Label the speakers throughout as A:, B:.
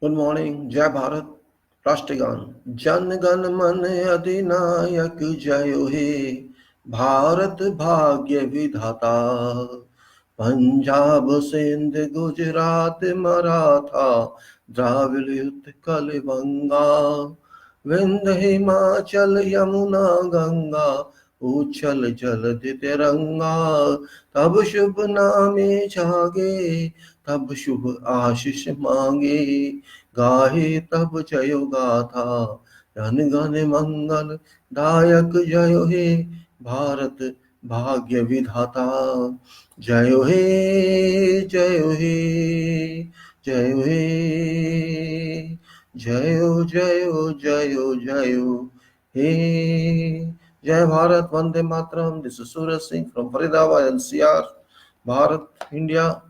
A: Good morning. Jai Bharat. Rashtragan. Jan Gan Man Adinayak Jayo He. Bharat Bhagya Vidhata. Punjab Sindh Gujarat Maratha. Dravid Utkal Vanga. Vindh Himachal Yamuna Ganga. Uchal Jal Tiranga. Tab Shubh Naame Chage. तब शुभ आशीष मांगे गाहे तब जय गाथा जन गण मंगल दायक जय हे भारत भाग्य विधाता जय हे जय हे जय हे जय जय जय जय हे जय Bharat Vande Mataram. This is Suraj Singh from Faridabad NCR, Bharat, India.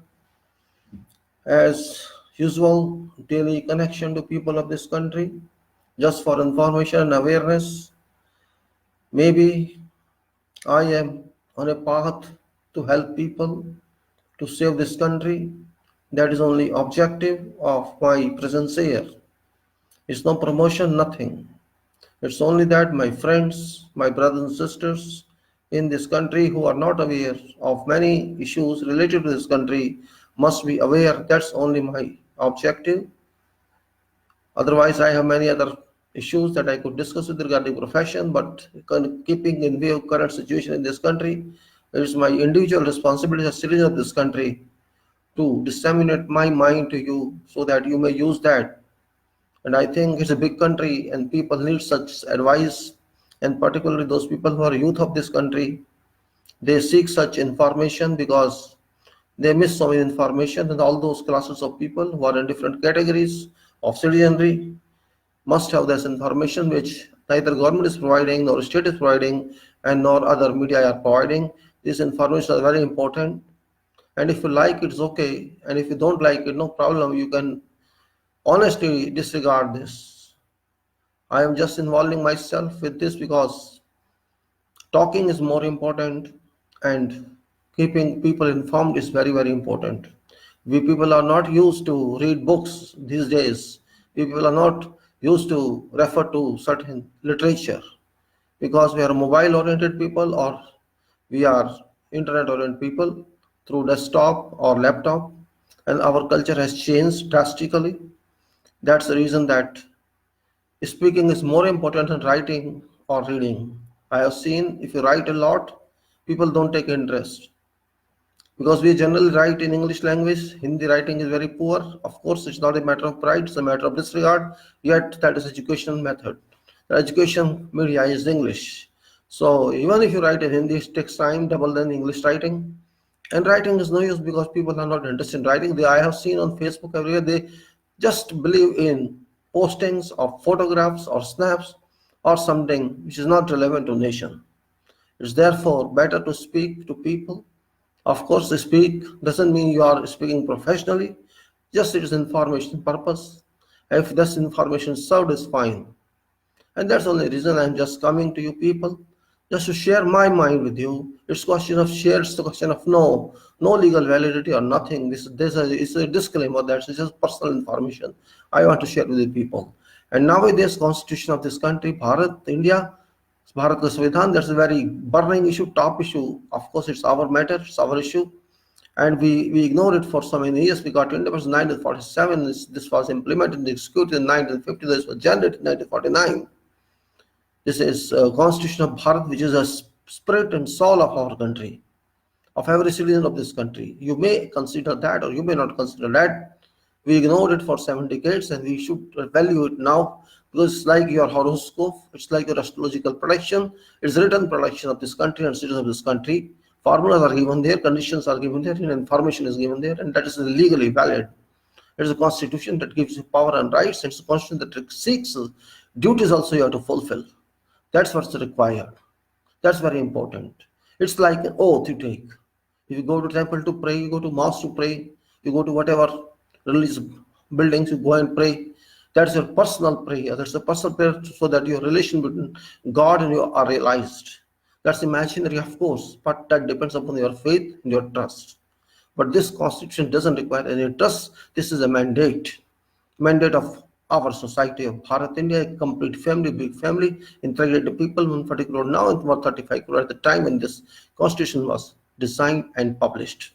A: As usual, daily connection to people of this country, just for information and awareness. Maybe I am on a path to help people to save this country. That is only objective of my presence here. It's no promotion, nothing. It's only that my friends, my brothers and sisters in this country who are not aware of many issues related to this country must be aware. That's only my objective. Otherwise, I have many other issues that I could discuss with regarding profession, but keeping in view current situation in this country, it is my individual responsibility as citizen of this country to disseminate my mind to you so that you may use that. And I think it's a big country and people need such advice, and particularly those people who are youth of this country, they seek such information because they miss so many information, and all those classes of people who are in different categories of citizenry must have this information which neither government is providing, nor state is providing, and nor other media are providing. This information is very important, and if you like it's okay, and if you don't like it, no problem, you can honestly disregard this. I am just involving myself with this because talking is more important and keeping people informed is very, very important. We people are not used to read books these days. We people are not used to refer to certain literature because we are mobile oriented people or we are internet oriented people through desktop or laptop, and our culture has changed drastically. That's the reason that speaking is more important than writing or reading. I have seen if you write a lot, people don't take interest because we generally write in English language. Hindi writing is very poor. Of course, it's not a matter of pride, it's a matter of disregard, yet that is educational method. The education media is English. So even if you write in Hindi, it takes time, double than English writing. And writing is no use because people are not interested in writing. I have seen on Facebook everywhere, they just believe in postings of photographs or snaps or something which is not relevant to nation. It's therefore better to speak to people. Of course, speak doesn't mean you are speaking professionally, just it is information purpose. If this information served is fine. And that's the only reason I'm just coming to you people, just to share my mind with you. It's a question of share, it's a question of no legal validity or nothing. This is a disclaimer that this is personal information I want to share with the people. And nowadays, constitution of this country, Bharat, India, Bharat Samvidhan, that's a very burning issue, top issue. Of course, it's our matter, it's our issue. And we ignored it for so many years. We got independence in 1947. This was implemented and executed in 1950. This was generated in 1949. This is Constitution of Bharat, which is a spirit and soul of our country, of every citizen of this country. You may consider that or you may not consider that. We ignored it for 7 decades and we should value it now because it's like your horoscope, it's like your astrological prediction, it's written prediction of this country and citizens of this country. Formulas are given there, conditions are given there, and information is given there, and that is legally valid. It is a constitution that gives you power and rights. It's a constitution that seeks duties also you have to fulfill. That's what's required. That's very important. It's like an oath you take. If you go to temple to pray, you go to mosque to pray, you go to whatever religious buildings, you go and pray. That's your personal prayer. That's a personal prayer so that your relation between God and you are realized. That's imaginary, of course, but that depends upon your faith and your trust. But this constitution doesn't require any trust. This is a mandate. mandate of our society of Bharat, India, a complete family, big family, integrated people, 140 crore now and 135 crore at the time when this constitution was designed and published.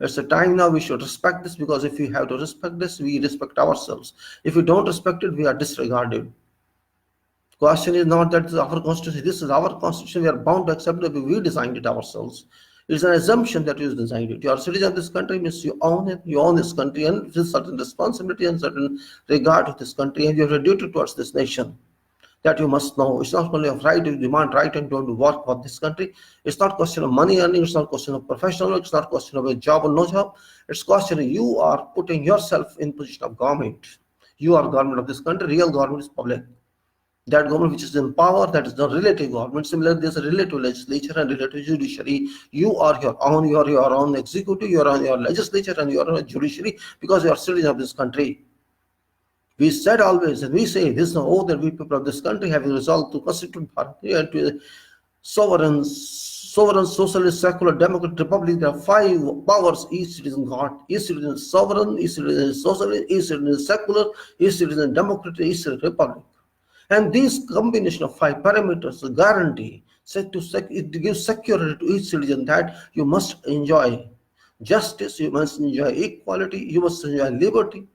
A: It's a time now we should respect this, because if we have to respect this, we respect ourselves. If we don't respect it, we are disregarded. Question is not that this is our constitution. This is our constitution. We are bound to accept it. We designed it ourselves. It's an assumption that you designed it. You are a citizen of this country, means you own it. You own this country, and with certain responsibility and certain regard to this country, and you have a duty towards this nation that you must know. It's not only of right, you demand right and don't work for this country. It's not question of money earning, it's not question of professional work, it's not question of a job or no job. It's question of you are putting yourself in position of government. You are government of this country, real government is public. That government which is in power, that is the relative government. Similarly, there's a relative legislature and relative judiciary. You are your own executive, you are on your legislature and you are on judiciary, because you are citizen of this country. We said always, and we say this is an oath that we people of this country have resolved to constitute Bharat and to a sovereign, socialist, secular, democratic republic. There are 5 powers each citizen got. Each citizen is sovereign, each citizen is socialist, each citizen is secular, each citizen is democratic, each citizen is republic. And this combination of 5 parameters guarantee it gives security to each citizen that you must enjoy justice, you must enjoy equality, you must enjoy liberty.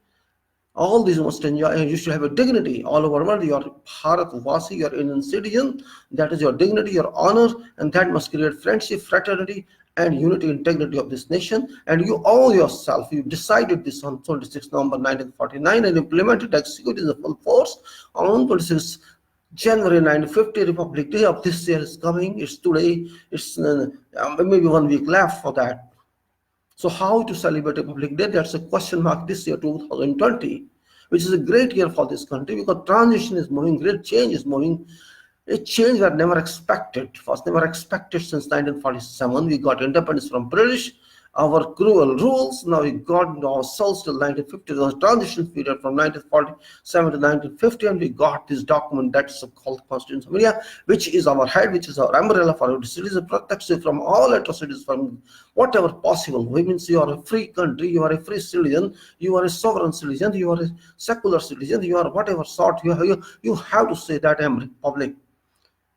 A: All these you must enjoy, and you should have a dignity all over the world. You are Bharat Vasi, you are Indian citizen. That is your dignity, your honor, and that must create friendship, fraternity, and unity, integrity of this nation. And you owe yourself. You decided this on 26 November 1949 and implemented, executed in the full force on 26 January 1950. Republic Day of this year is coming. It's today. It's maybe 1 week left for that. So how to celebrate Republic Day? That's a question mark this year, 2020, which is a great year for this country, because transition is moving, great change is moving. A change that never expected, was never expected since 1947. We got independence from British, our cruel rules. Now we got ourselves till 1950. There was a transition period from 1947 to 1950, and we got this document that's called Constitution of India, which is our head, which is our umbrella for our citizens, protects you from all atrocities, from whatever possible. It means you are a free country, you are a free citizen, you are a sovereign citizen, you are a secular citizen, you are whatever sort. You have to say that I am republic.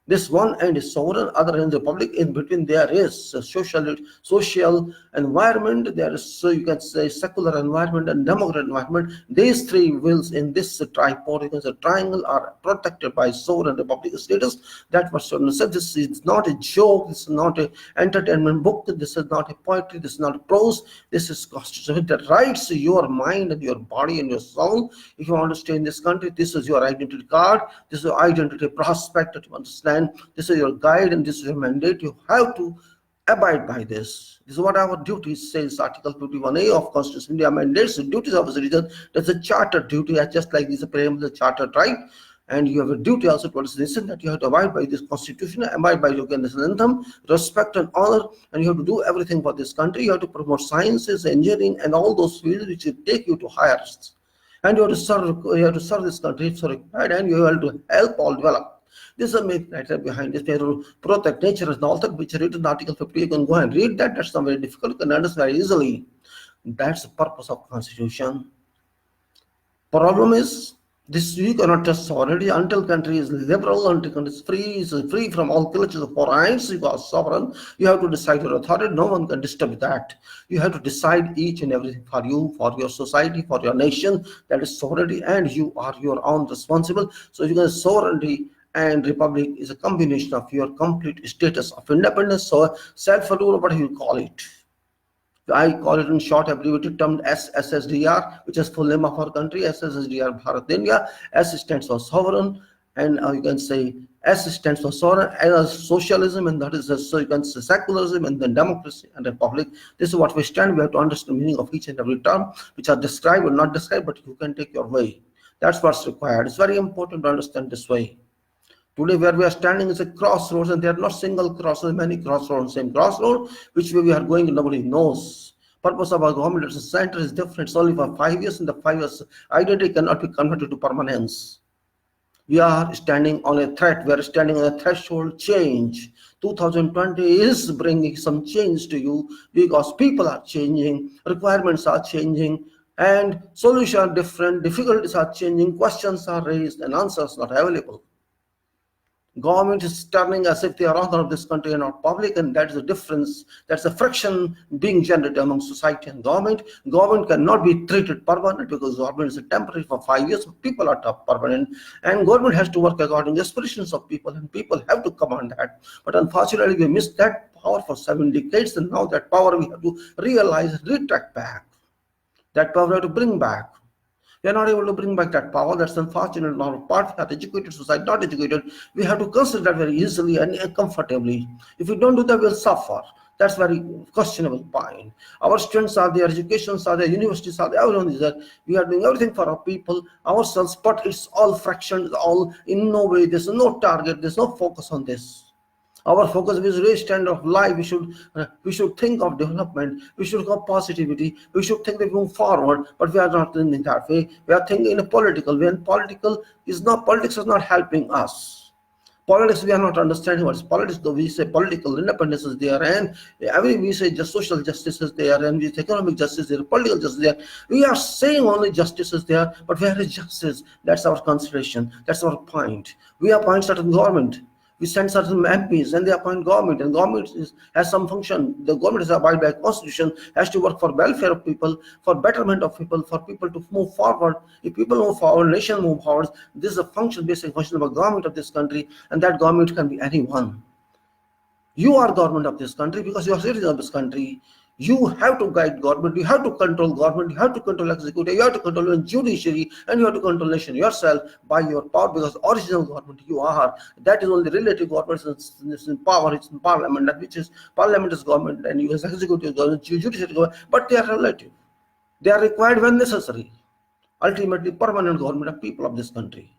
A: This one end is sovereign, other end is republic. In between there is a social environment. There is, so you can say, secular environment and democratic environment. These 3 wheels in this tripod, you can say triangle, are protected by sovereign republic status. That was said. This is not a joke. This is not an entertainment book. This is not a poetry. This is not a prose. This is constitution that writes your mind and your body and your soul. If you want to stay in this country, this is your identity card. This is your identity prospect that you understand. This is your guide and this is your mandate. You have to abide by this. This is what our duty says. Article 51A of Constitution of India mandates the duties of a citizen. That's a charter duty, just like this is a preamble, the charter right. And you have a duty also towards the nation, that you have to abide by this constitution, abide by your national anthem, respect and honor, and you have to do everything for this country. You have to promote sciences, engineering, and all those fields which will take you to higher. And you have to serve this country if so required, and you have to help all develop. This is a main criteria behind this. They will protect nature as the author, which is written in Article 50. You can go and read that. That's not very difficult. You can understand very easily. That's the purpose of Constitution. Problem is, this you cannot test sovereignty until country is liberal, until country is free from all clutches of foreigners. You are sovereign. You have to decide your authority. No one can disturb that. You have to decide each and everything for you, for your society, for your nation. That is sovereignty, and you are your own responsible. So you can sovereignty and republic is a combination of your complete status of independence, so self-rule, what do you call it? I call it in short abbreviated term SSSDR, which is full name of our country, SSSDR Bharat India. S stands for sovereign, and you can say S stands for sovereign, and socialism, and that is so you can say secularism, and then democracy and republic. This is what we stand. We have to understand the meaning of each and every term, which are described or not described, but you can take your way. That's what's required. It's very important to understand this way. Today, where we are standing is a crossroads, and they are not single crossroads, many crossroads, same crossroad, which way we are going, nobody knows. Purpose of our government at the center is different. It's only for 5 years, and the 5 years identity cannot be converted to permanence. We are standing on a threat. We are standing on a threshold change. 2020 is bringing some change to you, because people are changing, requirements are changing, and solutions are different, difficulties are changing, questions are raised, and answers not available. Government is turning as if they are author of this country and not public, and that is the difference. That's the friction being generated among society and government. Government cannot be treated permanent because government is temporary for 5 years. People are permanent, and government has to work according to the aspirations of people, and people have to command that. But unfortunately, we missed that power for 7 decades, and now that power we have to realize, retract back. That power we have to bring back. We are not able to bring back that power. That's unfortunate on our part. We are educated society, not educated. We have to consider that very easily and comfortably. If we don't do that, we'll suffer. That's very questionable point. Our students are there, educations are there, universities are there, everyone is there. We are doing everything for our people, ourselves, but it's all fractions, all in no way. There's no target, there's no focus on this. Our focus is raise standard of life. We should think of development. We should think of positivity. We should think that we move forward. But we are not thinking that way. We are thinking in a political way. And politics is not helping us. Politics, we are not understanding what is politics. Though we say political independence is there, and we say just social justice is there, and we say economic justice there, political justice there. We are saying only justice is there, but where is justice? That's our consideration. That's our point. We appoint certain government. We send certain MPs and they appoint government, and government has some function. The government is abided by constitution, has to work for welfare of people, for betterment of people, for people to move forward. If people move forward, nation move forward. This is a function, basic function of a government of this country, and that government can be anyone. You are government of this country because you are citizen of this country. You have to guide government, you have to control government, you have to control executive, you have to control judiciary, and you have to control nation yourself by your power, because original government you are. That is only relative government is in power, it's in parliament, which is parliament is government, and you as executive government, judiciary government, but they are relative. They are required when necessary. Ultimately, permanent government of people of this country.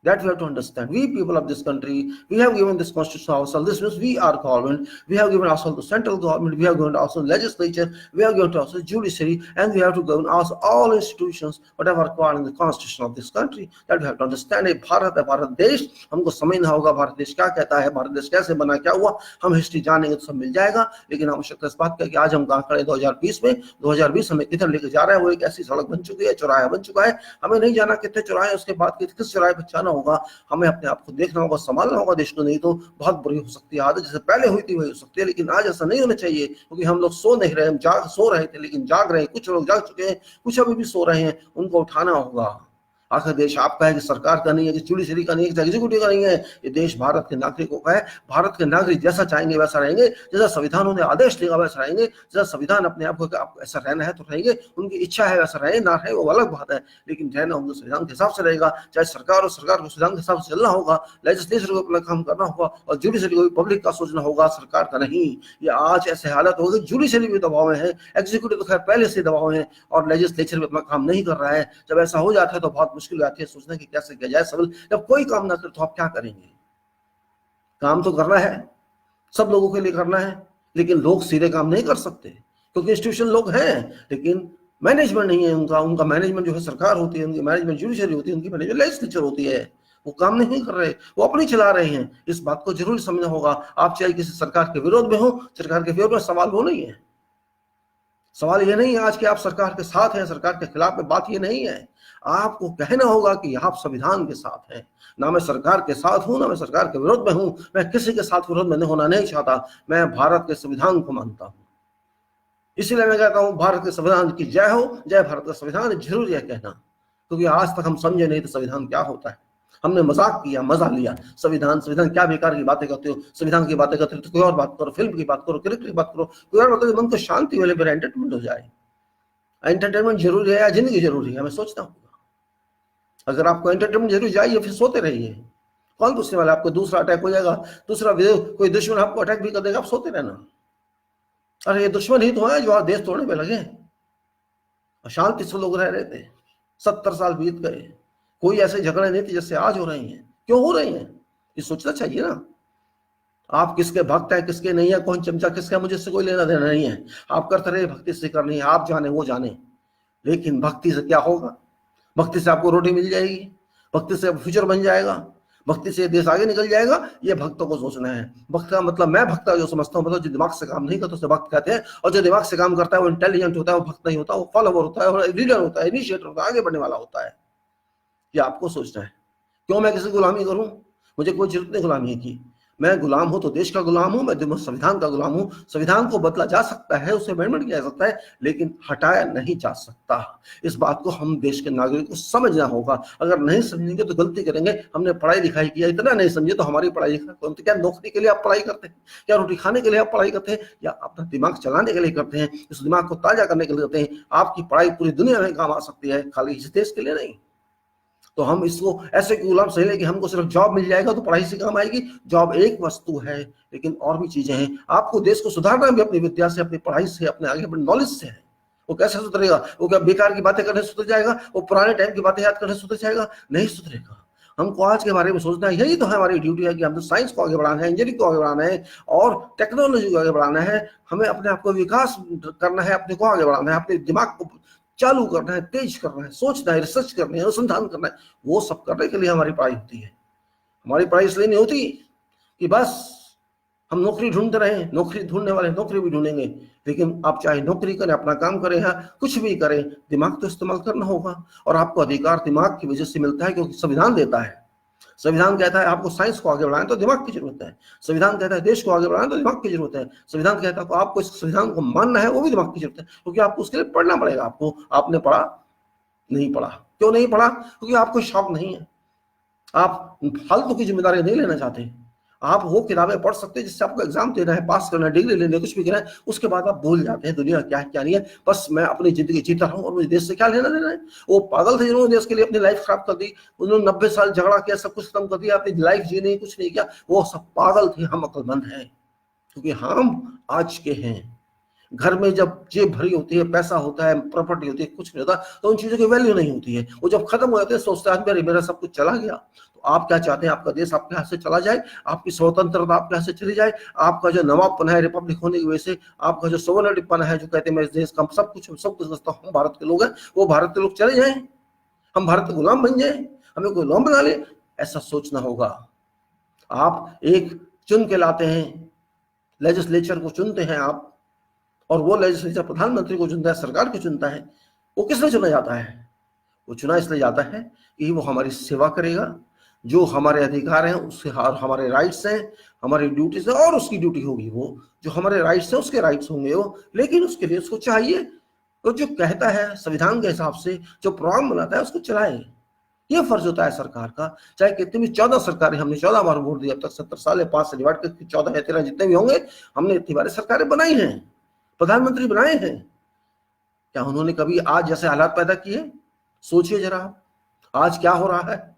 A: That we have to understand. We people of this country, we have given this constitution ourselves. This means we are government. We have given ourselves the central government. We have given ourselves legislature. We have given ourselves judiciary, and we have to govern ourselves all institutions, whatever required in the constitution of this country. That we have to understand. Bharat है, भारत देश. हमको समझना होगा भारत देश क्या कहता है, भारत देश कैसे बना, क्या हुआ. हम हिस्ट्री जानेंगे तो सब मिल जाएगा. लेकिन आवश्यकता इस बात का कि आज हम कहाँ खड़े 2020 में. 2020 हमें किधर लेके जा रहा है. वो एक ऐसी सड़क बन चुकी है, चौराहा बन चुका है. हमें नहीं जाना कितने चौराहे, उसके बाद किस चौराहे पर जाना होगा. हमें अपने आप को देखना होगा, संभालना होगा देश को, नहीं तो बहुत बुरी हो सकती है आदत. जैसे पहले हुई थी वही हो सकती है, लेकिन आज ऐसा नहीं होना चाहिए, क्योंकि हम लोग सो नहीं रहे, हम सो रहे थे लेकिन जाग रहे हैं. कुछ लोग जाग चुके हैं, कुछ अभी भी सो रहे हैं. उनको उठाना होगा. आखिर देश आपका है कि सरकार का नहीं है, कि जुडिशरी का नहीं है, कि एग्जीक्यूटिव का नहीं है. ये देश भारत के नागरिकों का है. भारत के नागरिक जैसा चाहेंगे वैसा रहेंगे, जैसा संविधान उन्हें आदेश देगा वैसा रहेंगे. जैसा संविधान अपने आप को आपको ऐसा रहना है तो रहेंगे, उनकी इच्छा है वैसा रहे, ना रहे वो अलग बात है, लेकिन रहना उनको संविधान के हिसाब से रहेगा. चाहे सरकार और सरकार को संविधान के हिसाब से चलना होगा, लेजिस्लेचर को अपना काम करना होगा, और जुडिशरी को भी पब्लिक का सोचना होगा, सरकार का नहीं. ये आज ऐसे हालत होगी, जुडिशरी भी दबाव में है, एग्जीक्यूटिव तो खैर पहले से दबाव है, और लेजिस्लेचर भी अपना काम नहीं कर रहा है. जब ऐसा हो जाता है तो बहुत मुश्किल आती है सोचना कि कैसे किया जाए. सबल जब कोई काम ना करे तो आप क्या करेंगे. काम तो करना है, सब लोगों के लिए करना है, लेकिन लोग सीधे काम नहीं कर सकते, क्योंकि इंस्टीट्यूशन लोग हैं लेकिन मैनेजमेंट नहीं है उनका मैनेजमेंट जो है सरकार होती है, उनकी मैनेजमेंट जुडिशरी होती है, उनकी मैनेजमेंट लेजिस्लेचर होती है. वो काम नहीं कर रहे, वो अपनी चला रहे हैं. इस बात को जरूर समझना होगा. आप चाहे किसी सरकार के विरोध में हो, सरकार के विरोध में, सवाल वो नहीं है. सवाल ये नहीं है आज कि आप सरकार के साथ हैं, सरकार के खिलाफ में. बात ये नहीं है. आपको कहना होगा कि आप संविधान के साथ हैं. ना मैं सरकार के साथ हूं, ना मैं सरकार के विरोध में हूं. मैं किसी के साथ विरोध में होना नहीं चाहता. मैं भारत के संविधान को मानता हूं. इसीलिए मैं कहता हूं भारत के संविधान की जय हो, जय भारत का संविधान. जरूरी है कहना, क्योंकि आज तक हम समझे नहीं तो संविधान क्या होता है. हमने मजाक किया, मजा लिया. संविधान क्या बेकार की बातें करते हो. संविधान की बातें करते हो तो कोई और बात करो, फिल्म की बात करो, क्रिकेट की बात करो, कोई और मतलब मन को शांति मिले, मेरा एंटरटेनमेंट हो जाए. एंटरटेनमेंट जरूरी है या जिंदगी जरूरी है, मैं सोचता हूँ. अगर आपको एंटरटेनमेंट जरूरी चाहिए, फिर सोते रहिए. कौन पूछने वाला आपको दूसरा अटैक हो जाएगा, दूसरा कोई दुश्मन आपको अटैक भी कर देगा, आप सोते रहना. अरे ये दुश्मन ही तो है जो आज देश तोड़ने पे लगे. अशांति से लोग रह रहे थे, 70 साल बीत गए, कोई ऐसे झगड़े नहीं थे जैसे आज हो रहे हैं. क्यों हो रहे हैं, ये सोचना चाहिए ना. आप किसके भक्त हैं, किसके नहीं है, कौन चमचा किसका, मुझे इससे कोई लेना देना नहीं है. आप करते रहे, भक्ति से करनी है, आप जाने वो जाने. लेकिन भक्ति से क्या होगा. भक्ति से आपको रोटी मिल जाएगी, भक्ति से फ्यूचर बन जाएगा, भक्ति से देश आगे निकल जाएगा, ये भक्तों को सोचना है। भक्त का मतलब, मैं भक्त जो समझता हूँ, मतलब जो दिमाग से काम नहीं करता उसे भक्त कहते हैं, और जो दिमाग से काम करता है वो इंटेलिजेंट होता है, वो भक्त नहीं होता, वो फॉलोवर होता है, और लीडर होता है, इनिशिएटर होता है, आगे बढ़ने वाला होता है। ये आपको सोचना है। क्यों मैं किसी की गुलामी करूं? मुझे कोई जरूरत नहीं गुलामी की। मैं गुलाम हूं तो देश का गुलाम हूं, मैं संविधान का गुलाम हूं। संविधान को बदला जा सकता है, उसे अमेंडमेंट किया जा सकता है, लेकिन हटाया नहीं जा सकता। इस बात को हम देश के नागरिक को समझना होगा। अगर नहीं समझेंगे तो गलती करेंगे। हमने पढ़ाई लिखाई किया, इतना नहीं समझे तो हमारी पढ़ाई लिखाई, क्या नौकरी के लिए आप पढ़ाई करते हैं? क्या रोटी खाने के लिए आप पढ़ाई करते हैं? या अपना दिमाग चलाने के लिए करते हैं? इस दिमाग को ताजा करने के लिए करते हैं। आपकी पढ़ाई पूरी दुनिया में काम आ सकती है, खाली इस देश के लिए नहीं। तो हम इसको ऐसे गुलाम समझ लें कि हमको सिर्फ जॉब मिल जाएगा तो पढ़ाई से काम आएगी। जॉब एक वस्तु है, लेकिन और भी चीजें हैं। आपको देश को सुधारना भी अपनी विद्या से, अपनी पढ़ाई से, अपने आगे बढ़ने नॉलेज से है। वो कैसे सुधरेगा? वो क्या बेकार की बातें करने सुधर जाएगा? वो पुराने टाइम की बातें याद करने सुधर जाएगा? नहीं सुधरेगा। हमको आज के बारे में सोचना है। यही तो है हमारी ड्यूटी है कि हम साइंस को आगे बढ़ाना है, इंजीनियरिंग को आगे बढ़ाना है, और टेक्नोलॉजी को आगे बढ़ाना है। हमें अपने आप को विकास करना है, अपने को आगे बढ़ाना है, अपने दिमाग को चालू करना है, तेज करना है, सोचना है, रिसर्च करना है, अनुसंधान करना है। वो सब करने के लिए हमारी पढ़ाई होती है। हमारी पढ़ाई इसलिए नहीं होती कि बस हम नौकरी ढूंढते रहे। नौकरी ढूंढने वाले नौकरी भी ढूंढेंगे, लेकिन आप चाहे नौकरी करें, अपना काम करें, या कुछ भी करें, दिमाग तो इस्तेमाल करना होगा। और आपको अधिकार दिमाग की वजह से मिलता है, क्योंकि संविधान देता है। संविधान कहता है आपको साइंस को आगे बढ़ाना तो दिमाग की जरूरत है। संविधान कहता है देश को आगे बढ़ाना तो दिमाग की जरूरत है। संविधान कहता है आपको इस संविधान को मानना है, वो भी दिमाग की जरूरत है, क्योंकि आपको उसके लिए पढ़ना पड़ेगा। आपको, आपने पढ़ा नहीं पढ़ा? क्यों नहीं पढ़ा? क्योंकि आपको शौक नहीं है। आप फालतू की जिम्मेदारी नहीं लेना चाहते। आप वो किताबें पढ़ सकते हैं जिससे आपको एग्जाम देना है, पास करना है, डिग्री लेनी है, कुछ भी करना है। उसके बाद आप भूल जाते हैं दुनिया क्या है क्या नहीं है। बस मैं अपनी जिंदगी जीता हूँ और मुझे देश से क्या लेना देना है। वो पागल थे जिन्होंने देश के लिए अपनी लाइफ खराब कर दी। उन्होंने 90 साल झगड़ा किया, सब कुछ खत्म कर दिया, अपनी लाइफ जी नहीं, कुछ नहीं किया। वो सब पागल थे। हम अक्लमंद हैं, क्योंकि हम आज के हैं। घर में जब जेब भरी होती है, पैसा होता है, प्रॉपर्टी होती है, कुछ नहीं होता, तो उन चीजों की वैल्यू नहीं होती है। वो जब खत्म हो जाते हैं, सोचते हैं मेरा सब कुछ चला गया। तो आप क्या चाहते हैं? आपका देश आपके हाथ से चला जाए, आपकी स्वतंत्रता आपके हाथ से चली जाए, आपका जो नवाबपन है रिपब्लिक होने की वजह से, आपका जो सोवरेनिटीपन है, जो कहते हैं मैं इस देश का सब कुछ समझता हूँ, भारत के लोग हैं, वो भारत के लोग चले जाए, हम भारत के गुलाम बन जाए, हमें कोई गुलाम बना ले। ऐसा सोचना होगा। आप एक चुन के लाते हैं, लेजिस्लेचर को चुनते हैं आप, और वो लेजिस्लेचर प्रधानमंत्री को चुनता है, सरकार को चुनता है। वो किस लिए चुना जाता है? वो चुना इसलिए जाता है कि वो हमारी सेवा करेगा, जो हमारे अधिकार हैं उससे, हमारे राइट्स हैं, हमारी ड्यूटीज है, और उसकी ड्यूटी होगी वो, जो हमारे राइट्स हैं उसके राइट्स होंगे वो। लेकिन उसके लिए उसको चाहिए तो जो कहता है संविधान के हिसाब से, जो प्रोग्राम बनाता है उसको चलाए। ये फर्ज होता है सरकार का। चाहे कितनी भी 14 सरकारें, हमने 14 बार वोट दिया अब तक, 70 साल है, 5 से डिवाइड करके 14 या 13 जितने भी होंगे, हमने इतनी बार सरकारें बनाई हैं, प्रधानमंत्री बनाए हैं। क्या उन्होंने कभी आज जैसे हालात पैदा किए? सोचिए जरा, आज क्या हो रहा है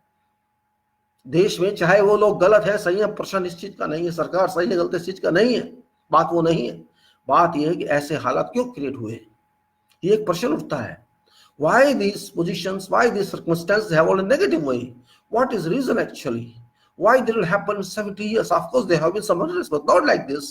A: देश में। चाहे वो लोग गलत है, सही है, प्रश्न इस चीज का नहीं है, सरकार सही है गलत इस चीज का नहीं है, बात वो नहीं है। बात यह है कि ऐसे हालात क्यों क्रिएट हुए, ये एक प्रश्न उठता है। Why these positions, why these circumstances have all a negative way? What is reason actually? Why did it happen 70 years? Of course there have been some others, but not like this.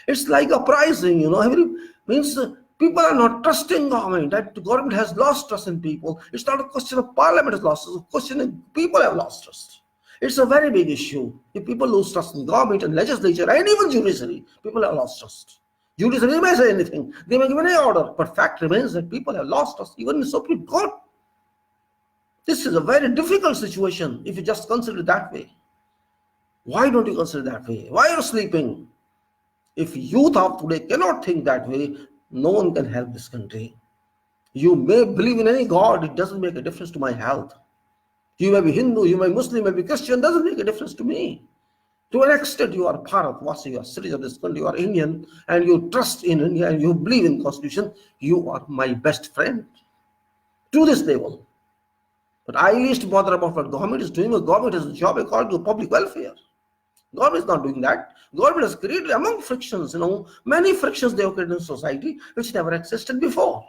A: It's like uprising, every means people are not trusting government, that the government has lost trust in people. It's not a question of parliament has lost trust, it's a question of people have lost trust. It's a very big issue. If people lose trust in government and legislature and even judiciary, people have lost trust. Judiciary may say anything, they may give any order, but fact remains that people have lost trust, even in Supreme Court. This is a very difficult situation if you just consider it that way. Why don't you consider it that way? Why are you sleeping? If youth of today cannot think that way, no one can help this country. You may believe in any God, it doesn't make a difference to my health. You may be Hindu, you may be Muslim, you may be Christian, doesn't make a difference to me. To an extent, you are Bharat, you are citizen of this country, you are Indian, and you trust in India, and you believe in Constitution, you are my best friend. To this level. But I least bother about what government is doing. Government has a job according to public welfare. Government is not doing that. Government has created among frictions, many frictions they have created in society, which never existed before.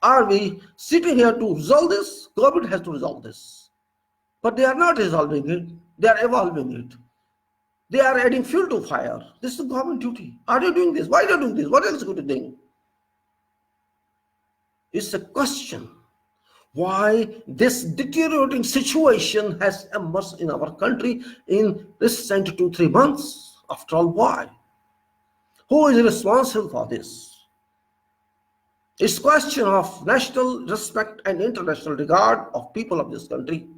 A: Are we sitting here to resolve this? Government has to resolve this. But they are not resolving it. They are evolving it. They are adding fuel to fire. This is government duty. Are you doing this? Why are you doing this? What else could you do? It's a question. why this deteriorating situation has emerged in our country in recent 2-3 months. After all, why? Who is responsible for this? It's a question of national respect and international regard of people of this country.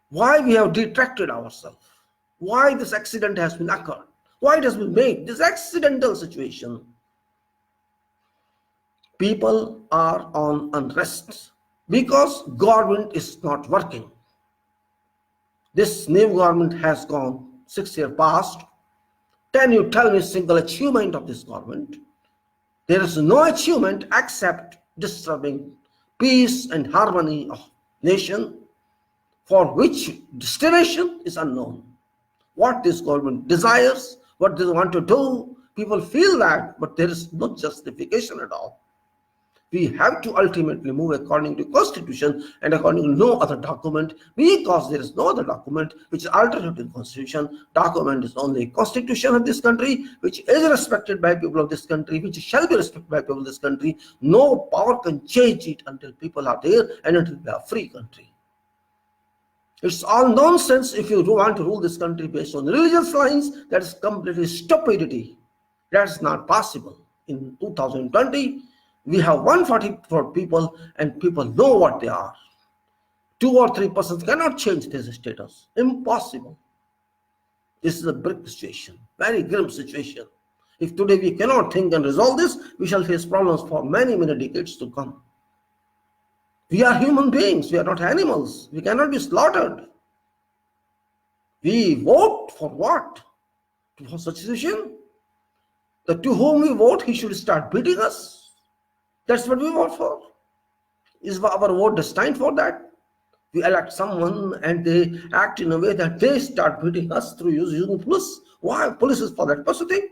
A: Why we have detracted ourselves? Why this accident has been occurred? Why it has been made this accidental situation? People are on unrest because government is not working. This new government has gone 6 years past. Can you tell me a single achievement of this government? There is no achievement except disturbing peace and harmony of nation, for which destination is unknown. What this government desires, what they want to do, people feel that, but there is no justification at all. We have to ultimately move according to Constitution and according to no other document, because there is no other document which is alternative to the Constitution. Document is only Constitution of this country, which is respected by people of this country, which shall be respected by people of this country. No power can change it until people are there and until we are a free country. It's all nonsense if you want to rule this country based on religious lines. That is completely stupidity. That's not possible. In 2020, we have 144 people and people know what they are. 2 or 3 persons cannot change this status. Impossible. This is a big situation, very grim situation. If today we cannot think and resolve this, we shall face problems for many, many decades to come. We are human beings, we are not animals. We cannot be slaughtered. We vote for what? For such situation? That to whom we vote, he should start beating us. That's what we vote for. Is our vote destined for that? We elect someone and they act in a way that they start beating us through using police. Why? Police is for that person thing.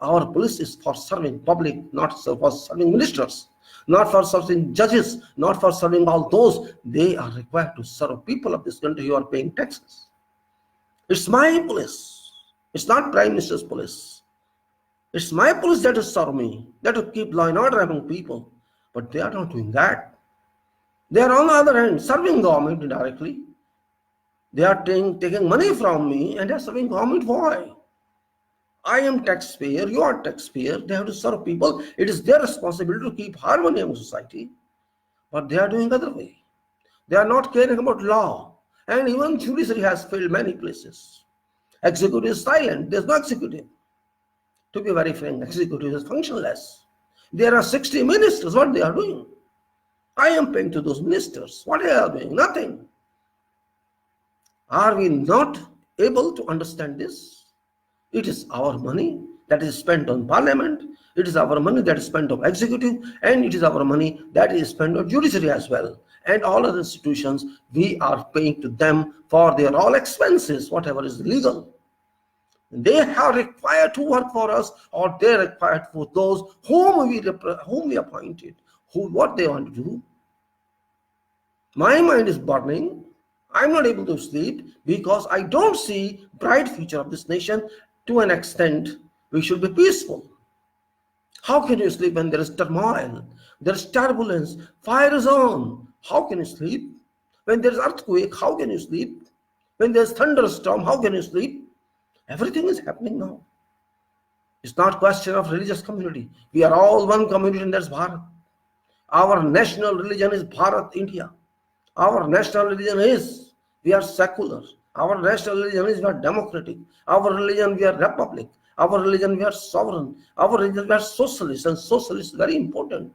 A: Our police is for serving public, not for serving ministers, not for serving judges, not for serving all those. They are required to serve people of this country who are paying taxes. It's my police. It's not Prime Minister's police. It's my police that will serve me, that will keep law and order among people. But they are not doing that. They are on the other hand serving government indirectly. They are taking money from me and they are serving government. Why? I am taxpayer, you are taxpayer. They have to serve people. It is their responsibility to keep harmony among society. But they are doing other way. They are not caring about law. And even judiciary has failed many places. Executive is silent. There is no executive. To be very frank, executive is functionless. There are 60 ministers. What they are doing? I am paying to those ministers. What they are doing? Nothing. Are we not able to understand this? It is our money that is spent on parliament. It is our money that is spent on executive, and it is our money that is spent on judiciary as well. And all other institutions, we are paying to them for their all expenses, whatever is legal. They are required to work for us, or they are required for those whom we appointed, what they want to do. My mind is burning. I'm not able to sleep because I don't see bright future of this nation. To an extent, we should be peaceful. How can you sleep when there is turmoil, there is turbulence, fire is on? How can you sleep? When there is earthquake, how can you sleep? When there is thunderstorm, how can you sleep? Everything is happening now. It's not a question of religious community. We are all one community, and that's Bharat. Our national religion is Bharat, India. Our national religion is, we are secular. Our national religion is, we are democratic. Our religion, we are republic. Our religion, we are sovereign. Our religion, we are socialist. And socialist is very important.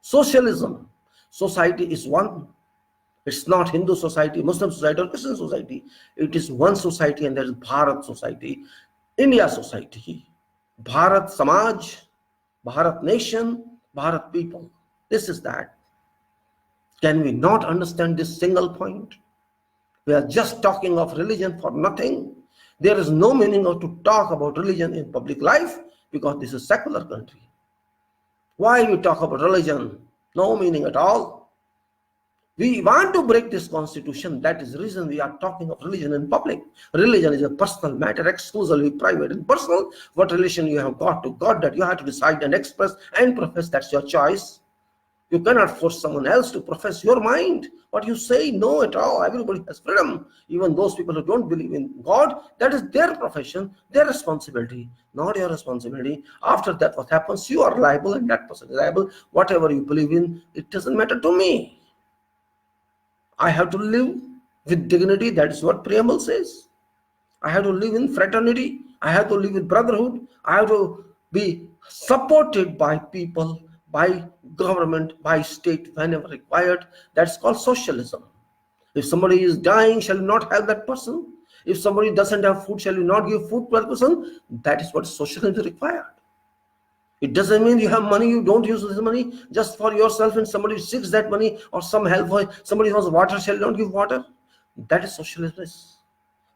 A: Socialism. Society is one. It's not Hindu society, Muslim society, or Christian society. It is one society, and that is Bharat society, India society, Bharat Samaj, Bharat nation, Bharat people. This is that. Can we not understand this single point? We are just talking of religion for nothing. There is no meaning of to talk about religion in public life because this is a secular country. Why we talk about religion? No meaning at all. We want to break this constitution. That is the reason we are talking of religion in public. Religion is a personal matter, exclusively private and personal. What relation you have got to God, that you have to decide and express and profess, that's your choice. You cannot force someone else to profess your mind. What you say, no at all. Everybody has freedom. Even those people who don't believe in God, that is their profession, their responsibility, not your responsibility. After that, what happens, you are liable and that person is liable. Whatever you believe in, it doesn't matter to me. I have to live with dignity. That is what preamble says. I have to live in fraternity. I have to live with brotherhood. I have to be supported by people, by government, by state whenever required. That's called socialism. If somebody is dying, shall you not help that person? If somebody doesn't have food, shall you not give food to that person? That is what socialism is required. It doesn't mean you have money, you don't use this money just for yourself, and somebody seeks that money or some help for somebody wants water, shall you not give water? That is socialism.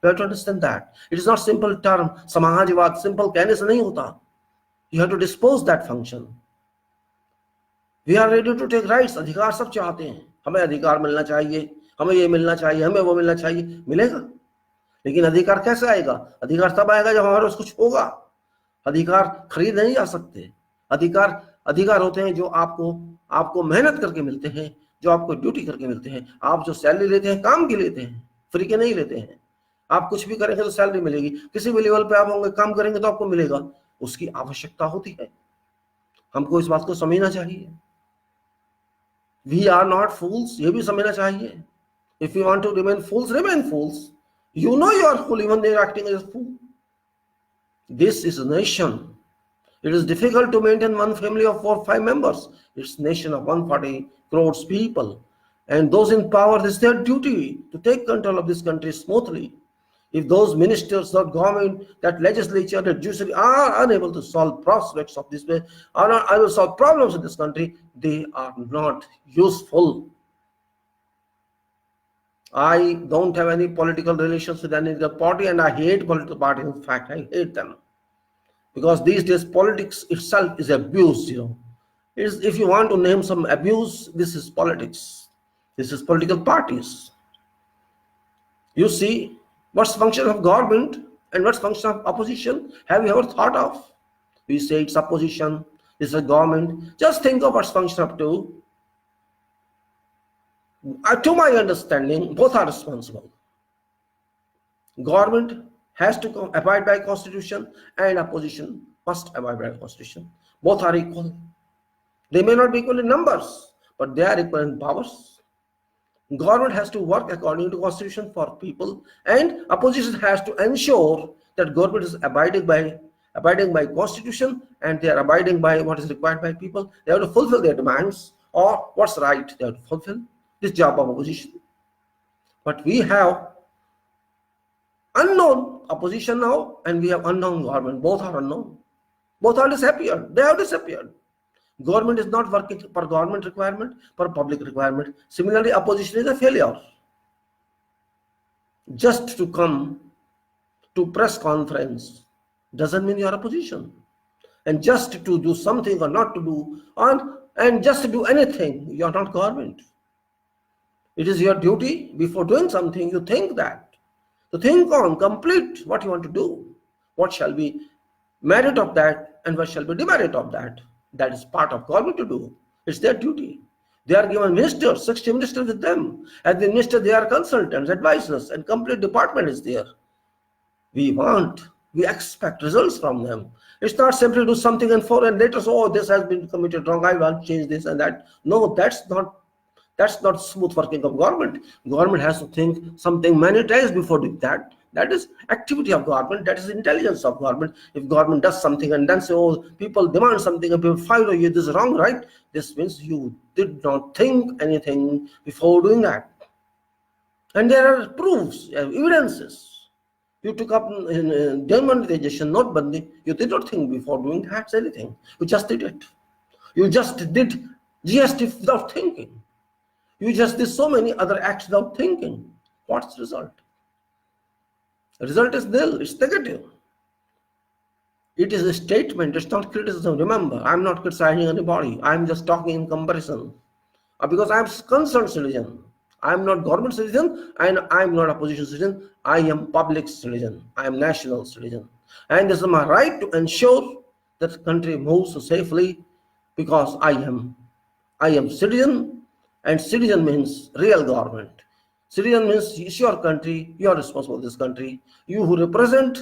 A: You have to understand that. It is not simple term, samajwad, simple कहने से नहीं होता. You have to dispose that function. We are ready to take rights. अधिकार सब चाहते हैं. हमें अधिकार मिलना चाहिए, हमें ये मिलना चाहिए, हमें वो मिलना चाहिए. मिलेगा. लेकिन अधिकार कैसे आएगा? अधिकार तब आएगा जब हमारे पास कुछ होगा. अधिकार खरीद नहीं जा सकते. अधिकार होते हैं जो आपको मेहनत करके मिलते हैं, जो आपको ड्यूटी करके मिलते हैं. आप जो सैलरी लेते हैं काम की लेते हैं, फ्री के नहीं लेते हैं. आप कुछ भी करेंगे तो सैलरी मिलेगी. किसी भी लेवल पे आप होंगे, काम करेंगे तो आपको मिलेगा. उसकी आवश्यकता होती है. हमको इस बात को समझना चाहिए. We are not fools. ये भी समझना चाहिए. If you want to remain fools, remain fools. You know you are fool even they are acting as a fool. This is a nation. It is difficult to maintain one family of 4 or 5 members. It's a nation of 140 crores people. And those in power, it is their duty to take control of this country smoothly. If those ministers, that government, that legislature, that judiciary are unable to solve prospects of this way, are not able to solve problems in this country, they are not useful. I don't have any political relations with any other party, and I hate political parties. In fact, I hate them. Because these days politics itself is abused, If you want to name some abuse, this is politics. This is political parties. You see, what's the function of government and what's the function of opposition? Have you ever thought of? We say it's opposition, it's a government. Just think of what's the function of two. To my understanding, both are responsible. Government has to abide by Constitution and opposition must abide by Constitution. Both are equal. They may not be equal in numbers, but they are equal in powers. Government has to work according to Constitution for people, and opposition has to ensure that government is abiding by Constitution, and they are abiding by what is required by people. They have to fulfill their demands, or what's right, they have to fulfill. This job of opposition. But we have unknown opposition now, and we have unknown government. Both are unknown. Both are disappeared. They have disappeared. Government is not working for government requirement, for public requirement. Similarly, opposition is a failure. Just to come to press conference doesn't mean you are opposition. And just to do something or not to do, and just to do anything, you are not government. It is your duty before doing something, you think that. To think on, complete what you want to do. What shall be merit of that and what shall be demerit of that. That is part of government to do. It's their duty. They are given ministers, 60 ministers with them. As the minister, they are consultants, advisors, and complete department is there. We expect results from them. It's not simply do something and later say, oh, this has been committed wrong, I want to change this and that. No, that's not smooth working of government. Government has to think something many times before doing that. That is activity of government. That is intelligence of government. If government does something and then say, oh, people demand something and people file, oh, this is wrong, right? This means you did not think anything before doing that. And there are proofs, evidences. You took up demonetization, not bandi. You did not think before doing that anything. You just did it. You just did GST without thinking. You just did so many other acts without thinking. What's the result? The result is nil. It's negative. It is a statement. It's not criticism. Remember, I'm not criticizing anybody. I'm just talking in comparison. Because I'm concerned citizen. I'm not government citizen and I'm not opposition citizen. I am public citizen. I am national citizen. And this is my right to ensure that the country moves safely because I am I am citizen, and citizen means real government. Citizen means it's your country, you are responsible for this country. You who represent,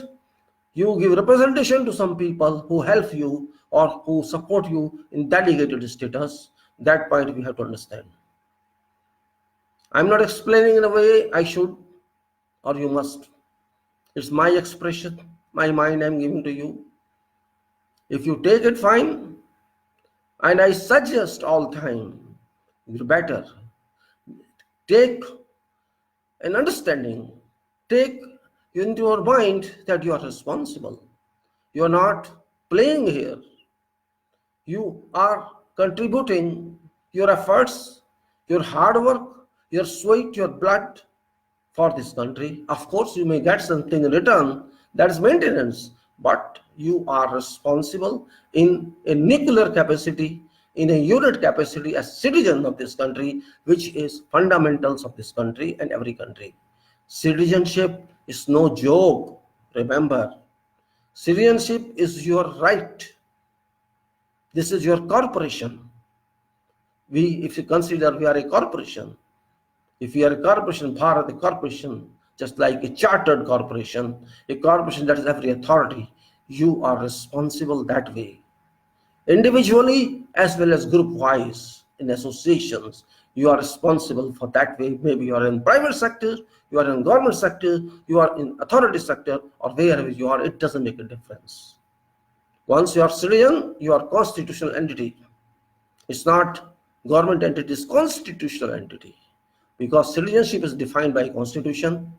A: you give representation to some people who help you or who support you in delegated status. That point we have to understand. I'm not explaining in a way I should or you must. It's my expression, my mind I'm giving to you. If you take it, fine. And I suggest all time, you're better. Take an understanding. Take into your mind that you are responsible. You are not playing here. You are contributing your efforts, your hard work, your sweat, your blood for this country. Of course, you may get something in return, that is maintenance, but you are responsible in a nuclear capacity, in a unit capacity as citizen of this country, which is fundamentals of this country and every country. Citizenship is no joke. Remember, citizenship is your right. This is your corporation. If you consider we are a corporation, if you are a corporation, Bharat, a corporation, just like a chartered corporation, a corporation that has every authority, you are responsible that way. Individually as well as group wise, in associations, you are responsible for that way. Maybe you are in private sector, you are in government sector, you are in authority sector, or wherever you are, it doesn't make a difference. Once you are citizen, you are constitutional entity. It's not government entity, it's constitutional entity. Because citizenship is defined by Constitution.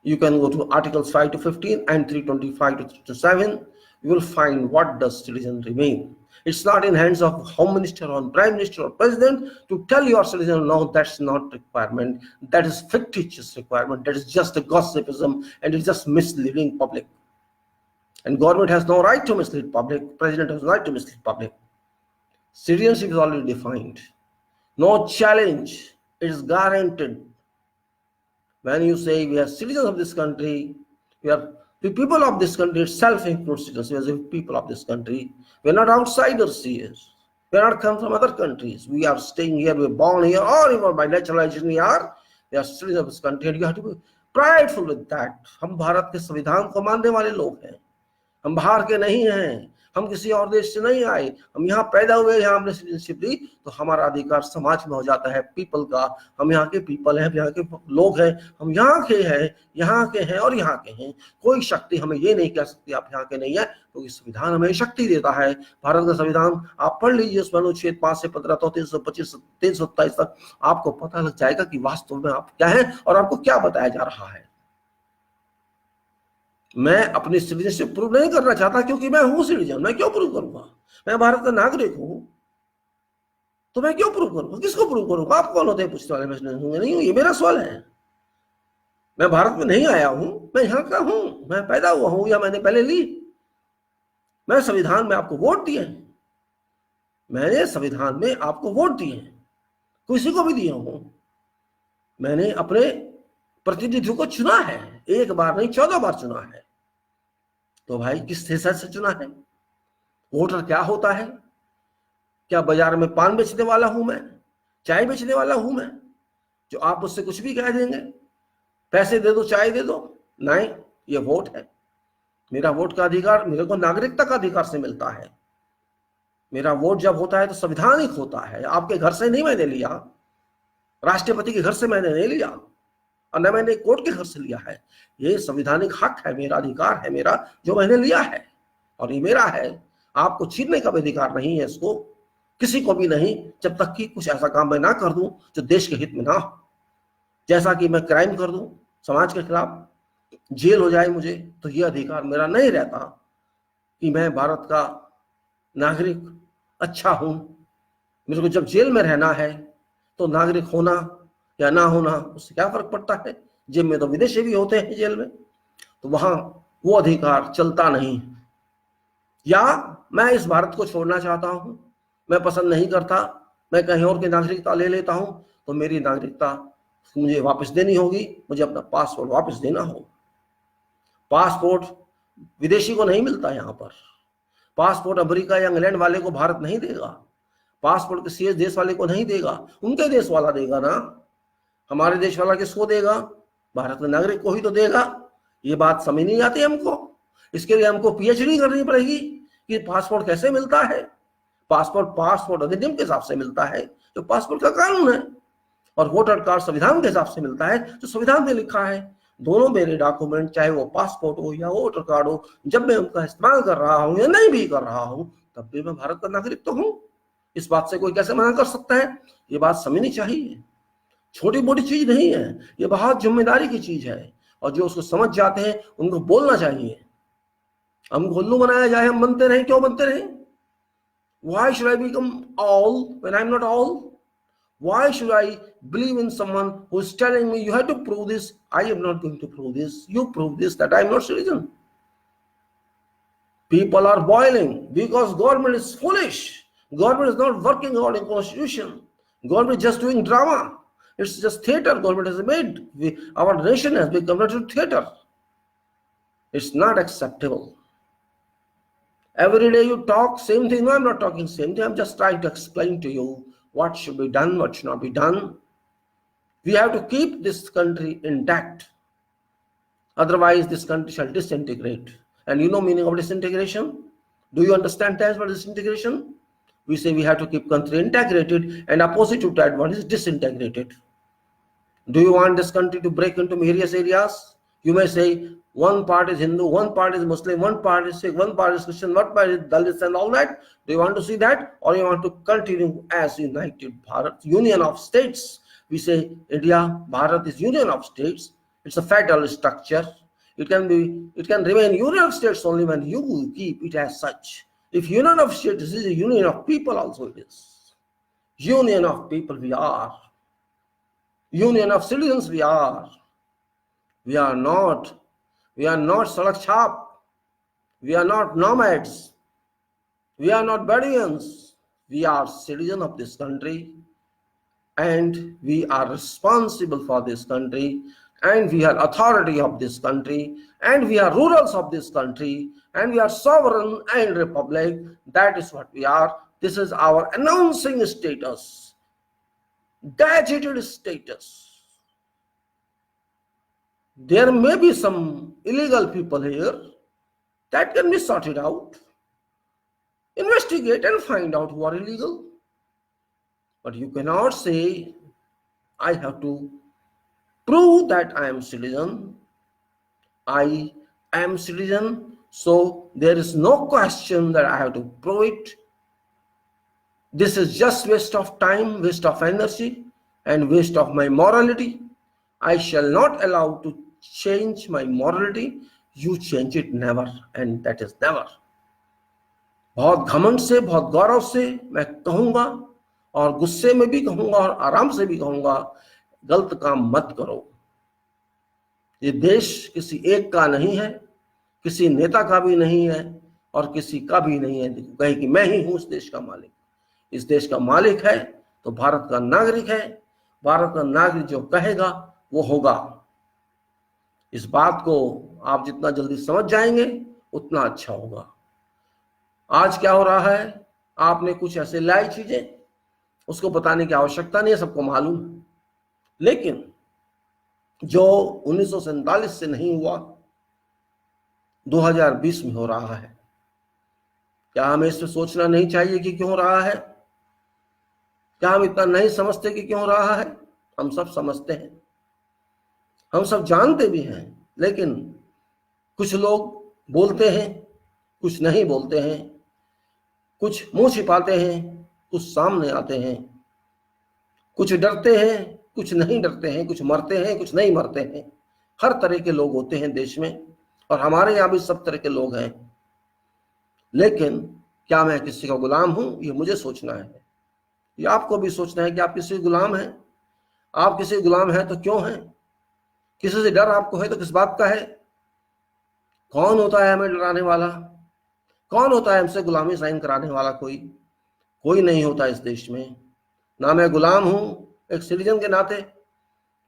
A: You can go to Articles 5 to 15 and 325 to 327. You will find what does citizen remain. It's not in hands of Home Minister or Prime Minister or President to tell your citizen, no, that's not requirement. That is fictitious requirement. That is just a gossipism and it's just misleading public. And government has no right to mislead public. President has no right to mislead public. Citizenship is already defined. No challenge. It is guaranteed. When you say we are citizens of this country, we are the people of this country, itself includes citizens. We are the people of this country. We are not outsiders here. We are not come from other countries. We are staying here, we are born here, or even by naturalization we are citizens of this country. And you have to be prideful with that. हम भारत के संविधान को मानने वाले लोग हैं. हम बाहर के नहीं हैं. हम किसी और देश से नहीं आए. हम यहाँ पैदा हुए, यहाँ हमने सिटीजनशिप ली, तो हमारा अधिकार समाज में हो जाता है पीपल का. हम यहाँ के पीपल हैं, यहाँ के लोग हैं, हम यहाँ के हैं और यहाँ के हैं. कोई शक्ति हमें ये नहीं कह सकती आप यहाँ के नहीं है, क्योंकि संविधान हमें शक्ति देता है. भारत का संविधान आप पढ़ लीजिए, उसमें अनुच्छेद 5 से 15 तो 325 327 तक आपको पता लग जाएगा कि वास्तव में आप क्या है और आपको क्या बताया जा रहा है. मैं अपनी सिटीजनशिप प्रूव नहीं करना चाहता, क्योंकि मैं हूं सिटीजन. मैं क्यों प्रूव करूंगा? मैं भारत का नागरिक हूं, तो मैं क्यों प्रूव करूंगा? किसको प्रूव करूंगा? आप कौन होते हैं पूछने वाले? मैं नहीं हूं, ये मेरा सवाल है. मैं भारत में नहीं आया हूं, मैं यहाँ का हूं, मैं पैदा हुआ हूं या मैंने पहले ली. मैं संविधान में आपको वोट दिए, मैंने संविधान में आपको वोट दिए, किसी को भी दिया हूं. मैंने अपने प्रतिनिधियों को चुना है, एक बार नहीं 14 बार चुना है. तो भाई किस हैसियत से चुना है? वोटर क्या होता है? क्या बाजार में पान बेचने वाला हूं मैं? चाय बेचने वाला हूं मैं, जो आप मुझसे कुछ भी कह देंगे, पैसे दे दो, चाय दे दो? नहीं, ये वोट है. मेरा वोट का अधिकार मेरे को नागरिकता का अधिकार से मिलता है. मेरा वोट जब होता है तो संवैधानिक होता है. आपके घर से नहीं मैंने लिया, राष्ट्रपति के घर से मैंने नहीं लिया, और न मैंने कोर्ट के घर से लिया है. ये संवैधानिक हक है, मेरा अधिकार है, मेरा जो मैंने लिया है, और ये मेरा है. आपको छीनने का भी अधिकार नहीं है इसको, किसी को भी नहीं, जब तक कि कुछ ऐसा काम मैं ना कर दूं जो देश के हित में ना हो. जैसा कि मैं क्राइम कर दूं समाज के खिलाफ, जेल हो जाए मुझे, तो ये अधिकार मेरा नहीं रहता कि मैं भारत का नागरिक अच्छा हूं. मेरे को जब जेल में रहना है तो नागरिक होना या ना होना उससे क्या फर्क पड़ता है? जेल में तो विदेशी भी होते हैं जेल में, तो वहां वो अधिकार चलता नहीं. या मैं इस भारत को छोड़ना चाहता हूं, मैं पसंद नहीं करता, मैं कहीं और की नागरिकता ले लेता हूं, तो मेरी नागरिकता मुझे वापस देनी होगी. मुझे अपना पासपोर्ट वापस देना होगा. पासपोर्ट विदेशी को नहीं मिलता. यहाँ पर पासपोर्ट अमेरिका या इंग्लैंड वाले को भारत नहीं देगा. पासपोर्ट किसी देश वाले को नहीं देगा, उनके देश वाला देगा ना। हमारे देश वाला किसको देगा? भारत के नागरिक को ही तो देगा। ये बात समझ नहीं आती हमको। इसके लिए हमको पीएचडी करनी पड़ेगी कि पासपोर्ट कैसे मिलता है। पासपोर्ट अधिनियम के हिसाब से मिलता है जो पासपोर्ट का कानून है, और वोटर कार्ड संविधान के हिसाब से मिलता है जो संविधान में लिखा है। दोनों मेरे डॉक्यूमेंट, चाहे वो पासपोर्ट हो या वोटर कार्ड हो, जब मैं उनका इस्तेमाल कर रहा हूं या नहीं भी कर रहा हूं, तब भी मैं भारत का नागरिक तो हूं। इस बात से कोई कैसे मना कर सकता है? ये बात समझनी चाहिए। छोटी मोटी चीज नहीं है, ये बहुत जिम्मेदारी की चीज है, और जो उसको समझ जाते हैं उनको बोलना चाहिए। हम उल्लू बनाया जाए, हम बनते रहे, क्यों बनते रहे? Why should I become all when I'm not all? Why should I believe in someone who is telling me you have to prove this? I am not going to prove this. You prove this, that I am not citizen. People are boiling because government is foolish. Government is not working according to constitution. Government is just doing drama. It's just theater government has made. Our nation has become a theater. It's not acceptable. Every day you talk same thing. No, I'm not talking same thing. I'm just trying to explain to you what should be done, what should not be done. We have to keep this country intact. Otherwise, this country shall disintegrate. And you know meaning of disintegration? Do you understand terms for disintegration? We say we have to keep country integrated, and opposite to that one is disintegrated. Do you want this country to break into various areas? You may say one part is Hindu, one part is Muslim, one part is Sikh, one part is Christian, one part is Dalits and all that. Do you want to see that? Or you want to continue as united Bharat, union of states? We say India, Bharat is union of states. It's a federal structure. It can remain union of states only when you keep it as such. If union of states is a union of people also it is. Union of people we are. Union of citizens we are. We are not Sadak Chhap. We are not nomads. We are not Bedouins. We are citizens of this country, and we are responsible for this country, and we are authority of this country, and we are rulers of this country, and we are sovereign and republic. That is what we are. This is our announcing status, gazetted status. There may be some illegal people here. That can be sorted out. Investigate and find out who are illegal. But you cannot say, I have to prove that I am citizen. I am citizen, so there is no question that I have to prove it. This is just waste of time, waste of energy, and waste of my morality. I shall not allow to change my morality. You change it never, and that is never. बहुत घमंड से, बहुत गौरव से मैं कहूंगा, और गुस्से में भी कहूंगा और आराम से भी कहूंगा, गलत काम मत करो। ये देश किसी एक का नहीं है, किसी नेता का भी नहीं है, और किसी का भी नहीं है कहे कि मैं ही हूं इस देश का मालिक। इस देश का मालिक है तो भारत का नागरिक है। भारत का नागरिक जो कहेगा वो होगा। इस बात को आप जितना जल्दी समझ जाएंगे उतना अच्छा होगा। आज क्या हो रहा है, आपने कुछ ऐसे लाई चीजें, उसको बताने की आवश्यकता नहीं है, सबको मालूम है। लेकिन जो 1947 से नहीं हुआ, 2020 में हो रहा है, क्या हमें इस पर सोचना नहीं चाहिए कि क्यों हो रहा है? क्या हम इतना नहीं समझते कि क्यों हो रहा है? हम सब समझते हैं, हम सब जानते भी हैं, लेकिन कुछ लोग बोलते हैं, कुछ नहीं बोलते हैं, कुछ मुंह छिपाते हैं, कुछ सामने आते हैं, कुछ डरते हैं, कुछ नहीं डरते हैं, कुछ मरते हैं, कुछ नहीं मरते हैं। हर तरह के लोग होते हैं देश में, और हमारे यहाँ भी सब तरह के लोग हैं। लेकिन क्या मैं किसी का गुलाम हूं, ये मुझे सोचना है, ये आपको भी सोचना है कि आप किसी गुलाम हैं। आप किसी गुलाम हैं तो क्यों हैं? किसी से डर आपको है तो किस बात का है? कौन होता है हमें डराने वाला? कौन होता है हमसे गुलामी साइन कराने वाला? कोई नहीं होता इस देश में। ना मैं गुलाम हूं एक सिटीजन के नाते,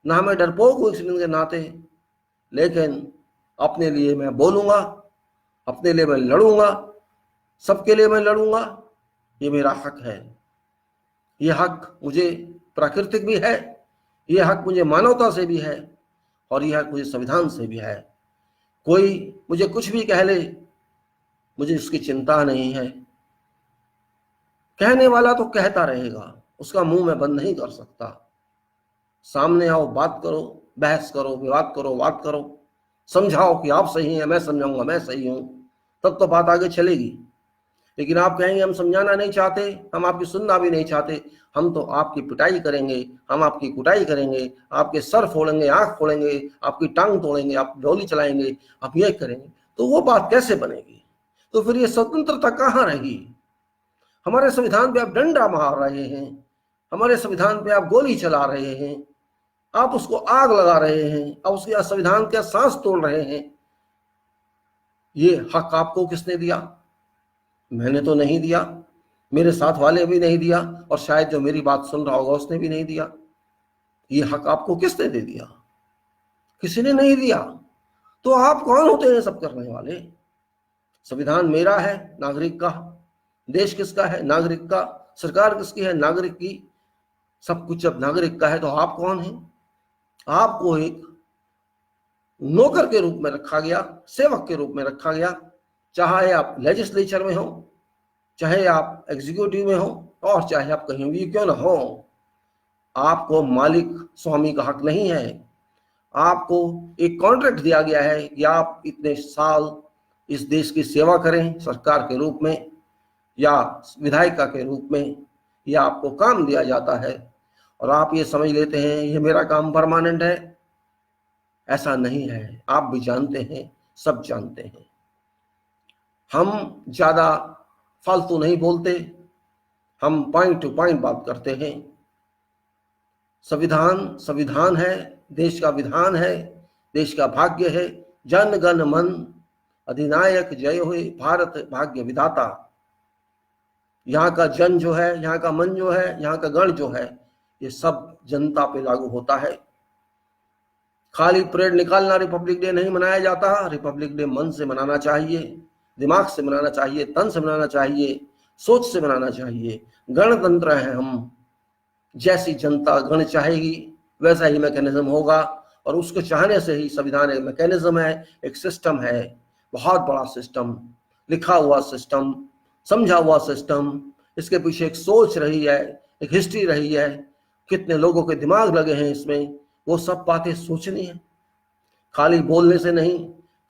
A: ना मैं डरपोक हूं एक सिटीजन के नाते, लेकिन अपने लिए मैं बोलूंगा, अपने लिए मैं लड़ूंगा, सबके लिए मैं लड़ूंगा। ये मेरा हक है, ये हक मुझे प्राकृतिक भी है, ये हक मुझे मानवता से भी है, और ये हक मुझे संविधान से भी है। कोई मुझे कुछ भी कह ले, मुझे इसकी चिंता नहीं है। कहने वाला तो कहता रहेगा, उसका मुंह मैं बंद नहीं कर सकता। सामने आओ, बात करो, बहस करो, विवाद करो, बात करो, समझाओ कि आप सही हैं, मैं समझाऊंगा मैं सही हूं, तब तो बात आगे चलेगी। लेकिन आप कहेंगे हम समझाना नहीं चाहते, हम आपकी सुनना भी नहीं चाहते, हम तो आपकी पिटाई करेंगे, हम आपकी कुटाई करेंगे, आपके सर फोड़ेंगे, आंख फोड़ेंगे, आपकी टांग तोड़ेंगे, आप गोली चलाएंगे, आप ये करेंगे, तो वो बात कैसे बनेगी? तो फिर ये स्वतंत्रता कहाँ रही? हमारे संविधान पे आप डंडा मार रहे हैं, हमारे संविधान पे आप गोली चला रहे हैं, आप उसको आग लगा रहे हैं, आप उसके संविधान के सांस तोड़ रहे हैं। ये हक आपको किसने दिया? मैंने तो नहीं दिया, मेरे साथ वाले भी नहीं दिया, और शायद जो मेरी बात सुन रहा होगा उसने भी नहीं दिया। ये हक आपको किसने दे दिया? किसी ने नहीं दिया। तो आप कौन होते हैं सब करने वाले? संविधान मेरा है, नागरिक का। देश किसका है? नागरिक का। सरकार किसकी है? नागरिक की। सब कुछ अब नागरिक का है, तो आप कौन हैं? आपको एक नौकर के रूप में रखा गया, सेवक के रूप में रखा गया, चाहे आप लेजिस्लेचर में हो, चाहे आप एग्जीक्यूटिव में हो, और चाहे आप कहीं भी क्यों ना हो। आपको मालिक स्वामी का हक नहीं है। आपको एक कॉन्ट्रैक्ट दिया गया है कि आप इतने साल इस देश की सेवा करें, सरकार के रूप में या विधायिका के रूप में, या आपको काम दिया जाता है और आप ये समझ लेते हैं ये मेरा काम परमानेंट है। ऐसा नहीं है, आप भी जानते हैं, सब जानते हैं। हम ज्यादा फालतू नहीं बोलते, हम पॉइंट टू पॉइंट बात करते हैं। संविधान संविधान है, देश का विधान है, देश का भाग्य है। जन गण मन अधिनायक जय होए भारत भाग्य विधाता। यहाँ का जन जो है, यहाँ का मन जो है, यहाँ का गण जो है, ये सब जनता पे लागू होता है। खाली परेड निकालना रिपब्लिक डे नहीं मनाया जाता। रिपब्लिक डे मन से मनाना चाहिए, दिमाग से मनाना चाहिए, तन से मनाना चाहिए, सोच से मनाना चाहिए। गणतंत्र है हम, जैसी जनता गण चाहेगी वैसा ही मैकेनिज्म होगा, और उसको चाहने से ही संविधान एक मैकेनिज्म है, एक सिस्टम है, बहुत बड़ा सिस्टम, लिखा हुआ सिस्टम, समझा हुआ सिस्टम। इसके पीछे एक सोच रही है, एक हिस्ट्री रही है, कितने लोगों के दिमाग लगे हैं इसमें, वो सब बातें सोचनी है। खाली बोलने से नहीं,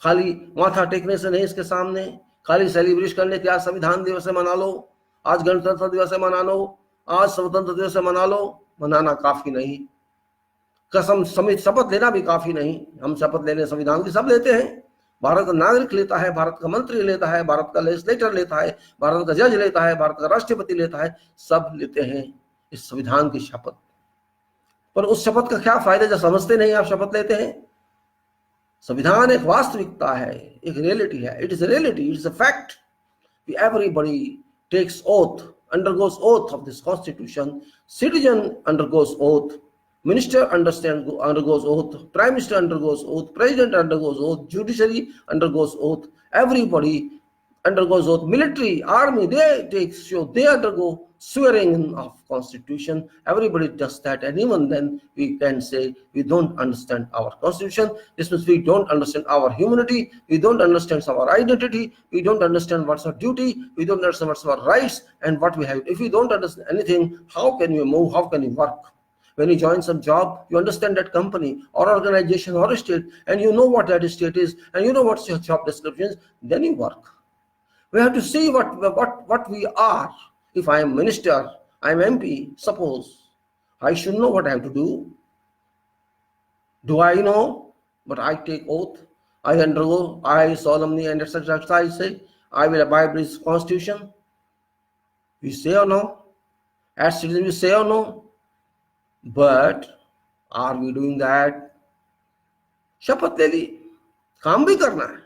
A: खाली माथा टेकने से नहीं इसके सामने, खाली सेलिब्रेट करने के आज संविधान दिवस मना लो, आज गणतंत्र दिवस मना लो, आज स्वतंत्र दिवस मना लो, मनाना काफी नहीं। कसम समेत शपथ लेना भी काफी नहीं। हम शपथ लेने संविधान की सब लेते हैं। भारत का नागरिक लेता है, भारत का मंत्री लेता है, भारत का लेजिस्लेटर लेता है, भारत का जज लेता है, भारत का राष्ट्रपति लेता है, सब लेते हैं इस संविधान की शपथ। पर उस शपथ का क्या फायदा जब समझते नहीं आप शपथ लेते हैं। संविधान एक वास्तविकता है, एक रियलिटी है। It is a reality, it is a fact. Everybody takes oath, undergoes oath of this constitution. Citizen undergoes oath, minister undergoes oath, prime minister undergoes oath, president undergoes oath, judiciary undergoes oath, everybody undergoes oath. Military, army, they undergo swearing of constitution. Everybody does that, and even then we can say we don't understand our constitution. This means we don't understand our humanity, we don't understand our identity, we don't understand what's our duty, we don't understand what's our rights and what we have. If we don't understand anything, how can we move, how can we work? When you join some job, you understand that company or organization or state, and you know what that state is, and you know what's your job descriptions, then you work. We have to see what we are. If I am minister, I am MP, suppose, I should know what I have to do. Do I know? But I take oath, I undergo, I solemnly and etc. I say, I will abide by this constitution. We say or no? As citizens, we say or no? But are we doing that? शपथ ले ली, काम भी करना है,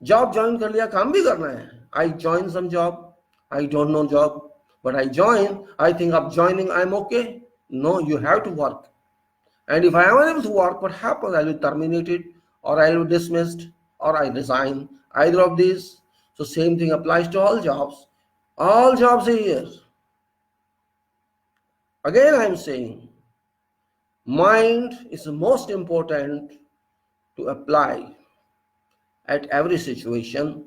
A: job join कर लिया, काम भी करना है। I join some job, I don't know job, but I join, I think of joining, I am okay. No, you have to work, and if I am unable to work, what happens? I will be terminated, or I will be dismissed, or I resign, either of these. So same thing applies to all jobs. All jobs are here. Again, I am saying, mind is the most important to apply at every situation.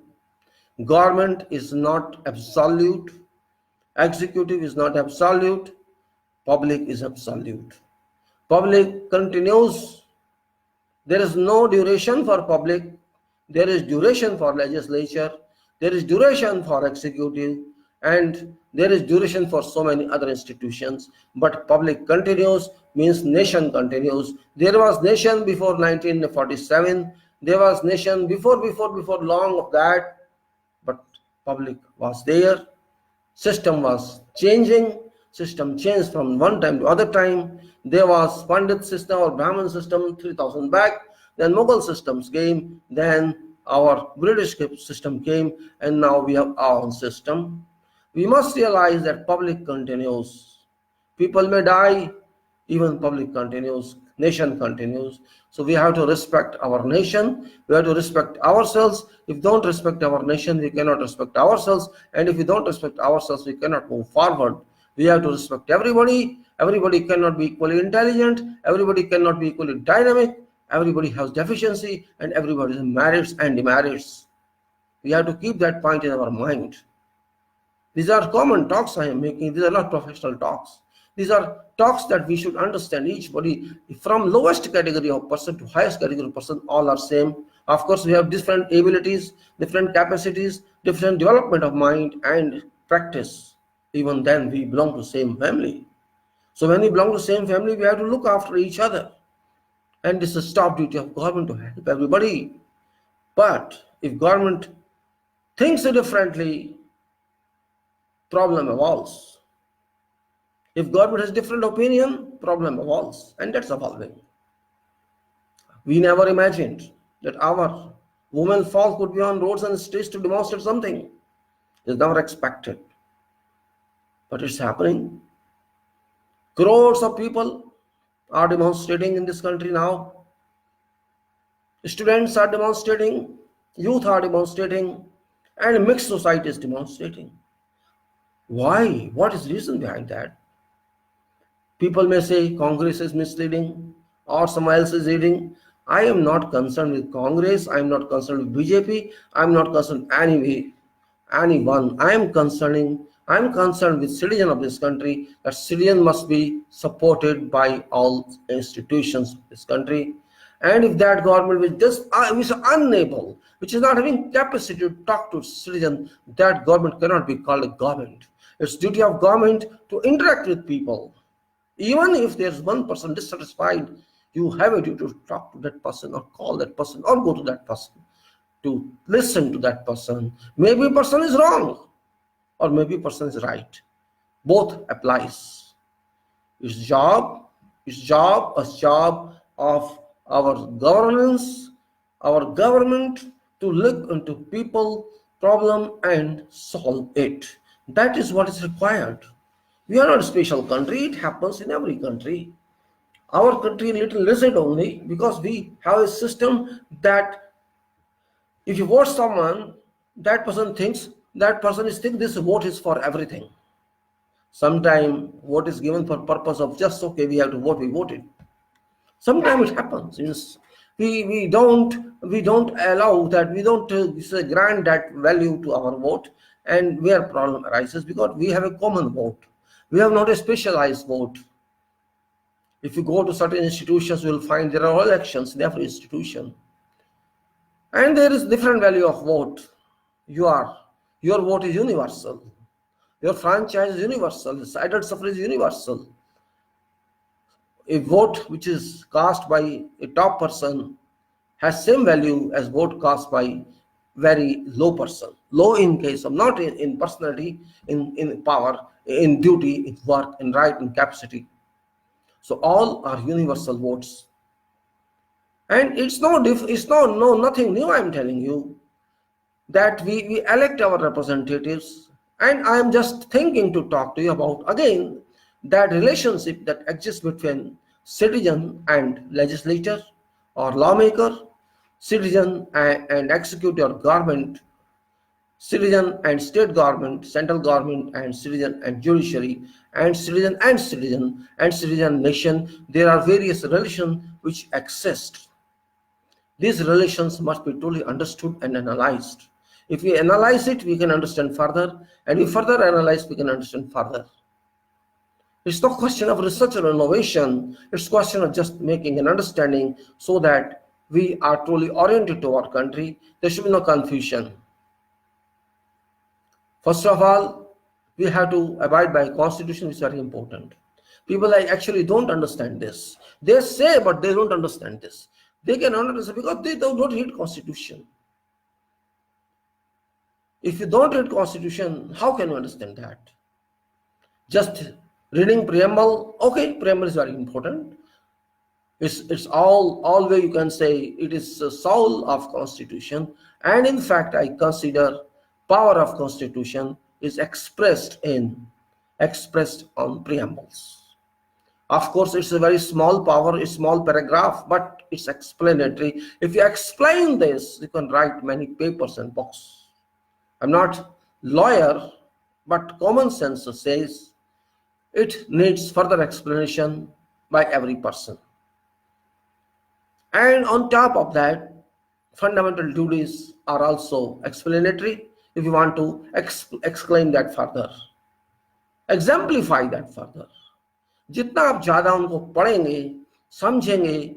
A: Government is not absolute, executive is not absolute, public is absolute. Public continues. There is no duration for public. There is duration for legislature. There is duration for executive. And there is duration for so many other institutions. But public continues means nation continues. There was nation before 1947. There was nation before long of that. But public was there. System was changing. System changed from one time to other time. There was Pandit system or Brahmin system 3000 back. Then Mughal systems came. Then our British system came. And now we have our own system. We must realize that public continues. People may die, even public continues. Nation continues. So we have to respect our nation. We have to respect ourselves. If we don't respect our nation, we cannot respect ourselves. And if we don't respect ourselves, we cannot move forward. We have to respect everybody. Everybody cannot be equally intelligent. Everybody cannot be equally dynamic. Everybody has deficiency, and everybody has merits and demerits. We have to keep that point in our mind. These are common talks I am making. These are not professional talks. These are talks that we should understand. Each body, from lowest category of person to highest category of person, all are same. Of course, we have different abilities, different capacities, different development of mind and practice. Even then, we belong to same family. So when we belong to same family, we have to look after each other. And this is top duty of government to help everybody. But if government thinks differently, problem evolves. If government has different opinion, problem evolves, and that's evolving. We never imagined that our women folk could be on roads and streets to demonstrate something. It's never expected, but it's happening. Crores of people are demonstrating in this country now. Students are demonstrating, youth are demonstrating, and mixed society is demonstrating. Why? What is the reason behind that? People may say Congress is misleading or someone else is leading. I am not concerned with Congress. I am not concerned with BJP. I am not concerned anyone. I am concerned with citizen of this country. That citizen must be supported by all institutions of this country. And if that government which is unable, which is not having capacity to talk to citizen, that government cannot be called a government. It's duty of government to interact with people. Even if there's one person dissatisfied, you have a duty to talk to that person or call that person or go to that person to listen to that person. Maybe a person is wrong or maybe a person is right. Both applies. It's job of our governance, our government to look into people problem and solve it. That is what is required. We are not a special country. It happens in every country. Our country little lizard only because we have a system that if you vote someone, that person thinks this vote is for everything. Sometimes vote is given for purpose of just okay, we have to vote, we voted. Sometimes it happens. We don't allow that, we don't grant that value to our vote, and where problem arises because we have a common vote. We have not a specialized vote. If you go to certain institutions, you will find there are elections in every institution. And there is different value of vote. Your vote is universal. Your franchise is universal. Adult suffrage is universal. A vote which is cast by a top person has same value as vote cast by very low person. Low in case of not in personality, in power, in duty, in work, in right, in capacity. So all are universal votes. And it's nothing new. I'm telling you that we elect our representatives, and I'm just thinking to talk to you about again that relationship that exists between citizen and legislator or lawmaker, citizen and executive or government. citizen and state government, central government and citizen and judiciary, and citizen and citizen and citizen nation. There are various relations which exist. These relations must be truly understood and analyzed. If we analyze it, we can understand further, and if further analyze, we can understand further. It's not a question of research or innovation. It's a question of just making an understanding so that we are truly oriented to our country. There should be no confusion. First of all, we have to abide by Constitution, which is very important. People actually don't understand this. They say, but they don't understand this. They cannot understand because they don't read Constitution. If you don't read Constitution, how can you understand that? Just reading preamble, okay, preamble is very important. It's all way you can say it is the soul of Constitution. And in fact, I consider power of Constitution is expressed on preambles. Of course, it's a very small power, a small paragraph, but it's explanatory. If you explain this, you can write many papers and books. I'm not lawyer, but common sense says it needs further explanation by every person. And on top of that, fundamental duties are also explanatory if you want to exclaim that further, exemplify that further. जितना आप ज्यादा उनको पढ़ेंगे, समझेंगे,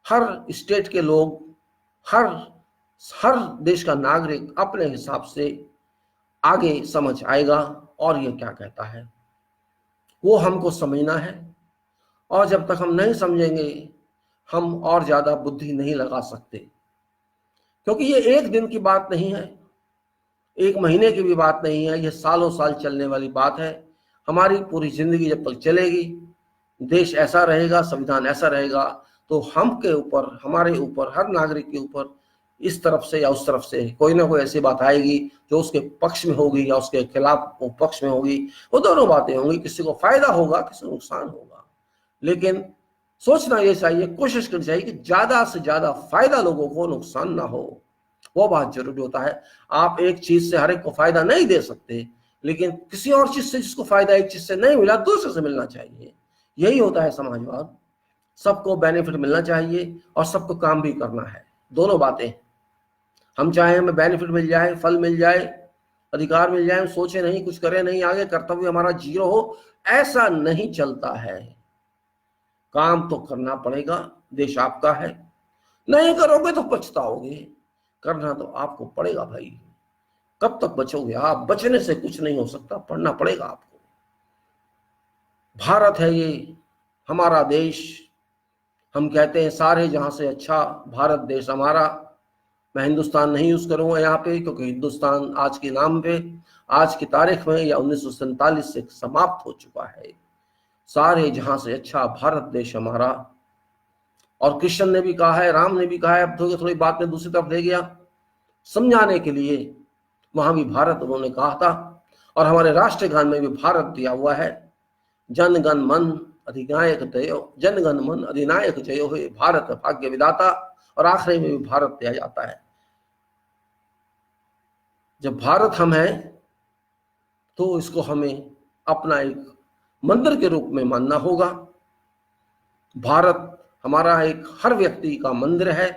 A: हर state के लोग, हर देश का नागरिक अपने हिसाब से आगे समझ आएगा और ये क्या कहता है वो हमको समझना है। और जब तक हम नहीं समझेंगे, हम और ज्यादा बुद्धि नहीं लगा सकते, क्योंकि ये एक दिन की बात नहीं है, एक महीने की भी बात नहीं है, ये सालों साल चलने वाली बात है। हमारी पूरी जिंदगी जब तक चलेगी, देश ऐसा रहेगा, संविधान ऐसा रहेगा, तो हम के ऊपर, हमारे ऊपर, हर नागरिक के ऊपर इस तरफ से या उस तरफ से कोई ना कोई ऐसी बात आएगी जो उसके पक्ष में होगी या उसके खिलाफ पक्ष में होगी। वो दोनों बातें होंगी, किसी को फायदा होगा, किसी को नुकसान होगा। लेकिन सोचना ये चाहिए, कोशिश करनी चाहिए कि ज्यादा से ज्यादा फायदा लोगों को, नुकसान ना हो। वो बात जरूरी होता है। आप एक चीज से हर एक को फायदा नहीं दे सकते, लेकिन किसी और चीज से जिसको फायदा एक चीज से नहीं मिला, दूसरे से मिलना चाहिए। यही होता है समाजवाद। सबको बेनिफिट मिलना चाहिए और सबको काम भी करना है। दोनों बातें, हम चाहे हमें बेनिफिट मिल जाए, फल मिल जाए, अधिकार मिल जाए, सोचे नहीं, कुछ करे नहीं, आगे कर्तव्य हमारा जीरो हो, ऐसा नहीं चलता है। काम तो करना पड़ेगा, देश आपका है, नहीं करोगे तो पछताओगे। करना तो आपको पड़ेगा भाई। कब तक बचोगे आप? बचने से कुछ नहीं हो सकता, पढ़ना पड़ेगा आपको। भारत है ये, हमारा देश। हम कहते हैं सारे जहां से अच्छा भारत देश हमारा। मैं हिंदुस्तान नहीं यूज करूंगा यहाँ पे, क्योंकि हिंदुस्तान आज के नाम पे, आज की तारीख में या 1947 से समाप्त हो चुका है। सारे जहां से अच्छा भारत देश हमारा। और कृष्ण ने भी कहा है, राम ने भी कहा है, अब थोड़ी बात में दूसरी तरफ ले गया समझाने के लिए। वहां भी भारत उन्होंने कहा था, और हमारे राष्ट्रीय गान में भी भारत दिया हुआ है। जन गण मन अधिनायक जयो, जन गण मन अधिनायक जयो हे भारत भाग्य विधाता। और आखिरी में भी भारत दिया जाता है। जब भारत हम हैं तो इसको हमें अपना एक मंदिर के रूप में मानना होगा। भारत हमारा एक हर व्यक्ति का मंदिर है।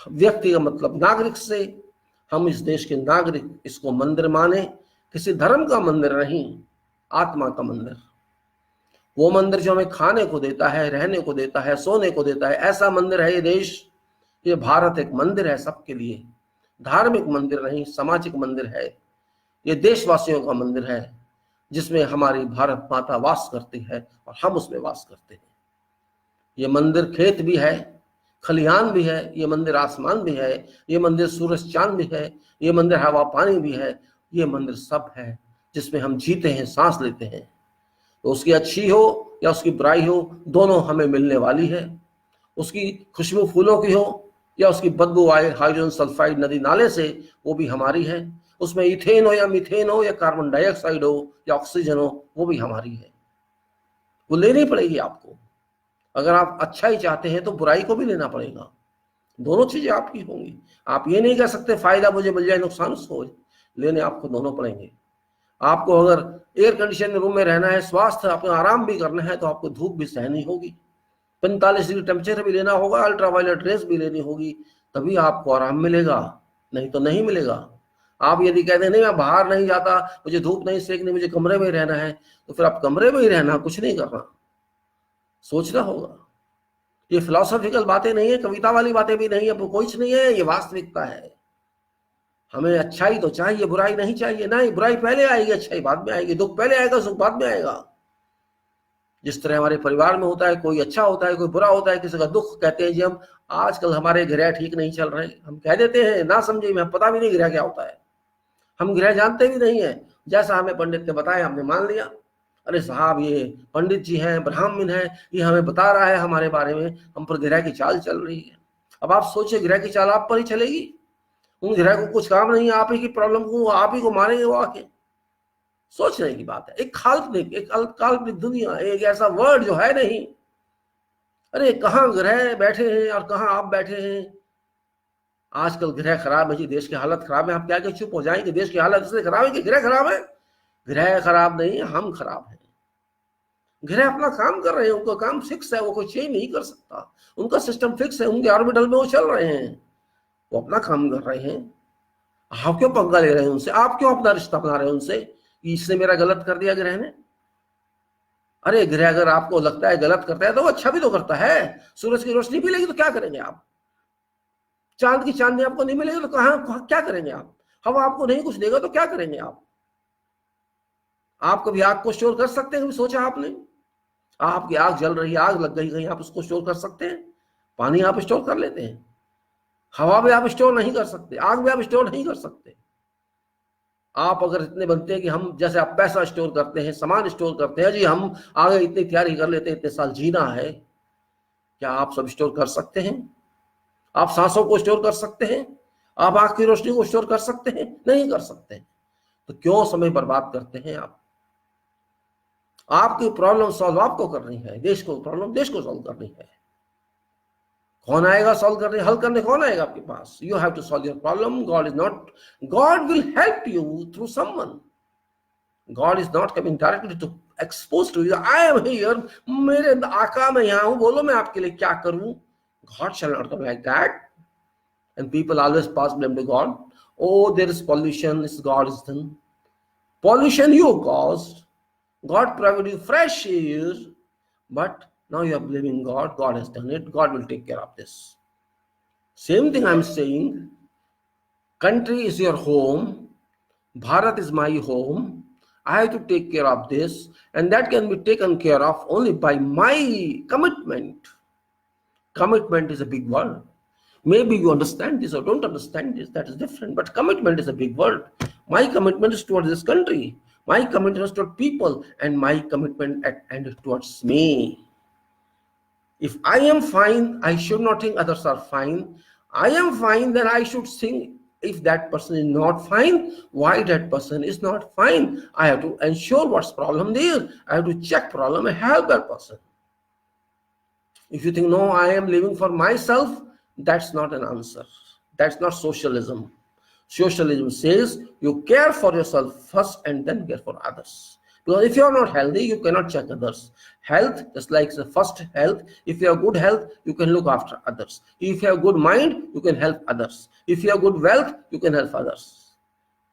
A: व्यक्ति का मतलब नागरिक से, हम इस देश के नागरिक इसको मंदिर माने। किसी धर्म का मंदिर नहीं, आत्मा का मंदिर। वो मंदिर जो हमें खाने को देता है, रहने को देता है, सोने को देता है, ऐसा मंदिर है ये देश। ये भारत एक मंदिर है सबके लिए, धार्मिक मंदिर नहीं, सामाजिक मंदिर है। ये देशवासियों का मंदिर है, जिसमें हमारी भारत माता वास करती है और हम उसमें वास करते हैं। ये मंदिर खेत भी है, खलिहान भी है, ये मंदिर आसमान भी है, ये मंदिर सूरज चांद भी है, ये मंदिर हवा पानी भी है। ये मंदिर सब है जिसमें हम जीते हैं, सांस लेते हैं। तो उसकी अच्छी हो या उसकी बुराई हो, दोनों हमें मिलने वाली है। उसकी खुशबू फूलों की हो या उसकी बदबू आए हाइड्रोजन सल्फाइड नदी नाले से, वो भी हमारी है। उसमें इथेन हो या मीथेन हो या कार्बन डाइऑक्साइड हो या ऑक्सीजन हो, वो भी हमारी है। वो लेनी पड़ेगी आपको। अगर आप अच्छा ही चाहते हैं तो बुराई को भी लेना पड़ेगा। दोनों चीजें आपकी होंगी। आप ये नहीं कह सकते फायदा मुझे मिल जाए, नुकसान उसको हो। लेने आपको दोनों पड़ेंगे। आपको अगर एयर कंडीशन रूम में रहना है, स्वास्थ्य अपना आराम भी करना है, तो आपको धूप भी सहनी होगी, 45 डिग्री टेम्परेचर भी लेना होगा, अल्ट्रावायलेट रेस भी लेनी होगी, तभी आपको आराम मिलेगा, नहीं तो नहीं मिलेगा। आप यदि कहते हैं नहीं मैं बाहर नहीं जाता, मुझे धूप नहीं सेकनी, मुझे कमरे में ही रहना है, तो फिर आप कमरे में ही रहना, कुछ नहीं करना, सोचना होगा। ये फिलोसॉफिकल बातें नहीं है, कविता वाली बातें भी नहीं है, कुछ नहीं है, ये वास्तविकता है। हमें अच्छाई तो चाहिए, बुराई नहीं चाहिए। नहीं, बुराई पहले आएगी, अच्छाई बाद में आएगी, दुख पहले आएगा, सुख बाद में आएगा। जिस तरह हमारे परिवार में होता है, कोई अच्छा होता है, कोई बुरा होता है, किसी का दुख कहते हैं जी हम आजकल हमारे गृह ठीक नहीं चल रहे, हम कह देते हैं, ना समझे, हमें पता भी नहीं गृह क्या होता है, हम गृह जानते भी नहीं है, जैसा हमें पंडित ने बताया हमने मान लिया, अरे साहब ये पंडित जी हैं, ब्राह्मण हैं, ये हमें बता रहा है हमारे बारे में, हम पर ग्रह की चाल चल रही है। अब आप सोचिए, ग्रह की चाल आप पर ही चलेगी, उन ग्रह को कुछ काम नहीं है, आप ही की प्रॉब्लम को आप ही को मारेंगे वो आके। सोचने की बात है, एक काल्पनिक दुनिया, एक ऐसा वर्ड जो है नहीं। अरे कहाँ ग्रह बैठे हैं और कहाँ आप बैठे हैं। आजकल ग्रह खराब है जी, देश की हालत खराब है, आप क्या चुप हो जाएंगे, देश की हालत इसलिए खराब है कि ग्रह खराब है? ग्रह खराब नहीं है, हम खराब हैं। ग्रह अपना काम कर रहे हैं, उनका काम फिक्स है, वो कोई चेंज नहीं कर सकता, उनका सिस्टम फिक्स है, उनके ऑर्बिटल में वो चल रहे हैं, वो अपना काम कर रहे हैं। आप क्यों पंगा ले रहे हैं उनसे, आप क्यों अपना रिश्ता बना रहे हैं उनसे कि इसने मेरा गलत कर दिया ग्रह ने? अरे ग्रह अगर आपको लगता है गलत करता है तो वो अच्छा भी तो करता है। सूरज की रोशनी मिलेगी तो क्या करेंगे आप? चांद की चांदनी आपको नहीं मिलेगी तो कहाँ क्या करेंगे आप? हवा आपको नहीं कुछ देगा तो क्या करेंगे आप? आप कभी आग को स्टोर कर सकते हैं? कभी सोचा आपने? आपकी आग जल रही है, आग लग गई कहीं, आप उसको स्टोर कर सकते हैं? पानी आप स्टोर कर लेते हैं, हवा भी आप स्टोर नहीं कर सकते, आग भी आप स्टोर नहीं कर सकते। आप अगर इतने बनते हैं कि हम जैसे आप पैसा स्टोर करते हैं, सामान स्टोर करते हैं, जी हम आगे इतनी तैयारी कर लेते हैं, इतने साल जीना है, क्या आप सब स्टोर कर सकते हैं? आप सांसों को स्टोर कर सकते हैं? आप आंख की रोशनी को स्टोर कर सकते हैं? नहीं कर सकते। तो क्यों समय बर्बाद करते हैं आप? आपकी प्रॉब्लम सॉल्व आपको करनी है, देश को प्रॉब्लम देश को सॉल्व करनी है। कौन आएगा सॉल्व करने, हल करने कौन आएगा आपके पास? You have to solve your problem. God will help you through someone. God is not coming directly to expose to you, I am here, मेरे आका मैं यहाँ हूं, बोलो मैं आपके लिए क्या करूं। God shall not come like that. And people always pass blame to God. Oh, there is pollution, it's God is done. Pollution you caused. God provided you fresh air, but now you are blaming God. God has done it. God will take care of this. Same thing I'm saying. Country is your home. Bharat is my home. I have to take care of this, and that can be taken care of only by my commitment. Commitment is a big word. Maybe you understand this or don't understand this, that is different. But commitment is a big word. My commitment is towards this country. My commitment is towards people, and my commitment and towards me. If I am fine, I should not think others are fine. I am fine, then I should think if that person is not fine, why that person is not fine. I have to ensure what's problem there. I have to check problem and help that person. If you think, no, I am living for myself, that's not an answer. That's not socialism. Socialism says you care for yourself first and then care for others. Because if you are not healthy, you cannot check others. Health, just like the first health, if you have good health, you can look after others. If you have good mind, you can help others. If you have good wealth, you can help others.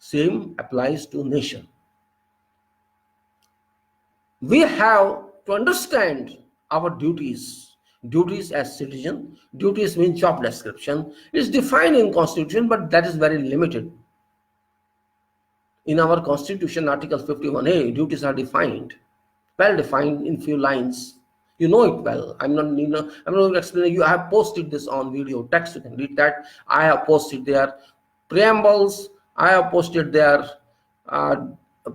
A: Same applies to nation. We have to understand our duties. Duties as citizen. Duties mean job description. It's defined in Constitution, but that is very limited. In our Constitution, Article 51A, duties are defined, well defined in few lines. You know it well. I'm not going to explain. I have posted this on video text. You can read that. I have posted their preambles. I have posted their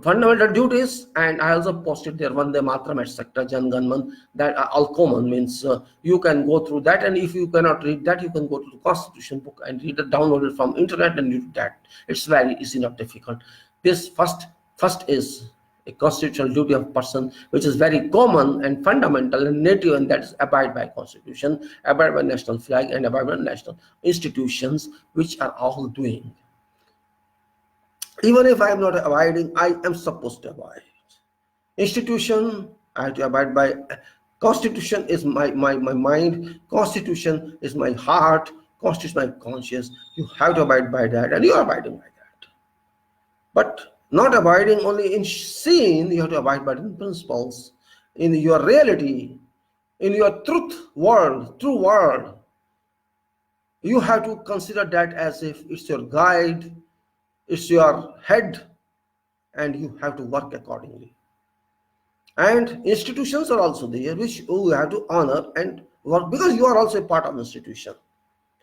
A: fundamental duties, and I also posted their Vandematram, etc. Janganman, that are all common, means you can go through that, and if you cannot read that, you can go to the Constitution book and read it, download it from internet and read that. It's very easy, not difficult. This first is a constitutional duty of person, which is very common and fundamental and native, and that is abide by Constitution, abide by national flag, and abide by national institutions, which are all doing. Even if I am not abiding, I am supposed to abide. Institution, I have to abide by. Constitution is my mind. Constitution is my heart. Constitution is my conscience. You have to abide by that, and you are abiding by that. But not abiding only in seeing, you have to abide by the principles in your reality, in your truth world, true world. You have to consider that as if it's your guide, it's your head, and you have to work accordingly. And institutions are also there, which you have to honor and work, because you are also a part of institution.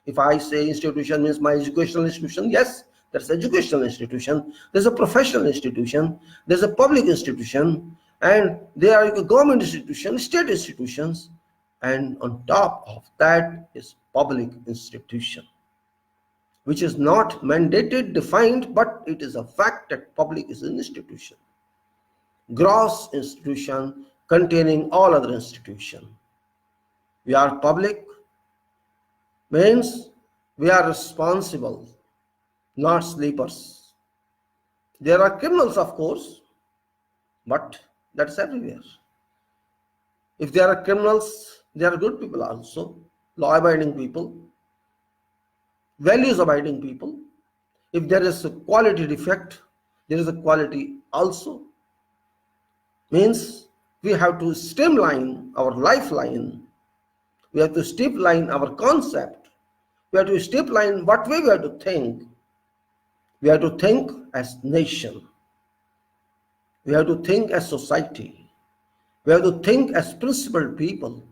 A: If I say institution means my educational institution, yes, that's educational institution. There's a professional institution, there's a public institution, and there are government institutions, state institutions, and on top of that is public institution, which is not mandated, defined, but it is a fact that public is an institution. Gross institution containing all other institutions. We are public means we are responsible, not sleepers. There are criminals, of course, but that's everywhere. If there are criminals, there are good people also, law-abiding people, values-abiding people. If there is a quality defect, there is a quality also. Means we have to streamline our lifeline. We have to streamline our concept. We have to streamline what way we have to think. We have to think as nation. We have to think as society. We have to think as principled people.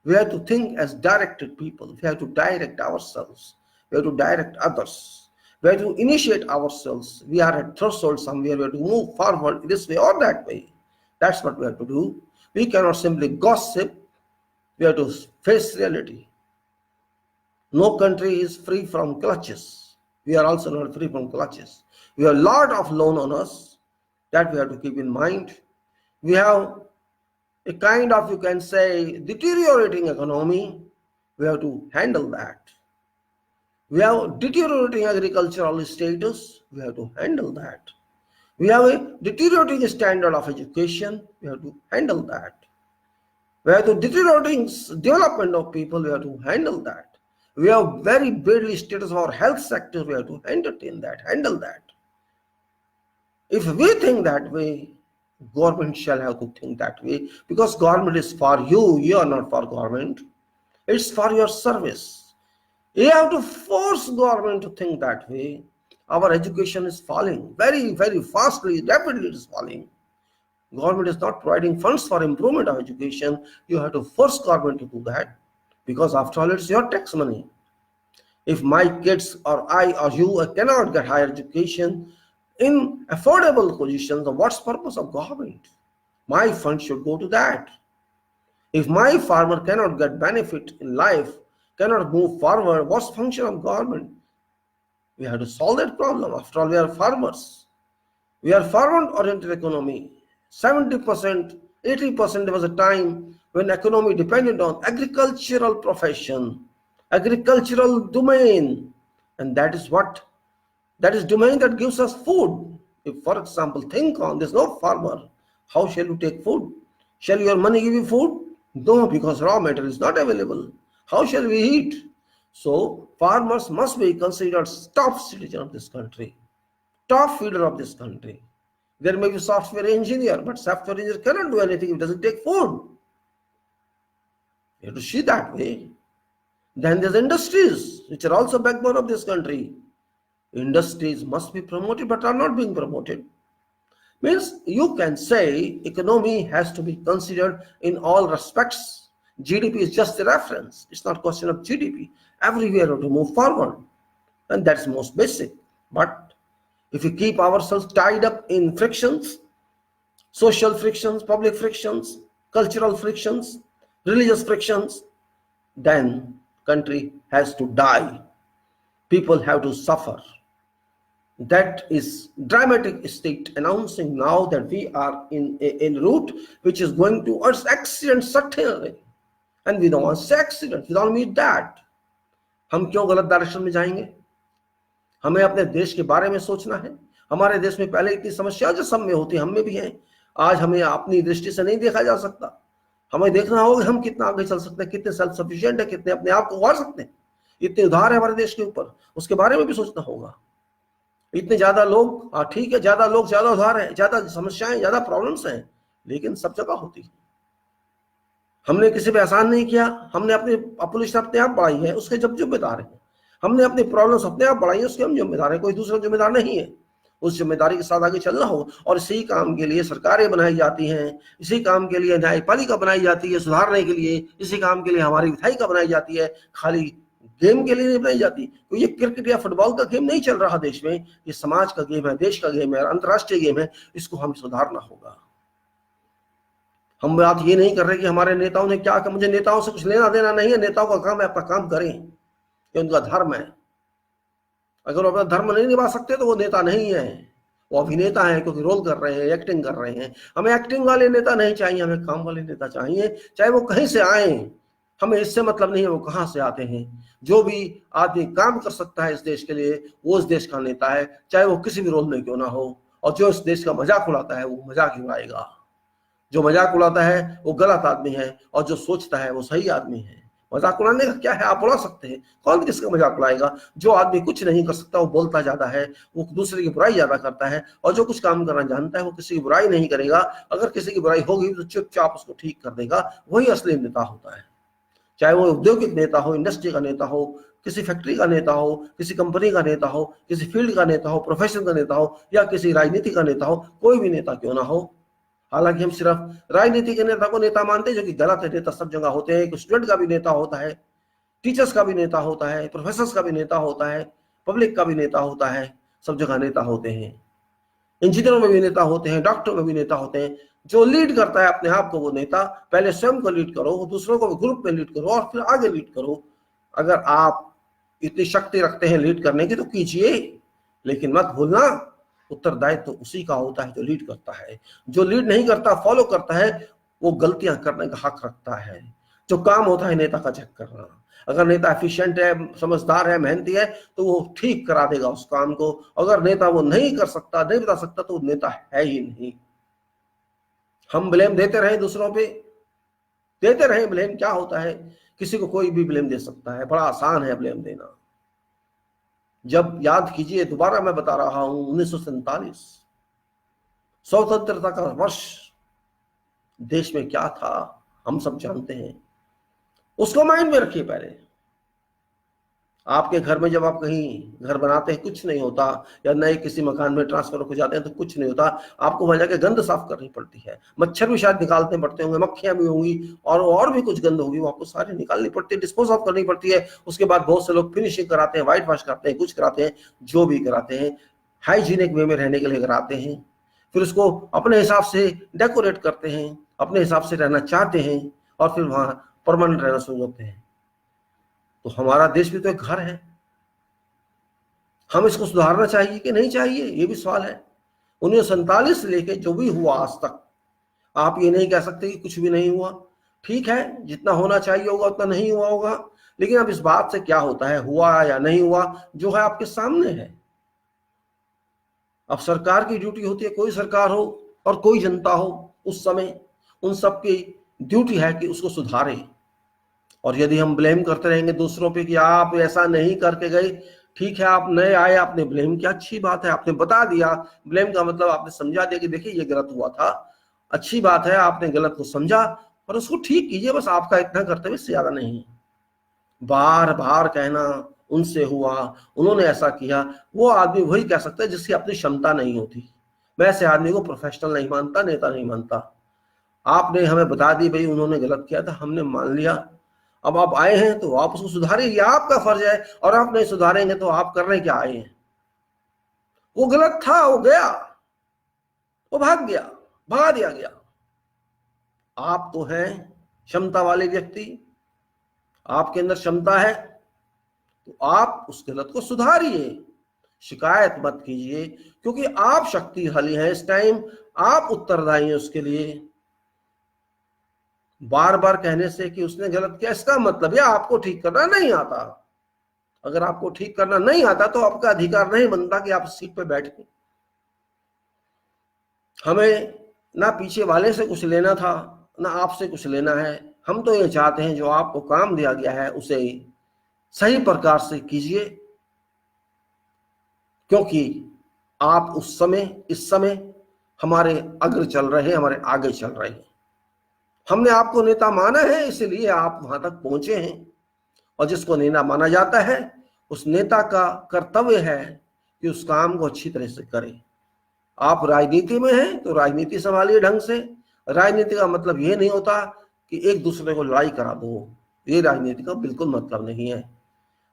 A: We have to think as directed people. We have to direct ourselves. We have to direct others. We have to initiate ourselves. We are at threshold somewhere. We have to move forward this way or that way. That's what we have to do. We cannot simply gossip. We have to face reality. No country is free from clutches. We are also not free from clutches. We have a lot of loan on us that we have to keep in mind. We have a kind of, you can say, deteriorating economy. We have to handle that. We have deteriorating agricultural status. We have to handle that. We have a deteriorating standard of education. We have to handle that. We have the deteriorating development of people. We have to handle that. We have very badly status of our health sector. We have to entertain that, handle that. If we think that way, government shall have to think that way, because government is for you. You are not for government. It's for your service. You have to force government to think that way. Our education is falling very, very fastly, rapidly it is falling. Government is not providing funds for improvement of education. You have to force government to do that, because after all, it's your tax money. If my kids or I or you cannot get higher education in affordable positions, what's the purpose of government? My fund should go to that. If my farmer cannot get benefit in life, cannot move forward, what's the function of government? We have to solve that problem. After all, we are farmers. We are farmer-oriented economy. 70%, 80% there was a time when economy depended on agricultural profession, agricultural domain, and that is domain that gives us food. If, for example, think on, there's no farmer, how shall you take food? Shall your money give you food? No, because raw material is not available. How shall we eat? So farmers must be considered top citizen of this country, top feeder of this country. There may be software engineer, but software engineer cannot do anything if it doesn't take food. You have to see that way. Then there's industries, which are also backbone of this country. Industries must be promoted, but are not being promoted. Means you can say economy has to be considered in all respects. GDP is just a reference. It's not a question of GDP. Everywhere to move forward. And that's most basic. But if we keep ourselves tied up in frictions, social frictions, public frictions, cultural frictions, religious frictions, then country has to die. People have to suffer. That is dramatic state announcing now that we are in a route which is going towards accident certainly. And we don't want accident. We don't need that. हम क्यों गलत direction में जाएंगे? हमें अपने देश के बारे में सोचना है, हमारे देश में पहले इतनी समस्या जो सब में होती, हम में भी है। आज हमें अपनी दृष्टि से नहीं देखा जा सकता। हमें देखना होगा हम कितना आगे चल सकते हैं, कितने सेल्फ सफिशिएंट है, कितने अपने आप को उगार सकते हैं। इतने उधार है हमारे देश के ऊपर, उसके बारे में भी सोचना होगा। इतने ज्यादा लोग, ठीक है, ज्यादा लोग ज्यादा उधार है, ज्यादा समस्याएं, ज्यादा प्रॉब्लम्स हैं, लेकिन सब जगह होती है। हमने किसी पे एहसान नहीं किया, हमने अपनी पॉपुलेशन अपने आप बढ़ाई है, उसके जब जिम्मेदार है। हमने अपनी प्रॉब्लम्स अपने आप बढ़ाई है, उसके हम जिम्मेदार है, कोई दूसरा जिम्मेदार नहीं है। उस जिम्मेदारी के साथ आगे चलना हो, और इसी काम के लिए सरकारें बनाई जाती हैं, इसी काम के लिए न्यायपालिका बनाई जाती है सुधारने के लिए, इसी काम के लिए हमारी विधायिका बनाई जाती है, खाली गेम के लिए नहीं बनाई जाती। तो ये क्रिकेट या फुटबॉल का गेम नहीं चल रहा देश में, ये समाज का गेम है, देश का गेम है, अंतर्राष्ट्रीय गेम है, इसको हम सुधारना होगा। हम बात ये नहीं कर रहे कि हमारे नेताओं ने क्या, मुझे नेताओं से कुछ लेना देना नहीं है, नेताओं का काम है अपना काम करें, ये उनका धर्म है। अगर वो अपना धर्म नहीं निभा सकते तो वो नेता नहीं है, वो अभिनेता है, क्योंकि रोल कर रहे हैं, एक्टिंग कर रहे हैं। हमें एक्टिंग वाले नेता नहीं चाहिए, हमें काम वाले नेता चाहिए, चाहे वो कहीं से आए, हमें इससे मतलब नहीं है वो कहां से आते हैं। जो भी आदमी काम कर सकता है इस देश के लिए, वो इस देश का नेता है, चाहे वो किसी भी रोल में क्यों ना हो। और जो इस देश का मजाक उड़ाता है वो मजाक ही उड़ाएगा, जो मजाक उड़ाता है वो गलत आदमी है, और जो सोचता है वो सही आदमी है। मजाक उड़ाने का क्या है, आप उड़ा सकते हैं, कौन किसका मजाक उड़ाएगा। जो आदमी कुछ नहीं कर सकता वो बोलता ज्यादा है, वो दूसरे की बुराई ज्यादा करता है, और जो कुछ काम करना जानता है वो किसी की बुराई नहीं करेगा। अगर किसी की बुराई होगी तो चुपचाप उसको ठीक कर देगा, वही असली नेता होता है। चाहे वो औद्योगिक नेता हो, इंडस्ट्री का नेता हो, किसी फैक्ट्री का नेता हो, किसी कंपनी का नेता हो, किसी फील्ड का नेता हो, प्रोफेशन का नेता हो, या किसी राजनीति का नेता हो, कोई भी नेता क्यों ना हो। हालांकि हम सिर्फ राजनीति के नेता को नेता मानते हैं, जो कि गलत है। नेता सब जगह होते हैं, एक स्टूडेंट का भी नेता होता है, टीचर्स का भी नेता होता है, प्रोफेसर्स का भी नेता होता है, पब्लिक का भी नेता होता है, सब जगह नेता होते हैं। इंजीनियरों में भी नेता होते हैं, डॉक्टरों में भी नेता होते हैं। जो लीड करता है अपने आप को वो नेता, पहले स्वयं को लीड करो, दूसरों को ग्रुप में लीड करो, और फिर आगे लीड करो। अगर आप इतनी शक्ति रखते हैं लीड करने की तो कीजिए, लेकिन मत भूलना उत्तरदायित्व तो उसी का होता है जो लीड करता है। जो लीड नहीं करता, फॉलो करता है, वो गलतियां करने का हक रखता है। जो काम होता है नेता का चेक करना। अगर नेता एफिशिएंट है, समझदार है, मेहनती है, तो वो ठीक करा देगा उस काम को। अगर नेता वो नहीं कर सकता, नहीं बता सकता, तो नेता है ही नहीं। हम ब्लेम देते रहे दूसरों पे, देते रहे ब्लेम, क्या होता है, किसी को कोई भी ब्लेम दे सकता है, बड़ा आसान है ब्लेम देना। जब याद कीजिए, दोबारा मैं बता रहा हूं, 1947 स्वतंत्रता का वर्ष, देश में क्या था हम सब जानते हैं, उसको माइंड में रखिए। पहले आपके घर में जब आप कहीं घर बनाते हैं कुछ नहीं होता, या नए किसी मकान में ट्रांसफर हो जाते हैं तो कुछ नहीं होता, आपको वहां जाके गंद साफ करनी पड़ती है, मच्छर भी शायद निकालने पड़ते होंगे, मक्खियां भी होंगी, और भी कुछ गंद होगी, वो आपको सारी निकालनी पड़ती है, डिस्पोज ऑफ करनी पड़ती है। उसके बाद बहुत से लोग फिनिशिंग कराते हैं, व्हाइट वॉश कराते हैं, कुछ कराते हैं, जो भी कराते हैं हाइजीनिक वे में रहने के लिए कराते हैं। फिर उसको अपने हिसाब से डेकोरेट करते हैं, अपने हिसाब से रहना चाहते हैं, और फिर वहां परमानेंट रहना शुरू करते हैं। तो हमारा देश भी तो एक घर है, हम इसको सुधारना चाहिए कि नहीं चाहिए, ये भी सवाल है। 1947 से लेके जो भी हुआ आज तक, आप ये नहीं कह सकते कि कुछ भी नहीं हुआ। ठीक है, जितना होना चाहिए होगा उतना नहीं हुआ होगा, लेकिन अब इस बात से क्या होता है, हुआ या नहीं हुआ, जो है आपके सामने है। अब सरकार की ड्यूटी होती है, कोई सरकार हो और कोई जनता हो, उस समय उन सब की ड्यूटी है कि उसको सुधारे। और यदि हम ब्लेम करते रहेंगे दूसरों पे कि आप ऐसा नहीं करके गए, ठीक है, आप नए आए, आपने ब्लेम किया, अच्छी बात है, आपने बता दिया। ब्लेम का मतलब आपने समझा दिया कि देखिए ये गलत हुआ था, अच्छी बात है, आपने गलत को समझा और उसको ठीक कीजिए, बस आपका इतना कर्तव्य, इससे ज्यादा नहीं। बार बार कहना उनसे हुआ, उन्होंने ऐसा किया, वो आदमी वही कह सकता है जिसकी अपनी क्षमता नहीं होती। मैं ऐसे आदमी को प्रोफेशनल नहीं मानता, नेता नहीं मानता। आपने हमें बता दी भाई उन्होंने गलत किया था, हमने मान लिया, अब आप आए हैं तो आप उसको सुधारिए, ये आपका फर्ज है। और आप नहीं सुधारेंगे तो आप करने क्या आए हैं। वो गलत था, वो गया, वो भाग गया, भगा दिया गया। आप तो हैं क्षमता वाले व्यक्ति, आपके अंदर क्षमता है, तो आप उस गलत को सुधारिए, शिकायत मत कीजिए, क्योंकि आप शक्तिशाली हैं इस टाइम, आप उत्तरदायी हैं उसके लिए। बार बार कहने से कि उसने गलत किया, इसका मतलब है आपको ठीक करना नहीं आता। अगर आपको ठीक करना नहीं आता तो आपका अधिकार नहीं बनता कि आप सीट पे बैठे। हमें ना पीछे वाले से कुछ लेना था, ना आपसे कुछ लेना है। हम तो ये चाहते हैं जो आपको काम दिया गया है उसे सही प्रकार से कीजिए, क्योंकि आप उस समय इस समय हमारे अग्र चल रहे हैं, हमारे आगे चल रहे हैं। हमने आपको नेता माना है, इसलिए आप वहां तक पहुंचे हैं। और जिसको नेता माना जाता है उस नेता का कर्तव्य है कि उस काम को अच्छी तरह से करे। आप राजनीति में हैं तो राजनीति संभालिए ढंग से। राजनीति का मतलब ये नहीं होता कि एक दूसरे को लड़ाई करा दो, ये राजनीति का बिल्कुल मतलब नहीं है।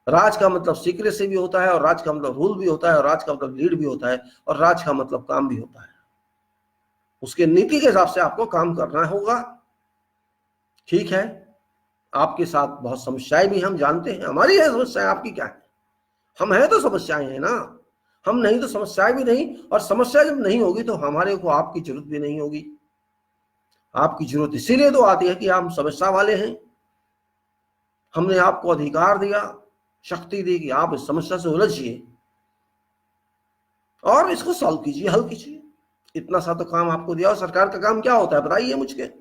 A: राज का मतलब सीक्रेसी भी होता है, और राज का मतलब रूल भी होता है, और राज का मतलब लीड भी होता है, और राज का मतलब काम भी होता है। उसके नीति के हिसाब से आपको काम करना होगा। ठीक है, आपके साथ बहुत समस्याएं भी हम जानते हैं, हमारी है समस्याएं, आपकी क्या है? हम हैं तो समस्याएं हैं ना, हम नहीं तो समस्याएं भी नहीं। और समस्या जब नहीं होगी तो हमारे को आपकी जरूरत भी नहीं होगी। आपकी जरूरत इसीलिए तो आती है कि आप समस्या वाले हैं। हमने आपको अधिकार दिया, शक्ति दी कि आप इस समस्या से उलझिए और इसको सॉल्व कीजिए, हल कीजिए। इतना सा तो काम आपको दिया। और सरकार का काम क्या होता है बताइए मुझे?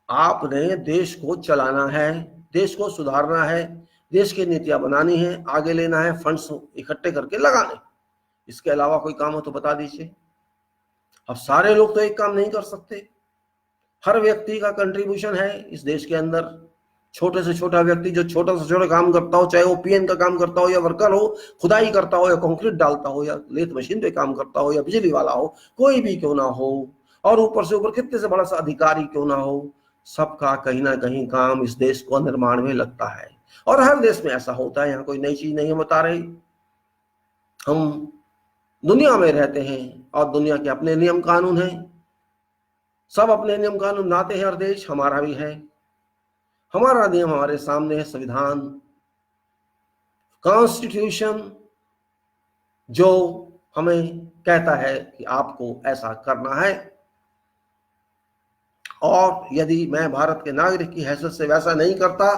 A: आपने देश को चलाना है, देश को सुधारना है, देश की नीतियां बनानी है, आगे लेना है, फंड्स इकट्ठे करके लगाने। इसके अलावा कोई काम हो तो बता दीजिए। अब सारे लोग तो एक काम नहीं कर सकते। हर व्यक्ति का कंट्रीब्यूशन है इस देश के अंदर। छोटे से छोटा व्यक्ति जो छोटा से छोटा काम करता हो, चाहे वो पीएन का काम करता हो, या वर्कर हो, खुदाई करता हो, या कंक्रीट डालता हो, या लेथ मशीन पे काम करता हो, या बिजली वाला हो, कोई भी क्यों ना हो, और ऊपर से ऊपर कितने से बड़ा सा अधिकारी क्यों ना हो, सबका कहीं ना कहीं काम इस देश को निर्माण में लगता है। और हर देश में ऐसा होता है, यहाँ कोई नई चीज नहीं बता रही। हम दुनिया में रहते हैं और दुनिया के अपने नियम कानून हैं। सब अपने नियम कानून बनाते हैं, हर देश, हमारा भी है। हमारा नियम हमारे सामने है, संविधान, कॉन्स्टिट्यूशन, जो हमें कहता है कि आपको ऐसा करना है। और यदि मैं भारत के नागरिक की हैसियत से वैसा नहीं करता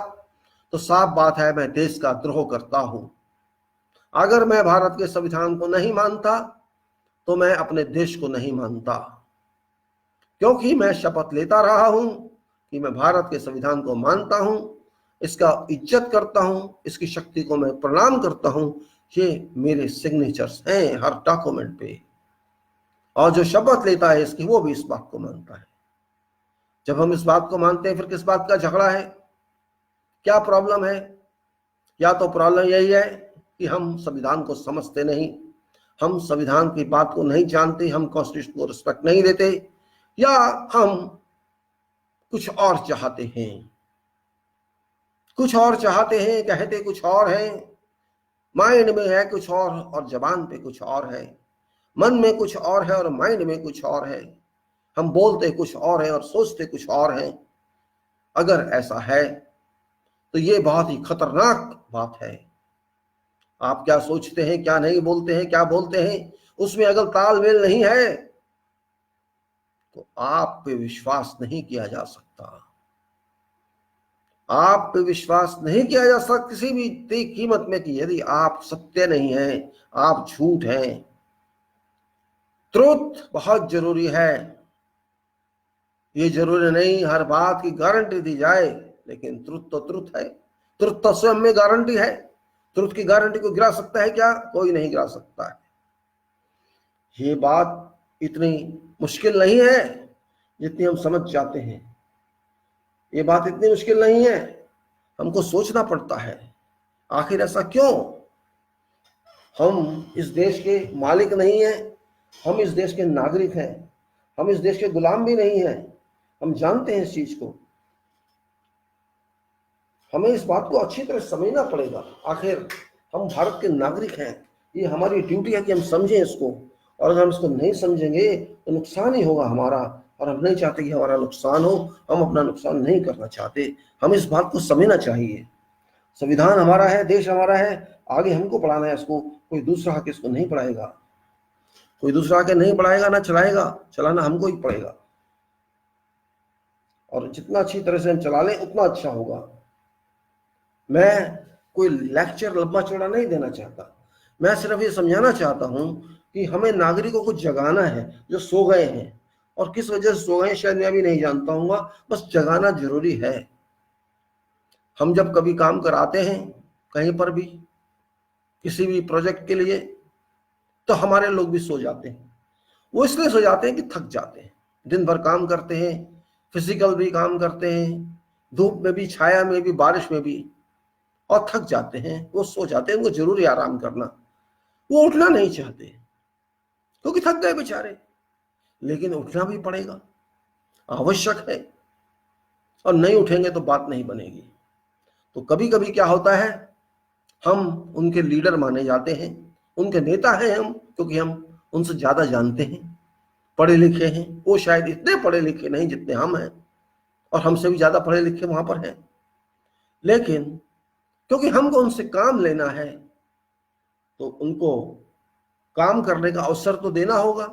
A: तो साफ बात है मैं देश का द्रोह करता हूं। अगर मैं भारत के संविधान को नहीं मानता तो मैं अपने देश को नहीं मानता, क्योंकि मैं शपथ लेता रहा हूं कि मैं भारत के संविधान को मानता हूं, इसका इज्जत करता हूं, इसकी शक्ति को मैं प्रणाम करता हूं। ये मेरे सिग्नेचर्स हैं हर डॉक्यूमेंट पे। और जो शपथ लेता है इसकी, वो भी इस बात को मानता है। जब हम इस बात को मानते हैं फिर किस बात का झगड़ा है? क्या प्रॉब्लम है? या तो प्रॉब्लम यही है कि हम संविधान को समझते नहीं, हम संविधान की बात को नहीं जानते, हम कॉन्स्टिट्यूशन को रिस्पेक्ट नहीं देते, या हम कुछ और चाहते हैं। कुछ और चाहते हैं, कहते कुछ और है, माइंड में है कुछ और जबान पे कुछ और है। मन में कुछ और है और माइंड में कुछ और है। हम बोलते कुछ और है और सोचते कुछ और है। अगर ऐसा है तो ये बहुत ही खतरनाक बात है। आप क्या सोचते हैं, क्या नहीं बोलते हैं, क्या बोलते हैं, उसमें अगर तालमेल नहीं है तो आप पे विश्वास नहीं किया जा सकता। आप पे विश्वास नहीं किया जा सकता किसी भी कीमत में, कि यदि आप सत्य नहीं हैं, आप झूठ हैं। ट्रुथ बहुत जरूरी है। ये जरूरी नहीं हर बात की गारंटी दी जाए, लेकिन ट्रुथ तो ट्रुथ है। ट्रुथ तो स्वयं में गारंटी है। ट्रुथ की गारंटी को गिरा सकता है क्या? कोई नहीं गिरा सकता है। ये बात इतनी मुश्किल नहीं है जितनी हम समझ जाते हैं। ये बात इतनी मुश्किल नहीं है, हमको सोचना पड़ता है आखिर ऐसा क्यों। हम इस देश के मालिक नहीं हैं, हम इस देश के नागरिक हैं, हम इस देश के गुलाम भी नहीं हैं। हम जानते हैं इस चीज को। हमें इस बात को अच्छी तरह समझना पड़ेगा। आखिर हम भारत के नागरिक हैं, ये हमारी ड्यूटी है कि हम समझें इसको। और अगर हम इसको नहीं समझेंगे तो नुकसान ही होगा हमारा, और हम नहीं चाहते कि हमारा नुकसान हो। हम अपना नुकसान नहीं करना चाहते। हम इस बात को समझना चाहिए। संविधान हमारा है, देश हमारा है, आगे हमको पढ़ाना है इसको। कोई दूसरा आके इसको नहीं पढ़ाएगा, कोई दूसरा आके नहीं पढ़ाएगा, ना चलाएगा। चलाना हमको ही पड़ेगा, और जितना अच्छी तरह से हम चला लें उतना अच्छा होगा। मैं कोई लेक्चर लंबा चौड़ा नहीं देना चाहता, मैं सिर्फ ये समझाना चाहता हूं कि हमें नागरिकों को जगाना है जो सो गए हैं, और किस वजह से सो गए शायद मैं भी नहीं जानता हूँ, बस जगाना जरूरी है। हम जब कभी काम कराते हैं कहीं पर भी, किसी भी प्रोजेक्ट के लिए, तो हमारे लोग भी सो जाते हैं। वो इसलिए सो जाते हैं कि थक जाते हैं, दिन भर काम करते हैं, फिजिकल भी काम करते हैं, धूप में भी, छाया में भी, बारिश में भी, और थक जाते हैं, वो सो जाते हैं। उनको जरूरी आराम करना, वो उठना नहीं चाहते क्योंकि थक गए बेचारे, लेकिन उठना भी पड़ेगा, आवश्यक है, और नहीं उठेंगे तो बात नहीं बनेगी। तो कभी कभी क्या होता है, हम उनके लीडर माने जाते हैं, उनके नेता हैं हम, क्योंकि हम उनसे ज्यादा जानते हैं, पढ़े लिखे हैं। वो शायद इतने पढ़े लिखे नहीं जितने हम हैं, और हमसे भी ज्यादा पढ़े लिखे वहां पर हैं, लेकिन क्योंकि हमको उनसे काम लेना है, तो उनको काम करने का अवसर तो देना होगा।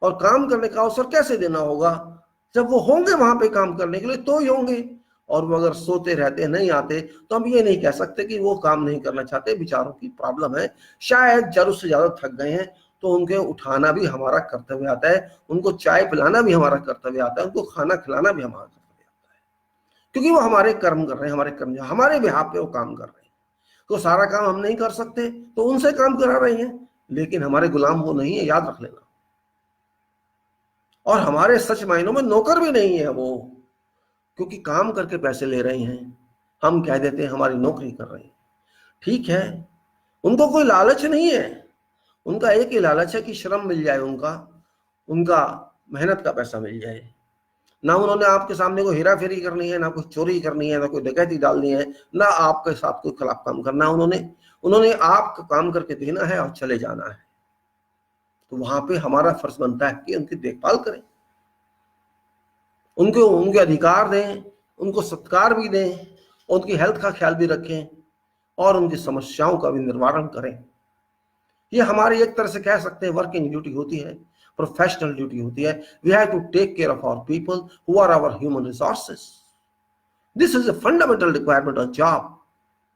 A: और काम करने का अवसर कैसे देना होगा? जब वो होंगे वहां पे काम करने के लिए तो ही होंगे। और वो अगर सोते रहते, नहीं आते, तो हम ये नहीं कह सकते कि वो काम नहीं करना चाहते, बेचारों की प्रॉब्लम है, शायद जरूरत से ज्यादा थक गए हैं, तो उनके उठाना भी हमारा कर्तव्य आता है, उनको चाय पिलाना भी हमारा कर्तव्य आता है, उनको खाना खिलाना भी हमारा कर्तव्य आता है, क्योंकि वो हमारे कर्म कर रहे हैं, हमारे कर्म, हमारे बिहाफ पे वो काम कर रहे हैं। तो सारा काम हम नहीं कर सकते तो उनसे काम करा रहे हैं, लेकिन हमारे गुलाम वो नहीं है, याद रख लेना। और हमारे सच मायनों में नौकर भी नहीं है वो, क्योंकि काम करके पैसे ले रहे हैं। हम कह देते हैं हमारी नौकरी कर रहे हैं, ठीक है, उनको कोई लालच नहीं है, उनका एक ही लालच है कि श्रम मिल जाए, उनका मेहनत का पैसा मिल जाए। ना उन्होंने आपके सामने कोई हेरा फेरी करनी है, ना कोई चोरी करनी है, ना कोई डकैती डालनी है, ना आपके साथ कोई खिलाफ काम करना है। उन्होंने आपका काम करके देना है और चले जाना है। तो वहां पे हमारा फर्ज बनता है कि उनकी देखभाल करें, उनको उनके अधिकार दें, उनको सत्कार भी दें, उनकी हेल्थ का ख्याल भी रखें, और उनकी समस्याओं का भी निवारण करें। ये हमारी एक तरह से कह सकते हैं वर्किंग ड्यूटी होती है, प्रोफेशनल ड्यूटी होती है। We have to take care of our people who are our human resources. This is a fundamental requirement of job.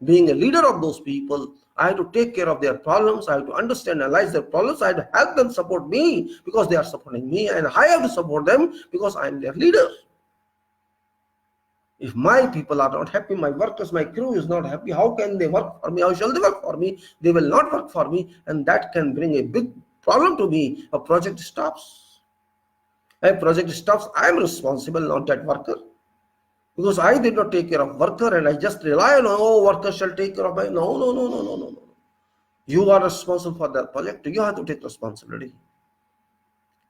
A: Being a leader of those people, I have to take care of their problems, I have to understand, analyze their problems, I have to help them support me because they are supporting me, and I have to support them because I am their leader. If my people are not happy, my workers, my crew is not happy, how can they work for me? How shall they work for me? They will not work for me, and that can bring a big problem to me. A project stops. A project stops, I am responsible, not that worker. Because I did not take care of worker and I just rely on, oh, worker shall take care of my, no. You are responsible for that project. You have to take responsibility.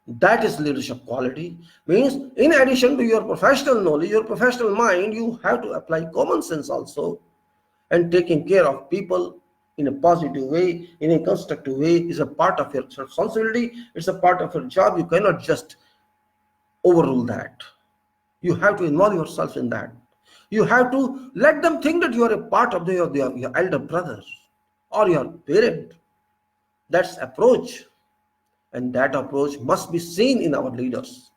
A: That is leadership quality. Means in addition to your professional knowledge, your professional mind, you have to apply common sense also. And taking care of people in a positive way, in a constructive way, is a part of your responsibility. It's a part of your job. You cannot just overrule that. You have to involve yourself in that. You have to let them think that you are a part of your elder brother or your parent. That's approach. And that approach must be seen in our leaders.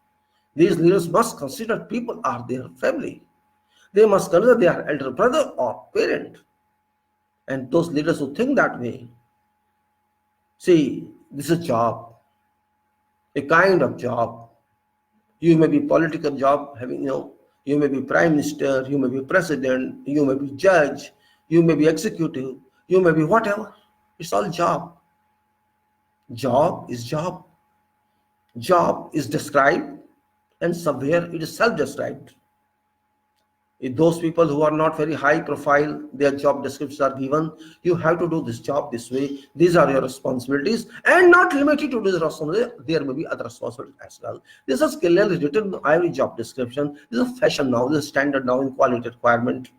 A: These leaders must consider people are their family. They must consider their elder brother or parent. And those leaders who think that way, see, this is a job, a kind of job. You may be political job, having, you may be prime minister, you may be president, you may be judge, you may be executive, you may be whatever. It's all job. Job is job. Job is described, and somewhere it is self-described. If those people who are not very high profile, their job descriptions are given, you have to do this job this way, these are your responsibilities, and not limited to this responsibility, there may be other responsibilities as well. This is clearly written in every job description. This is fashion now, this is standard now in quality requirement,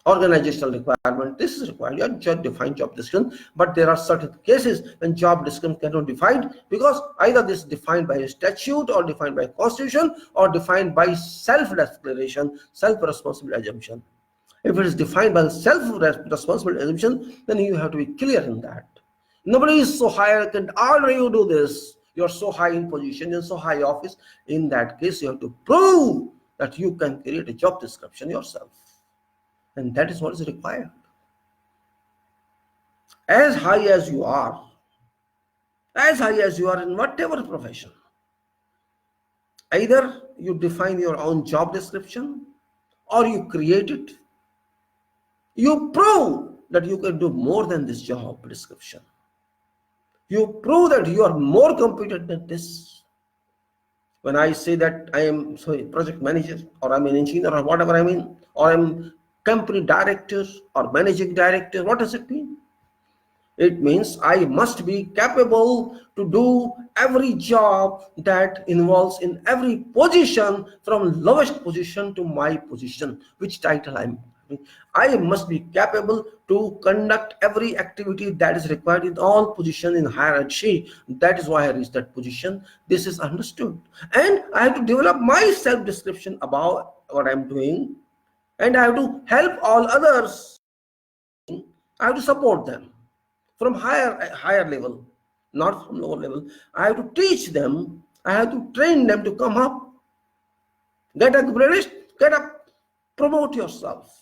A: organizational requirement. This is required, your defined job description. But there are certain cases when job description cannot be defined, because either this is defined by a statute or defined by constitution or defined by self-declaration, self-responsibility assumption. If it is defined by self-responsibility assumption, then you have to be clear in that. Nobody is so high, can order you do this. You're so high in position, in so high office. In that case, you have to prove that you can create a job description yourself. And that is what is required. as high as you are, in whatever profession. Either you define your own job description or you create it. You prove that you can do more than this job description. You prove that you are more competent than this. When I say that I am project manager, or I'm an engineer, or whatever I mean, or I'm company director or managing director, what does it mean? It means I must be capable to do every job that involves in every position, from lowest position to my position, which title I'm having. I must be capable to conduct every activity that is required in all positions in hierarchy. That is why I reached that position. This is understood. And I have to develop my self-description about what I'm doing, and I have to help all others. I have to support them from higher level, not from lower level. I have to teach them, I have to train them to come up, get acknowledged, get up, promote yourself.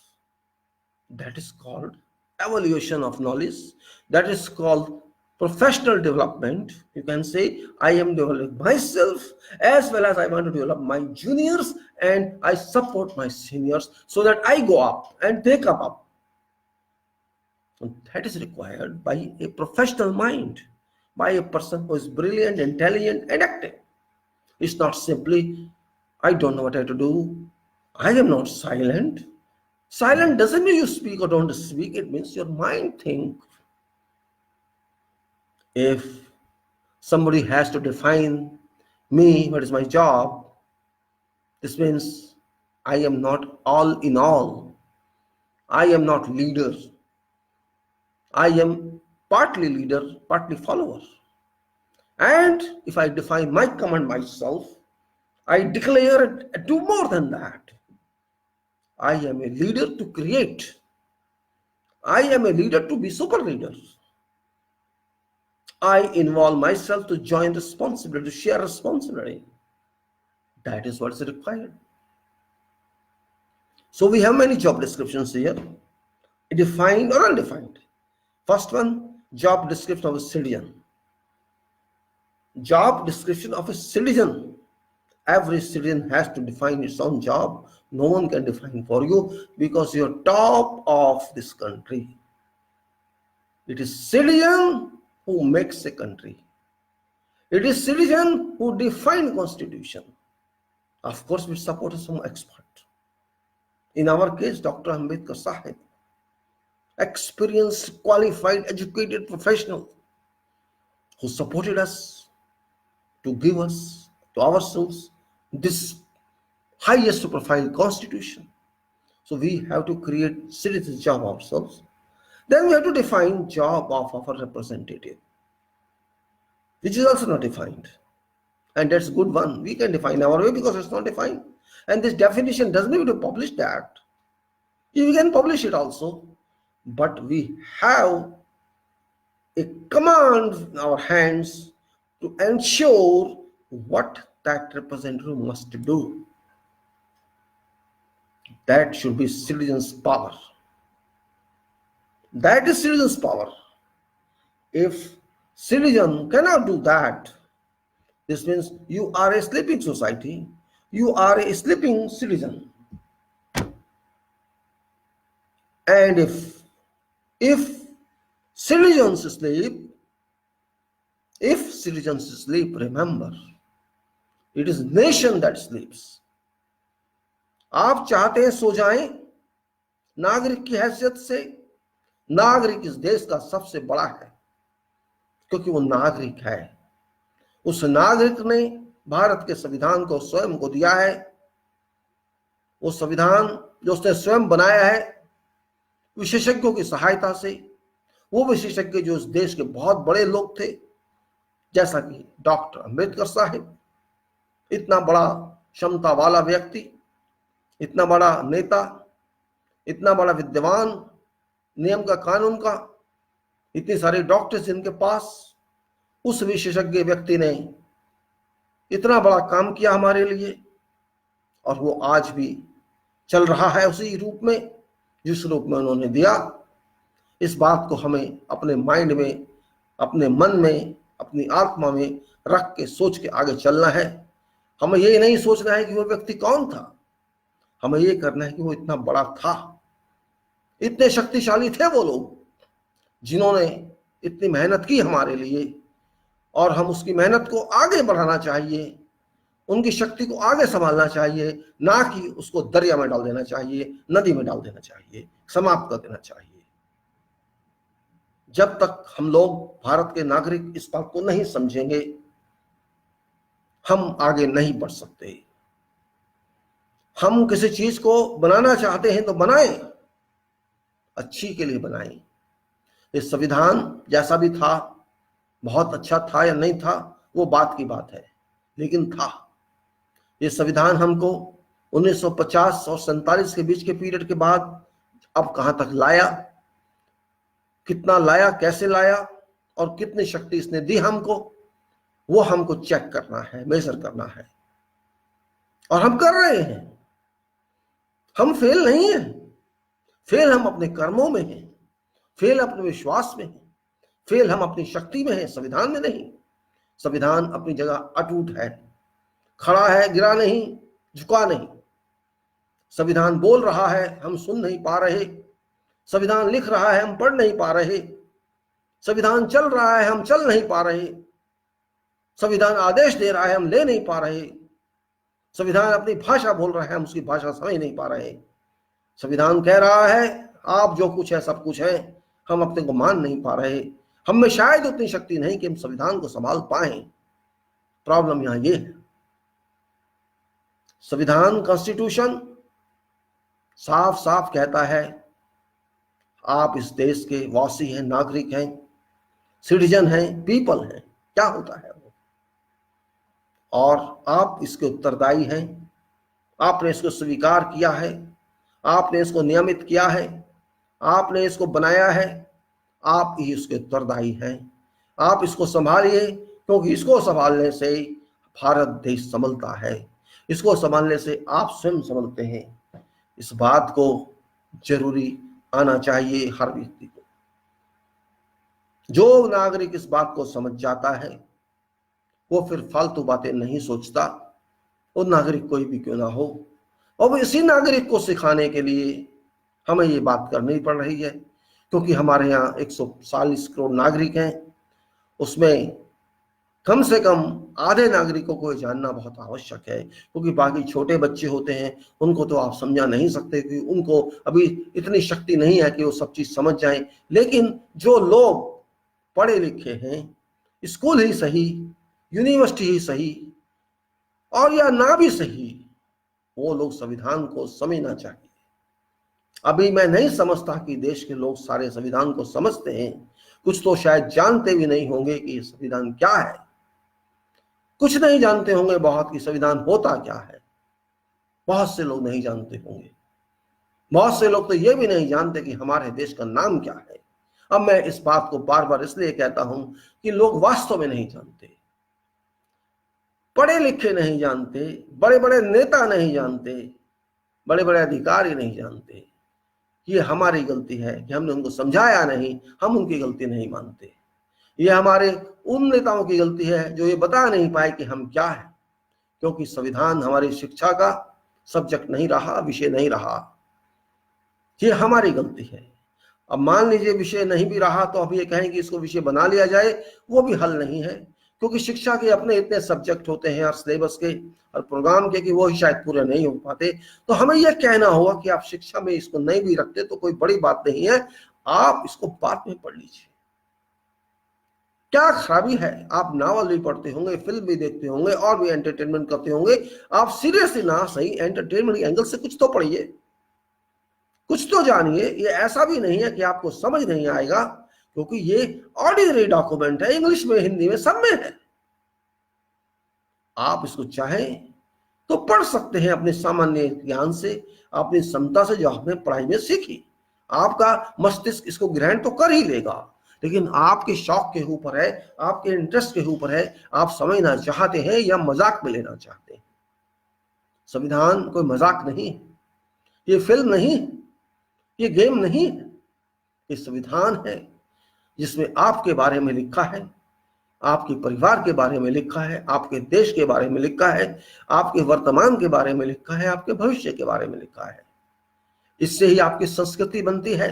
A: That is called evaluation of knowledge. That is called professional development. You can say I am developing myself as well as I want to develop my juniors, and I support my seniors so that I go up and they come up. And that is required by a professional mind, by a person who is brilliant, intelligent, and active. It's not simply, I don't know what I have to do. I am not silent. Silent doesn't mean you speak or don't speak. It means your mind thinks. If somebody has to define me, what is my job, this means I am not all in all. I am not leader. I am partly leader, partly follower. And if I define my command myself, I declare it, do more than that. I am a leader to create. I am a leader to be super leader. I involve myself to join responsibility, to share responsibility. That is what is required. So we have many job descriptions here, defined or undefined. First one, job description of a citizen. Job description of a citizen. Every citizen has to define its own job. No one can define for you because you're top of this country. It is citizen who makes a country. It is citizen who define constitution. Of course, we support some expert. In our case, Dr. Ambedkar Sahib, experienced, qualified, educated professional who supported us to give us, to ourselves, this highest profile constitution. So we have to create citizen's job ourselves. Then we have to define job of our representative, which is also not defined. And that's a good one. We can define our way because it's not defined. And this definition doesn't need to publish that. You can publish it also. But we have a command in our hands to ensure what that representative must do. That should be citizens' power. That is citizens' power. If citizen cannot do that, this means you are a sleeping society. You are a sleeping citizen. And if citizens sleep, remember, it is nation that sleeps. आप चाहते हैं सो जाएं नागरिक की हैसियत से। नागरिक इस देश का सबसे बड़ा है क्योंकि वो नागरिक है। उस नागरिक ने भारत के संविधान को स्वयं को दिया है। वो संविधान जो उसने स्वयं बनाया है विशेषज्ञों की सहायता से, वो विशेषज्ञ जो इस देश के बहुत बड़े लोग थे, जैसा कि डॉक्टर अंबेडकर साहब, इतना बड़ा क्षमता वाला व्यक्ति, इतना बड़ा नेता, इतना बड़ा विद्वान, नियम का कानून का, इतने सारे डॉक्टर्स जिनके पास, उस विशेषज्ञ व्यक्ति ने इतना बड़ा काम किया हमारे लिए, और वो आज भी चल रहा है उसी रूप में जिस रूप में उन्होंने दिया। इस बात को हमें अपने माइंड में, अपने मन में, अपनी आत्मा में रख के सोच के आगे चलना है। हमें ये नहीं सोचना है कि वो व्यक्ति कौन था, हमें ये करना है कि वो इतना बड़ा था, इतने शक्तिशाली थे वो लोग जिन्होंने इतनी मेहनत की हमारे लिए, और हम उसकी मेहनत को आगे बढ़ाना चाहिए, उनकी शक्ति को आगे संभालना चाहिए, ना कि उसको दरिया में डाल देना चाहिए, नदी में डाल देना चाहिए, समाप्त कर देना चाहिए। जब तक हम लोग भारत के नागरिक इस बात को नहीं समझेंगे, हम आगे नहीं बढ़ सकते। हम किसी चीज को बनाना चाहते हैं तो बनाएं, अच्छी के लिए बनाएं। ये संविधान जैसा भी था, बहुत अच्छा था या नहीं था वो बात की बात है, लेकिन था। ये संविधान हमको 1950 और 47 के बीच के पीरियड के बाद अब कहां तक लाया, कितना लाया, कैसे लाया और कितनी शक्ति इसने दी हमको, वो हमको चेक करना है, मेजर करना है, और हम कर रहे हैं। हम फेल नहीं है, फेल हम अपने कर्मों में हैं, फेल अपने विश्वास में है, फेल हम अपनी शक्ति में है, संविधान में नहीं। संविधान अपनी जगह अटूट है, खड़ा है, गिरा नहीं, झुका नहीं। संविधान बोल रहा है, हम सुन नहीं पा रहे। संविधान लिख रहा है, हम पढ़ नहीं पा रहे। संविधान चल रहा है, हम चल नहीं पा रहे। संविधान आदेश दे रहा है, हम ले नहीं पा रहे। संविधान अपनी भाषा बोल रहा है, हम उसकी भाषा समझ नहीं पा रहे। संविधान कह रहा है आप जो कुछ है सब कुछ है, हम अपने को मान नहीं पा रहे। हम में शायद उतनी शक्ति नहीं कि हम संविधान को संभाल पाए। प्रॉब्लम यहां ये है। संविधान, कॉन्स्टिट्यूशन साफ साफ कहता है आप इस देश के वासी हैं, नागरिक हैं, सिटीजन हैं, पीपल हैं। क्या होता है वो, और आप इसके उत्तरदायी हैं। आपने इसको स्वीकार किया है, आपने इसको नियमित किया है, आपने इसको बनाया है, आप ही इसके उत्तरदायी हैं। आप इसको संभालिए, क्योंकि इसको संभालने से भारत देश संभलता है, इसको संभालने से आप स्वयं संभलते हैं। इस बात को जरूरी आना चाहिए हर व्यक्ति को। जो नागरिक इस बात को समझ जाता है वो फिर फालतू बातें नहीं सोचता, वो नागरिक कोई भी क्यों ना हो। और इसी नागरिक को सिखाने के लिए हमें ये बात करनी पड़ रही है, क्योंकि हमारे यहाँ 140 करोड़ नागरिक हैं, उसमें कम से कम आधे नागरिकों को जानना बहुत आवश्यक है। क्योंकि बाकी छोटे बच्चे होते हैं, उनको तो आप समझा नहीं सकते, कि उनको अभी इतनी शक्ति नहीं है कि वो सब चीज समझ जाएं। लेकिन जो लोग पढ़े लिखे हैं, स्कूल ही सही, यूनिवर्सिटी ही सही, और या ना भी सही, वो लोग संविधान को समझना चाहिए। अभी मैं नहीं समझता कि देश के लोग सारे संविधान को समझते हैं। कुछ तो शायद जानते भी नहीं होंगे कि संविधान क्या है, कुछ नहीं जानते होंगे बहुत कि संविधान होता क्या है। बहुत से लोग नहीं जानते होंगे, बहुत से लोग तो ये भी नहीं जानते कि हमारे देश का नाम क्या है। अब मैं इस बात को बार बार इसलिए कहता हूं कि लोग वास्तव में नहीं जानते, पढ़े लिखे नहीं जानते, बड़े बड़े नेता नहीं जानते, बड़े बड़े अधिकारी नहीं जानते। ये हमारी गलती है कि हमने उनको समझाया नहीं, हम उनकी गलती नहीं मानते। ये हमारे उन नेताओं की गलती है जो ये बता नहीं पाए कि हम क्या है, क्योंकि संविधान हमारी शिक्षा का सब्जेक्ट नहीं रहा, विषय नहीं रहा। ये हमारी गलती है। अब मान लीजिए विषय नहीं भी रहा तो अब ये कहें कि इसको विषय बना लिया जाए, वो भी हल नहीं है, क्योंकि शिक्षा के अपने इतने सब्जेक्ट होते हैं और सिलेबस के और प्रोग्राम के कि वो ही शायद पूरे नहीं हो पाते। तो हमें यह कहना होगा कि आप शिक्षा में इसको नहीं भी रखते तो कोई बड़ी बात नहीं है, आप इसको बाद में पढ़ लीजिए। क्या खराबी है, आप नावल भी पढ़ते होंगे, फिल्म भी देखते होंगे और भी एंटरटेनमेंट करते होंगे। आप सीरियसली ना सही एंटरटेनमेंट एंगल से कुछ तो पढ़िए, कुछ तो जानिए। ये ऐसा भी नहीं है कि आपको समझ नहीं आएगा, क्योंकि ये ऑर्डिनरी डॉक्यूमेंट है, इंग्लिश में, हिंदी में, सब में है। आप इसको चाहें तो पढ़ सकते हैं अपने सामान्य ज्ञान से, अपनी क्षमता से जो आपने पढ़ाई में सीखी। आपका मस्तिष्क इसको ग्रहण तो कर ही लेगा, लेकिन आपके शौक के ऊपर है, आपके इंटरेस्ट के ऊपर है, आप समझना चाहते हैं या मजाक में लेना चाहते हैं। संविधान कोई मजाक नहीं, ये फिल्म नहीं, ये गेम नहीं है, ये संविधान है जिसमें आपके बारे में लिखा है, आपके परिवार के बारे में लिखा है, आपके देश के बारे में लिखा है, आपके वर्तमान के बारे में लिखा है, आपके भविष्य के बारे में लिखा है। इससे ही आपकी संस्कृति बनती है,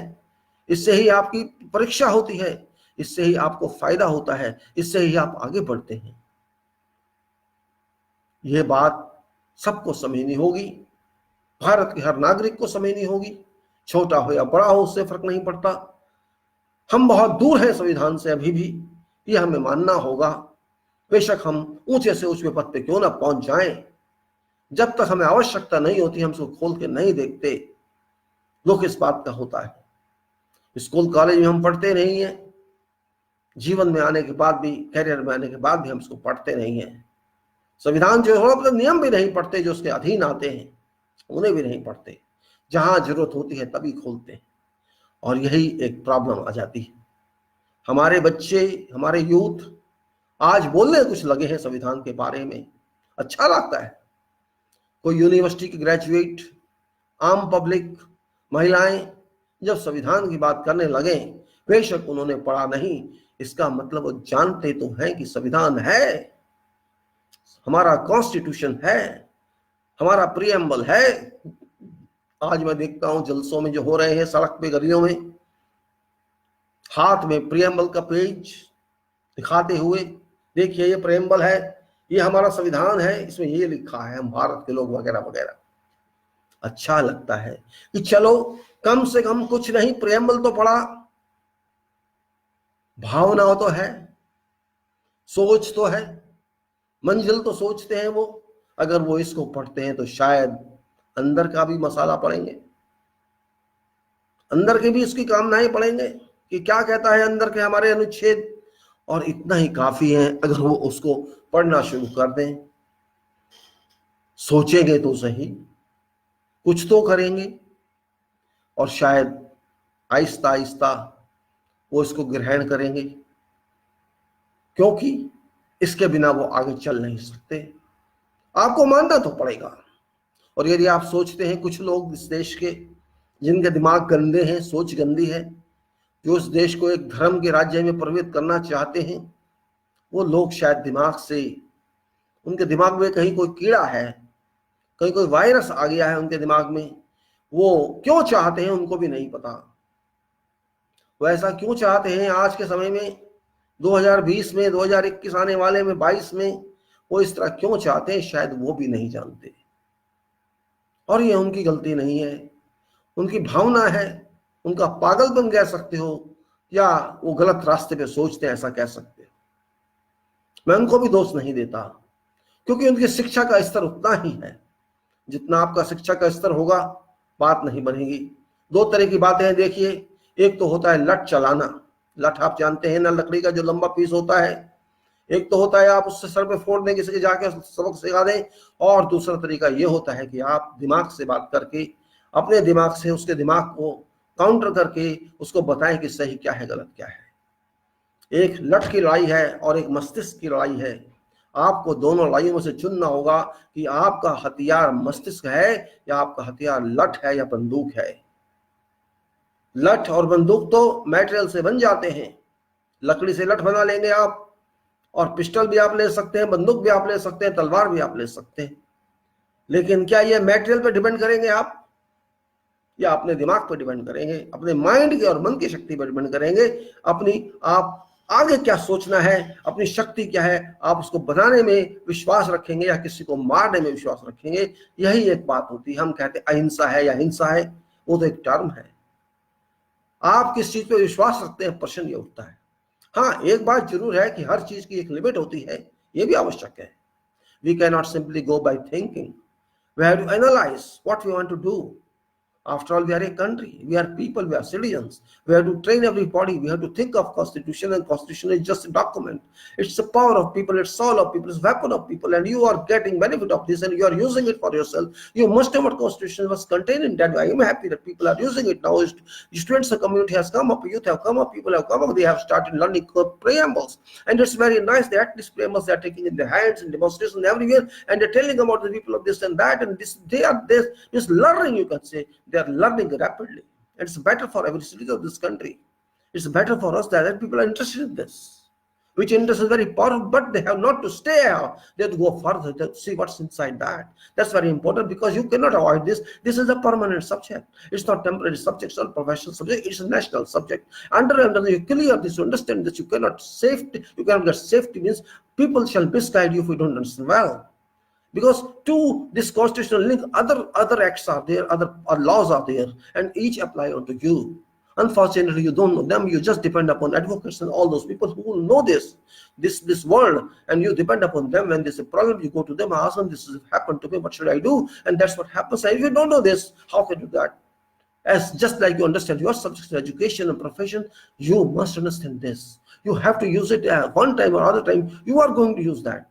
A: इससे ही आपकी परीक्षा होती है, इससे ही आपको फायदा होता है, इससे ही आप आगे बढ़ते हैं। यह बात सबको समझनी होगी, भारत के हर नागरिक को समझनी होगी, छोटा हो या बड़ा हो उससे फर्क नहीं पड़ता। हम बहुत दूर हैं संविधान से अभी भी, यह हमें मानना होगा। बेशक हम ऊंचे से ऊंचे पद पे क्यों ना पहुंच जाएं, जब तक हमें आवश्यकता नहीं होती हम उसको खोल के नहीं देखते। दुख इस बात का होता है, स्कूल कॉलेज में हम पढ़ते नहीं हैं, जीवन में आने के बाद भी, कैरियर में आने के बाद भी हम उसको पढ़ते नहीं हैं। संविधान जो है मतलब नियम भी नहीं पढ़ते, जो उसके अधीन आते हैं उन्हें भी नहीं पढ़ते। जहां जरूरत होती है तभी खोलते हैं, और यही एक प्रॉब्लम आ जाती है। हमारे बच्चे, हमारे यूथ आज बोलने कुछ लगे हैं संविधान के बारे में, अच्छा लगता है। कोई यूनिवर्सिटी के ग्रेजुएट, आम पब्लिक, महिलाएं जब संविधान की बात करने लगे, बेशक उन्होंने पढ़ा नहीं, इसका मतलब वो जानते तो हैं कि संविधान है, हमारा कॉन्स्टिट्यूशन है, हमारा प्रीएम्बल है। आज मैं देखता हूं जलसों में जो हो रहे हैं सड़क पे, गलियों में, हाथ में प्रीएम्बल का पेज दिखाते हुए, देखिए ये प्रीएम्बल है, ये हमारा संविधान है, इसमें ये लिखा है हम भारत के लोग, वगैरह वगैरह। अच्छा लगता है कि चलो कम से कम कुछ नहीं, प्रीएम्बल तो पढ़ा, भावना तो है, सोच तो है, मंजिल तो सोचते हैं वो। अगर वो इसको पढ़ते हैं तो शायद अंदर का भी मसाला पढ़ेंगे, अंदर के भी उसकी कामनाएं पढ़ेंगे कि क्या कहता है अंदर के हमारे अनुच्छेद, और इतना ही काफी है अगर वो उसको पढ़ना शुरू कर दें। सोचेंगे तो सही, कुछ तो करेंगे, और शायद आहिस्ता आहिस्ता वो इसको ग्रहण करेंगे, क्योंकि इसके बिना वो आगे चल नहीं सकते। आपको मानना तो पड़ेगा। और यदि आप सोचते हैं, कुछ लोग इस देश के जिनके दिमाग गंदे हैं, सोच गंदी है, जो इस देश को एक धर्म के राज्य में परिवर्तित करना चाहते हैं, वो लोग शायद दिमाग से, उनके दिमाग में कहीं कोई कीड़ा है, कहीं कोई वायरस आ गया है उनके दिमाग में। वो क्यों चाहते हैं उनको भी नहीं पता। वो ऐसा क्यों चाहते हैं आज के समय में, 2020 में, 2021 आने वाले में, 22 में, वो इस तरह क्यों चाहते हैं, शायद वो भी नहीं जानते। और ये उनकी गलती नहीं है, उनकी भावना है, उनका पागलपन कह सकते हो, या वो गलत रास्ते पे सोचते हैं, ऐसा कह सकते हो। मैं उनको भी दोष नहीं देता, क्योंकि उनकी शिक्षा का स्तर उतना ही है जितना आपका शिक्षा का स्तर होगा, बात नहीं बनेगी। दो तरह की बातें हैं, देखिए, एक तो होता है लठ चलाना, लठ आप जानते हैं ना, लकड़ी का जो लंबा पीस होता है। एक तो होता है आप उससे सर पे फोड़ दें, किसी के जाके सबक सिखा दें। और दूसरा तरीका ये होता है कि आप दिमाग से बात करके, अपने दिमाग से उसके दिमाग को काउंटर करके उसको बताएं कि सही क्या है, गलत क्या है। एक लठ की लड़ाई है और एक मस्तिष्क की लड़ाई है। आपको दोनों लड़ाइयों में से चुनना होगा कि आपका हथियार मस्तिष्क है या आपका हथियार लठ है या बंदूक है। लठ और बंदूक तो मटेरियल से बन जाते हैं, लकड़ी से लठ बना लेंगे आप, और पिस्टल भी आप ले सकते हैं, बंदूक भी आप ले सकते हैं, तलवार भी आप ले सकते हैं। लेकिन क्या ये मटेरियल पे डिपेंड करेंगे आप, या अपने दिमाग पर डिपेंड करेंगे, अपने माइंड के और मन की शक्ति पर डिपेंड करेंगे। अपनी आप आगे क्या सोचना है, अपनी शक्ति क्या है, आप उसको बनाने में विश्वास रखेंगे या किसी को मारने में विश्वास रखेंगे। यही एक बात होती है। हम कहते हैं अहिंसा है या हिंसा है, वो तो एक टर्म है। आप किस चीज पे विश्वास रखते हैं, प्रश्न ये उठता है। हाँ, एक बात जरूर है कि हर चीज की एक लिमिट होती है, ये भी आवश्यक है। We cannot simply go by thinking. We have to analyze what we want to do. After all, we are a country, we are people, we are citizens. We have to train everybody. We have to think of constitution, and constitution is just a document. It's the power of people, it's soul of people, it's weapon of people, and you are getting benefit of this and you are using it for yourself. You must know what constitution was contained in that. I am happy that people are using it now. Students, the community has come up, youth have come up, people have come up, they have started learning preambles, and it's very nice that these preambles they are taking in their hands in demonstration everywhere, and they're telling about the people of this and that, and this they are this learning, you can say. They are learning rapidly. It's better for every citizen of this country. It's better for us that people are interested in this, which interest is very powerful, but they have not to stay here. They have to go further to see what's inside that. That's very important, because you cannot avoid this. This is a permanent subject. It's not temporary subject, it's not professional subject, it's a national subject. Under you clear this, you understand this, you cannot get safety means people shall misguide you if you don't understand well. Because to this constitutional link, other acts are there, other laws are there, and each apply onto you. Unfortunately, you don't know them. You just depend upon advocates and all those people who know this world, and you depend upon them. When there's a problem, you go to them, ask them, this has happened to me, what should I do? And that's what happens. And if you don't know this, how can you do that? As just like you understand your subject to education and profession, you must understand this. You have to use it one time or other time. You are going to use that.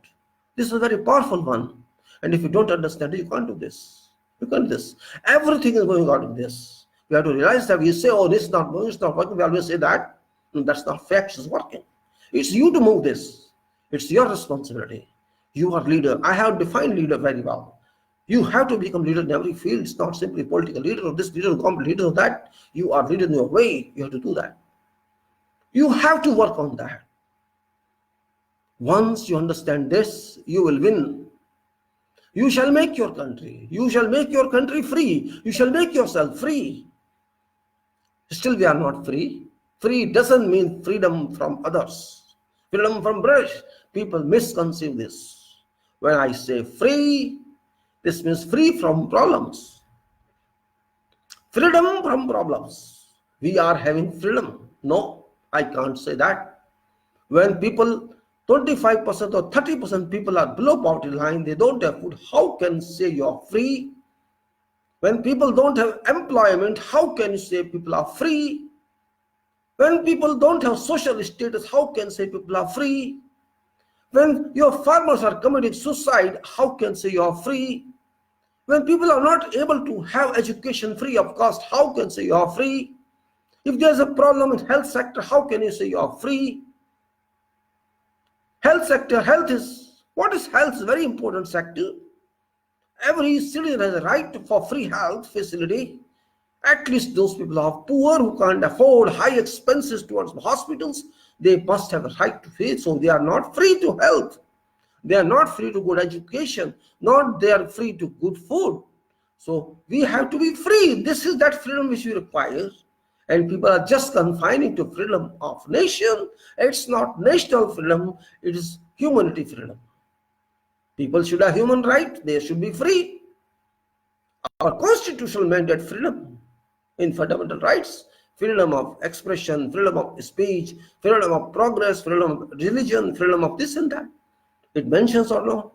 A: This is a very powerful one. And if you don't understand it, you can't do this. You can't do this. Everything is going on in this. We have to realize that we say, oh, this is not moving, it's not working. We always say that. No, that's not fact, it's working. It's you to move this. It's your responsibility. You are leader. I have defined leader very well. You have to become leader in every field. It's not simply political leader or this leader or government leader or that. You are leader in your way. You have to do that. You have to work on that. Once you understand this, you will win. You shall make your country. You shall make your country free. You shall make yourself free. Still we are not free. Free doesn't mean freedom from others. Freedom from British. People misconceive this. When I say free, this means free from problems. Freedom from problems. We are having freedom. No, I can't say that. When people 25% or 30% people are below poverty line, they don't have food, how can you say you are free? When people don't have employment, how can you say people are free? When people don't have social status, how can you say people are free? When your farmers are committing suicide, how can you say you are free? When people are not able to have education free of cost, how can you say you are free? If there's a problem in health sector, how can you say you are free? Health sector, what is health? Is a very important sector. Every citizen has a right for free health facility. At least those people who are poor, who can't afford high expenses towards hospitals, they must have a right to pay. So they are not free to health. They are not free to good education. Not they are free to good food. So we have to be free. This is that freedom which we require. And people are just confining to freedom of nation. It's not national freedom, it is humanity freedom. People should have human right, they should be free. Our constitutional mandate freedom in fundamental rights, freedom of expression, freedom of speech, freedom of progress, freedom of religion, freedom of this and that. It mentions or no?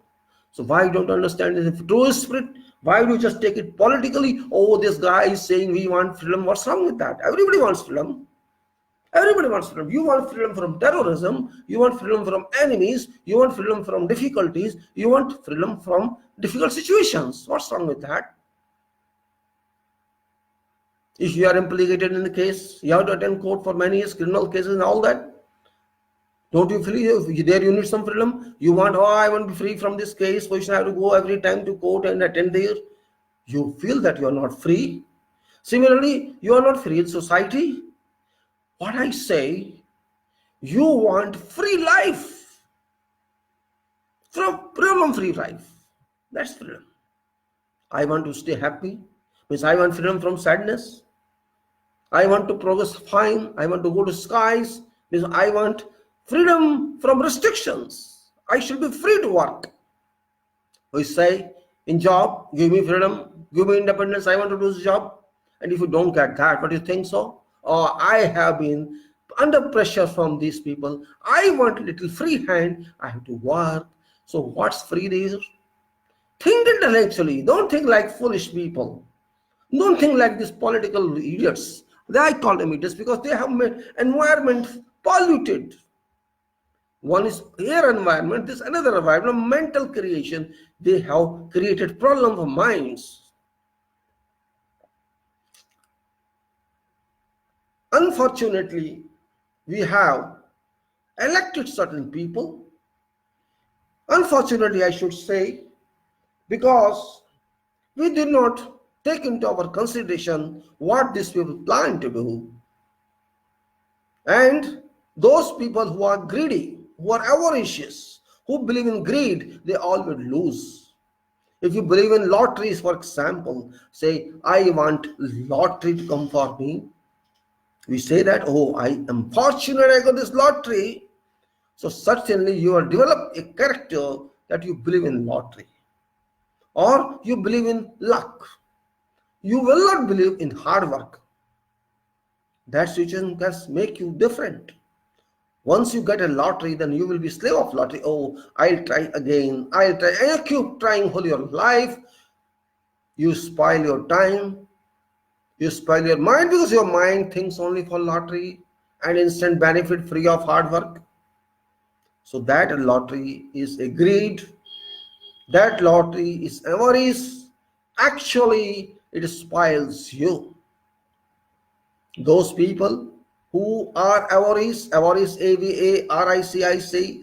A: So why don't understand this? If true spirit, why do you just take it politically? Oh, this guy is saying we want freedom. What's wrong with that? Everybody wants freedom. Everybody wants freedom. You want freedom from terrorism. You want freedom from enemies. You want freedom from difficulties. You want freedom from difficult situations. What's wrong with that? If you are implicated in the case, you have to attend court for many years, criminal cases and all that. Don't you feel there you need some freedom? You want, oh, I want to be free from this case, so you have to go every time to court and attend there. You feel that you are not free. Similarly, you are not free in society. What I say, you want free life. From problem-free life. That's freedom. I want to stay happy. Means I want freedom from sadness. I want to progress fine. I want to go to skies. Means I want freedom from restrictions. I should be free to work. We say, in job, give me freedom, give me independence, I want to do this job. And if you don't get that, what do you think so? Or I have been under pressure from these people. I want a little free hand. I have to work. So what's free there? Think intellectually. Don't think like foolish people. Don't think like these political idiots. I call them idiots because they have made environment polluted. One is air environment, this another environment, mental creation. They have created problem for minds. Unfortunately, we have elected certain people. Unfortunately, I should say, because we did not take into our consideration what these people plan to do. And those people who are greedy, who are avaricious, who believe in greed, they all will lose. If you believe in lotteries, for example, say, I want lottery to come for me. We say that, oh, I am fortunate I got this lottery. So certainly you have developed a character that you believe in lottery. Or you believe in luck. You will not believe in hard work. That situation can make you different. Once you get a lottery, then you will be slave of lottery. Oh, I'll try again. I'll try. And you keep trying whole your life. You spoil your time. You spoil your mind because your mind thinks only for lottery and instant benefit free of hard work. So that lottery is a greed. That lottery is avarice. Actually, it spoils you. Those people who are avarice, AVARICIC,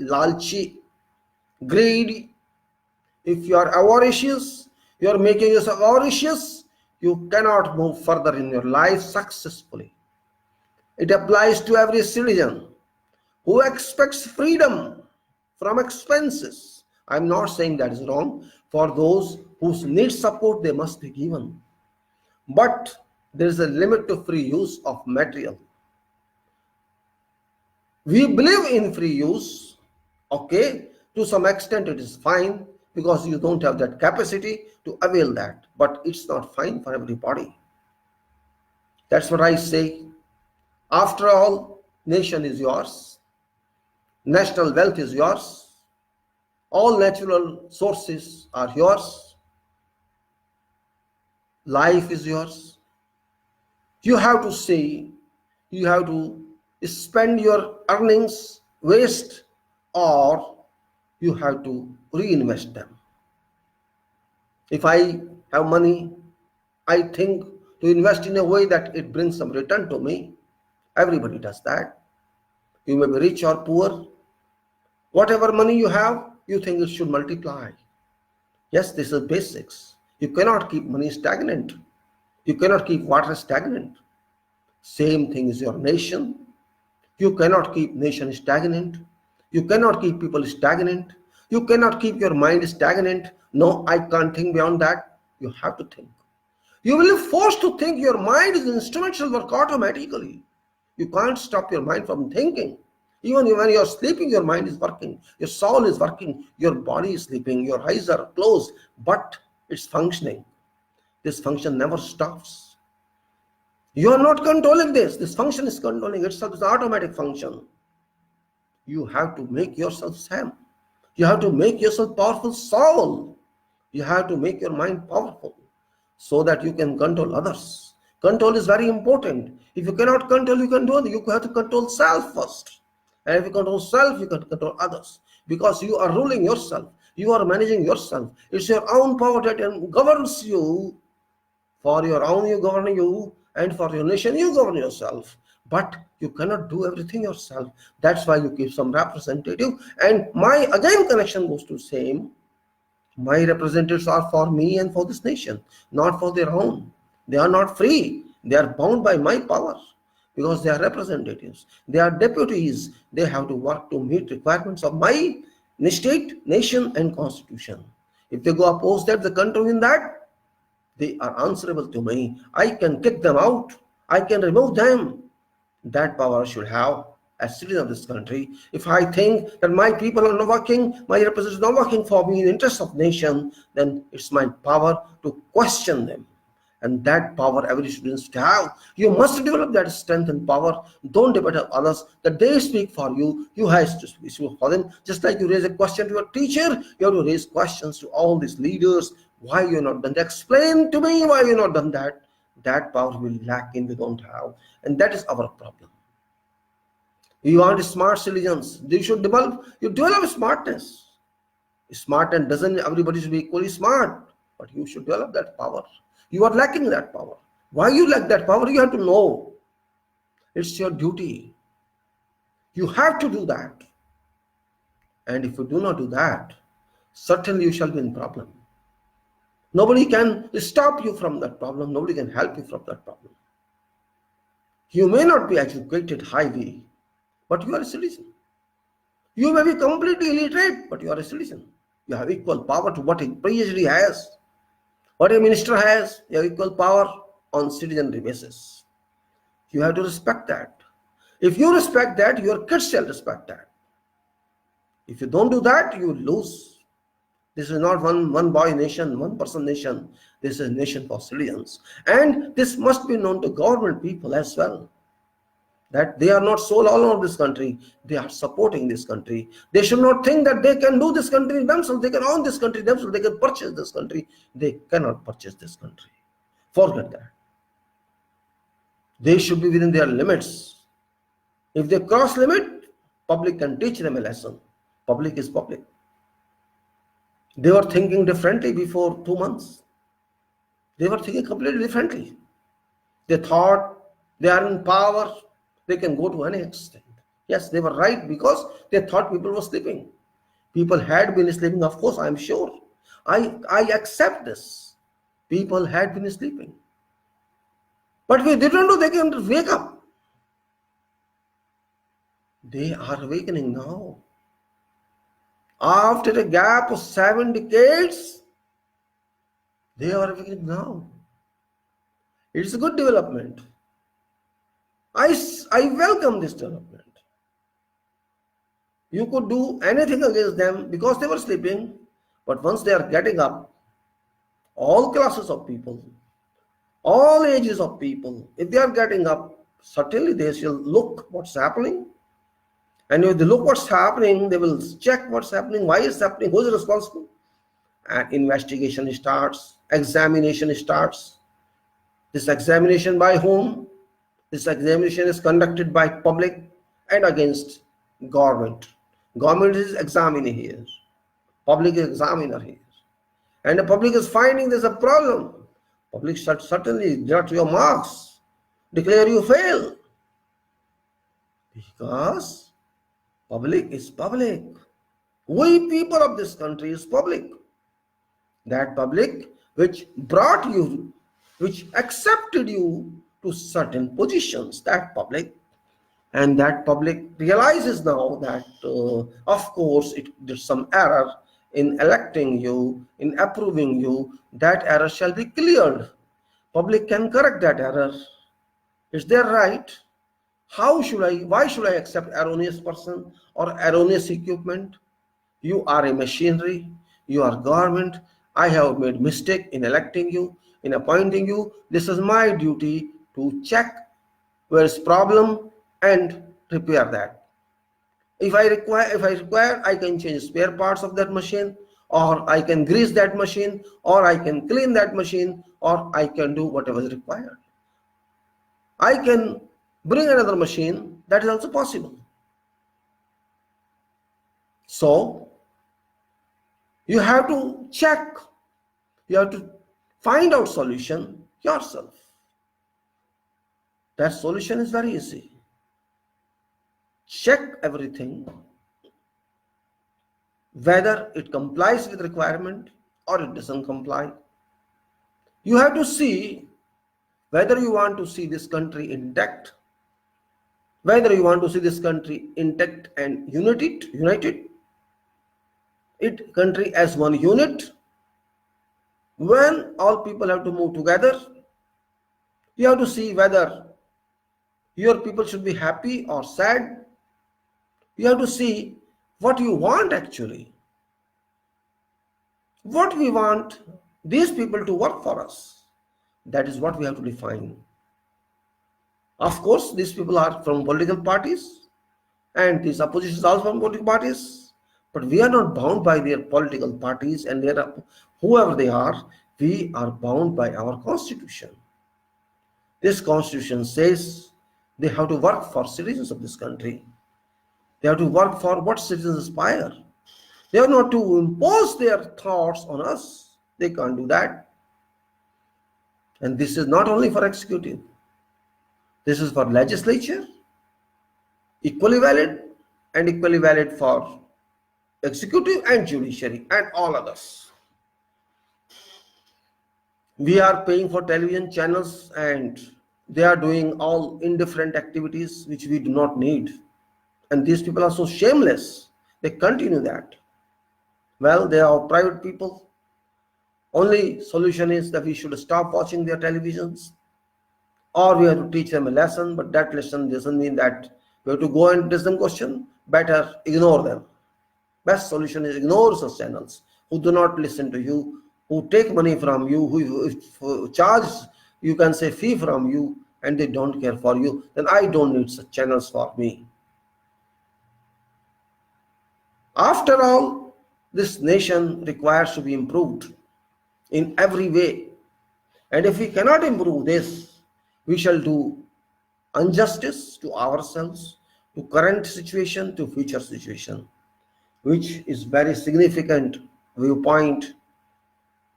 A: lalchi, greedy. If you are avaricious, you are making yourself avaricious, you cannot move further in your life successfully. It applies to every citizen who expects freedom from expenses. I'm not saying that is wrong. For those who need support, they must be given. But there is a limit to free use of material. We believe in free use, okay, to some extent it is fine because you don't have that capacity to avail that, but it's not fine for everybody. That's what I say. After all, nation is yours, national wealth is yours, all natural sources are yours, life is yours. You have to say, you have to spend your earnings, waste, or you have to reinvest them. If I have money, I think to invest in a way that it brings some return to me. Everybody does that. You may be rich or poor. Whatever money you have, you think it should multiply. Yes, this is basics. You cannot keep money stagnant. You cannot keep water stagnant. Same thing is your nation. You cannot keep nation stagnant. You cannot keep people stagnant. You cannot keep your mind stagnant. No, I can't think beyond that. You have to think. You will be forced to think. Your mind is instrumental work automatically. You can't stop your mind from thinking. Even when you're sleeping, your mind is working. Your soul is working. Your body is sleeping. Your eyes are closed, but it's functioning. This function never stops. You are not controlling this. This function is controlling itself. It's an automatic function. You have to make yourself sane. You have to make yourself powerful soul. You have to make your mind powerful so that you can control others. Control is very important. If you cannot control, you have to control self first. And if you control self, you can control others. Because you are ruling yourself. You are managing yourself. It's your own power that governs you. For your own, you govern you. And for your nation, you govern yourself. But you cannot do everything yourself. That's why you keep some representative. And my, again, connection goes to same. My representatives are for me and for this nation, not for their own. They are not free. They are bound by my power because they are representatives. They are deputies. They have to work to meet requirements of my state, nation, and constitution. If they go oppose that, the country in that, they are answerable to me. I can kick them out. I can remove them. That power I should have as citizen of this country. If I think that my people are not working, my representatives are not working for me in the interest of nation, then it's my power to question them. And that power every student should have. You must develop that strength and power. Don't depend on others that they speak for you. You have to speak for them. Just like you raise a question to your teacher, you have to raise questions to all these leaders. Why you're not done that? Explain to me why you're not done that. That power will lack in we don't have. And that is our problem. You want smart citizens. You should develop smartness. Smart and doesn't everybody should be equally smart, but you should develop that power. You are lacking that power. Why you lack that power? You have to know. It's your duty. You have to do that. And if you do not do that, certainly you shall be in problem. Nobody can stop you from that problem. Nobody can help you from that problem. You may not be educated highly, but you are a citizen. You may be completely illiterate, but you are a citizen. You have equal power to what a PhD has, what a minister has. You have equal power on citizenry basis. You have to respect that. If you respect that, your kids shall respect that. If you don't do that, you lose. This is not one boy nation, one person nation. This is a nation for citizens. And this must be known to government people as well, that they are not sole owner of this country. They are supporting this country. They should not think that they can do this country themselves. They can own this country themselves. They can purchase this country. They cannot purchase this country. Forget that. They should be within their limits. If they cross limit, public can teach them a lesson. Public is public. They were thinking differently before 2 months. They were thinking completely differently. They thought they are in power. They can go to any extent. Yes, they were right because they thought people were sleeping. People had been sleeping, of course, I am sure. I accept this. People had been sleeping. But we didn't know they can wake up. They are awakening now. After a gap of 7 decades, they are awakening now. It's a good development. I welcome this development. You could do anything against them because they were sleeping, but once they are getting up, all classes of people, all ages of people, if they are getting up, certainly they shall look what's happening. And if they look what's happening, they will check what's happening, why it's happening, who is responsible. And investigation starts, examination starts. This examination by whom? This examination is conducted by public and against government. Government is examining here. Public is examiner here. And the public is finding there's a problem. Public should certainly deduct your marks, declare you fail. Because public is public. We people of this country is public. That public which brought you, which accepted you to certain positions, that public. And that public realizes now that, of course, it did some error in electing you, in approving you. That error shall be cleared. Public can correct that error. Is their right? Why should I accept erroneous person or erroneous equipment? You are a machinery. You are government. I have made mistake in electing you, in appointing you. This is my duty to check where is problem and repair that. If I require, I can change spare parts of that machine, or I can grease that machine, or I can clean that machine, or I can do whatever is required. I can bring another machine. That is also possible. So you have to check. You have to find out solution yourself. That solution is very easy. Check everything, whether it complies with requirement or it doesn't comply. You have to see whether you want to see this country intact, whether you want to see this country intact and united, country as one unit. When all people have to move together, you have to see whether your people should be happy or sad. You have to see what you want actually. What we want these people to work for us. That is what we have to define. Of course, these people are from political parties and these oppositions also from political parties, but we are not bound by their political parties and whoever they are. We are bound by our constitution. This constitution says they have to work for citizens of this country. They have to work for what citizens aspire. They are not to impose their thoughts on us. They can't do that. And this is not only for executive. This is for legislature, equally valid, and equally valid for executive and judiciary and all others. We are paying for television channels and they are doing all indifferent activities which we do not need. And these people are so shameless. They continue that. Well, they are private people. Only solution is that we should stop watching their televisions, or we have to teach them a lesson, but that lesson doesn't mean that we have to go and ask them question. Better ignore them. Best solution is ignore such channels who do not listen to you, who take money from you, who charge, you can say, fee from you, and they don't care for you. Then I don't need such channels for me. After all, this nation requires to be improved in every way. And if we cannot improve this, we shall do injustice to ourselves, to current situation, to future situation, which is very significant viewpoint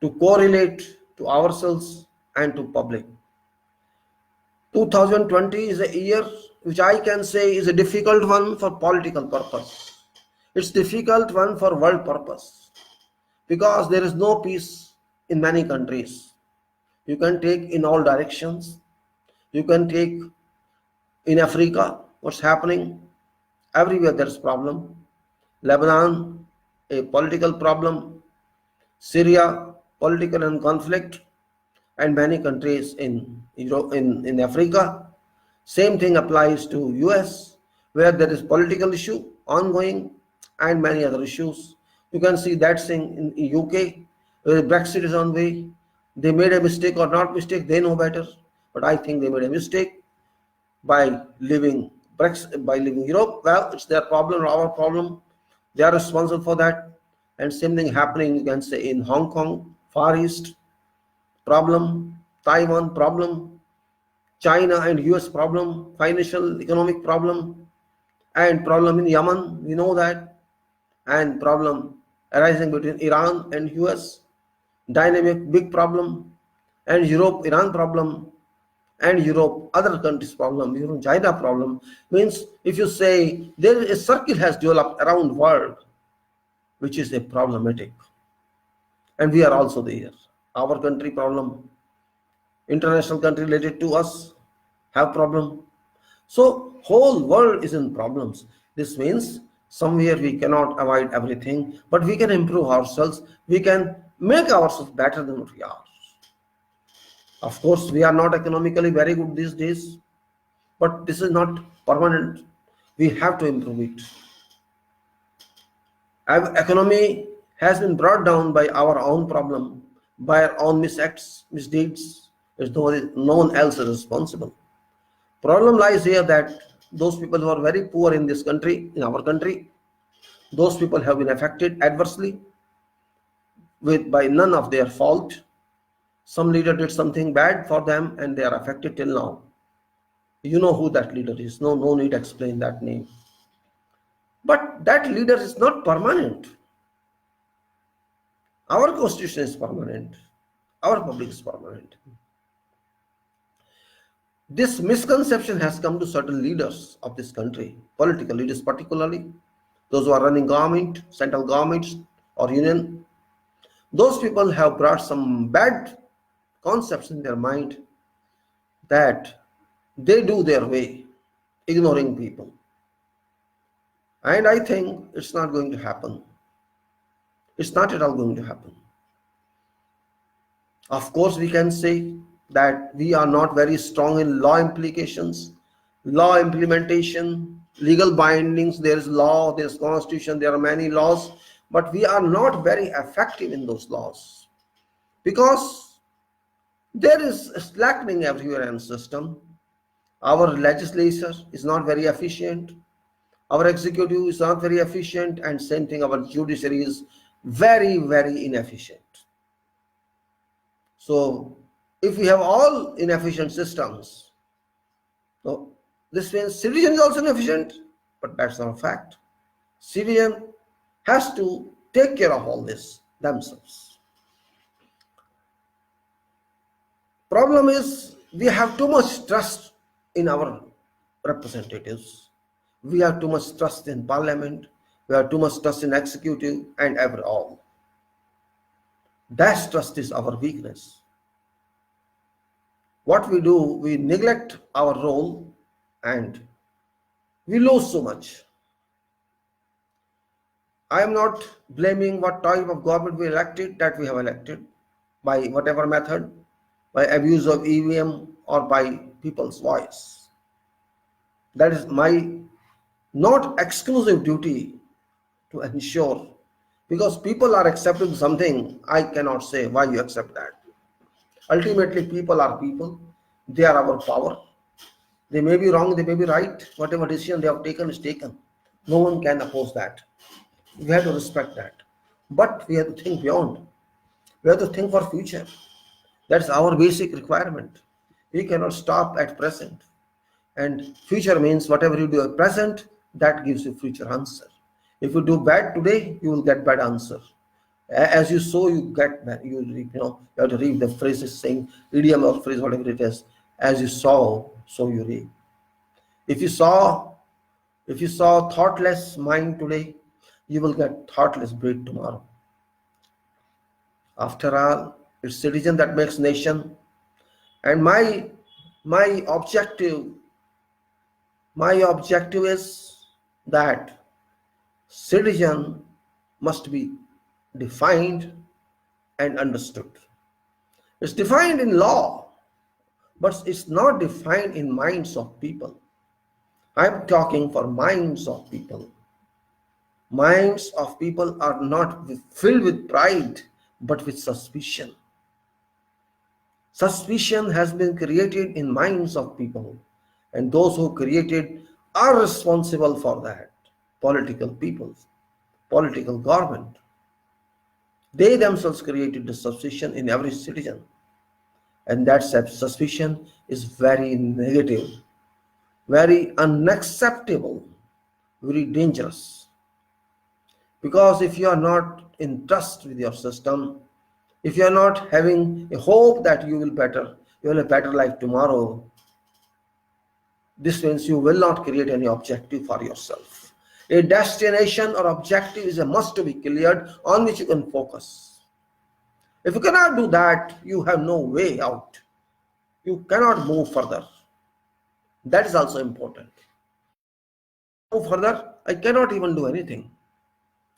A: to correlate to ourselves and to public. 2020 is a year which I can say is a difficult one for political purpose. It's difficult one for world purpose, because there is no peace in many countries. You can take in all directions. You can take in Africa, what's happening? Everywhere there's problem. Lebanon, a political problem. Syria, political and conflict. And many countries in Europe, in Africa. Same thing applies to US, where there is political issue ongoing and many other issues. You can see that thing in UK, where Brexit is on way. They made a mistake or not mistake, they know better. But I think they made a mistake by leaving Brexit, by leaving Europe. Well, it's their problem or our problem. They are responsible for that. And same thing happening, you can say, in Hong Kong, Far East problem, Taiwan problem, China and US problem, financial economic problem, and problem in Yemen, we know that, and problem arising between Iran and US, dynamic big problem, and Europe, Iran problem, and Europe, other countries problem, Europe, China problem. Means if you say there is a circle has developed around world, which is a problematic, and we are also there. Our country problem, international country related to us have problem. So whole world is in problems. This means somewhere we cannot avoid everything, but we can improve ourselves. We can make ourselves better than what we are. Of course, we are not economically very good these days, but this is not permanent. We have to improve it. Our economy has been brought down by our own problem, by our own misacts, misdeeds. No one else is responsible. Problem lies here that those people who are very poor in this country, in our country, those people have been affected adversely by none of their fault. Some leader did something bad for them and they are affected till now. You know who that leader is. No need to explain that name. But that leader is not permanent. Our constitution is permanent. Our public is permanent. This misconception has come to certain leaders of this country, political leaders particularly, those who are running government, central governments or union. Those people have brought some bad concepts in their mind that they do their way, ignoring people. And I think it's not going to happen. It's not at all going to happen. Of course, we can say that we are not very strong in law implications, law implementation, legal bindings. There is law, there is constitution, there are many laws, but we are not very effective in those laws because there is a slackening everywhere in the system. Our legislature is not very efficient. Our executive is not very efficient, and same thing, our judiciary is very, very inefficient. So if we have all inefficient systems, so this means citizen is also inefficient, but that's not a fact. Citizen has to take care of all this themselves. Problem is we have too much trust in our representatives. We have too much trust in parliament. We have too much trust in executive and all. That trust is our weakness. What we do, we neglect our role and we lose so much. I am not blaming what type of government we elected, that we have elected, by whatever method, by abuse of EVM or by people's voice. That is my not exclusive duty to ensure, because people are accepting something, I cannot say why you accept that. Ultimately, people are people. They are our power. They may be wrong, they may be right. Whatever decision they have taken is taken. No one can oppose that. We have to respect that. But we have to think beyond. We have to think for future. That's our basic requirement. We cannot stop at present. And future means whatever you do at present, that gives you future answer. If you do bad today, you will get bad answer. As you sow, you get bad. You have to read the phrases saying, idiom or phrase, whatever it is. As you sow, so you reap. If you saw thoughtless mind today, you will get thoughtless breed tomorrow. After all, it's citizen that makes nation. And my objective is that citizen must be defined and understood. It's defined in law, but it's not defined in minds of people. I'm talking for minds of people. Minds of people are not filled with pride, but with suspicion. Suspicion has been created in minds of people, and those who created are responsible for that. Political people, political government. They themselves created the suspicion in every citizen, and that suspicion is very negative, very unacceptable, very dangerous. Because if you are not in trust with your system, if you are not having a hope that you will have a better life tomorrow, this means you will not create any objective for yourself. A destination or objective is a must to be cleared on which you can focus. If you cannot do that, you have no way out. You cannot move further. That is also important. Move further, I cannot even do anything.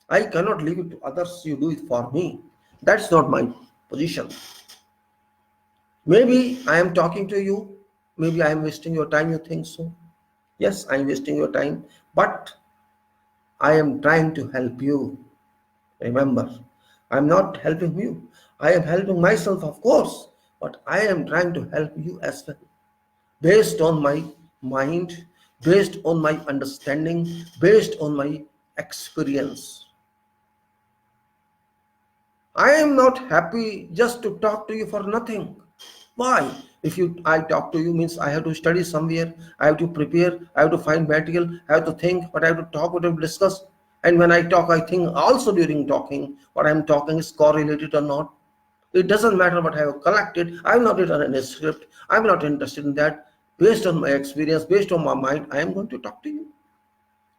A: I cannot leave it to others, you do it for me. That's not my position. Maybe I am talking to you, maybe I am wasting your time, you think so. Yes, I am wasting your time, but I am trying to help you. Remember, I am not helping you. I am helping myself, of course, but I am trying to help you as well. Based on my mind, based on my understanding, based on my experience. I am not happy just to talk to you for nothing. Why? If I talk to you means I have to study somewhere, I have to prepare, I have to find material, I have to think, what I have to talk, what I have to discuss. And when I talk, I think also during talking, what I am talking is correlated or not. It doesn't matter what I have collected. I am not written in a script. I am not interested in that. Based on my experience, based on my mind, I am going to talk to you.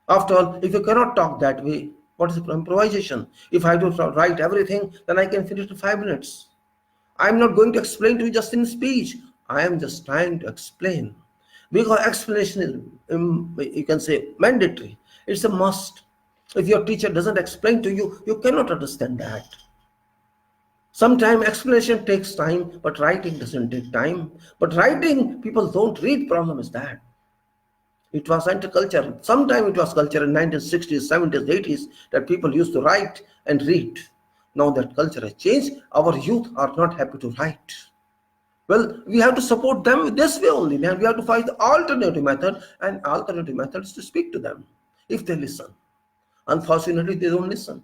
A: After all, if you cannot talk that way, what is improvisation? If I do write everything, then I can finish in 5 minutes. I am not going to explain to you just in speech. I am just trying to explain. Because explanation is, you can say, mandatory. It's a must. If your teacher doesn't explain to you, you cannot understand that. Sometimes explanation takes time, but writing doesn't take time. But writing, people don't read. Problem is that. It was anti-culture. Sometimes it was culture in 1960s, 70s, 80s that people used to write and read. Now that culture has changed. Our youth are not happy to write. Well, we have to support them this way only. Then we have to find the alternative method, and alternative method is to speak to them if they listen. Unfortunately, they don't listen.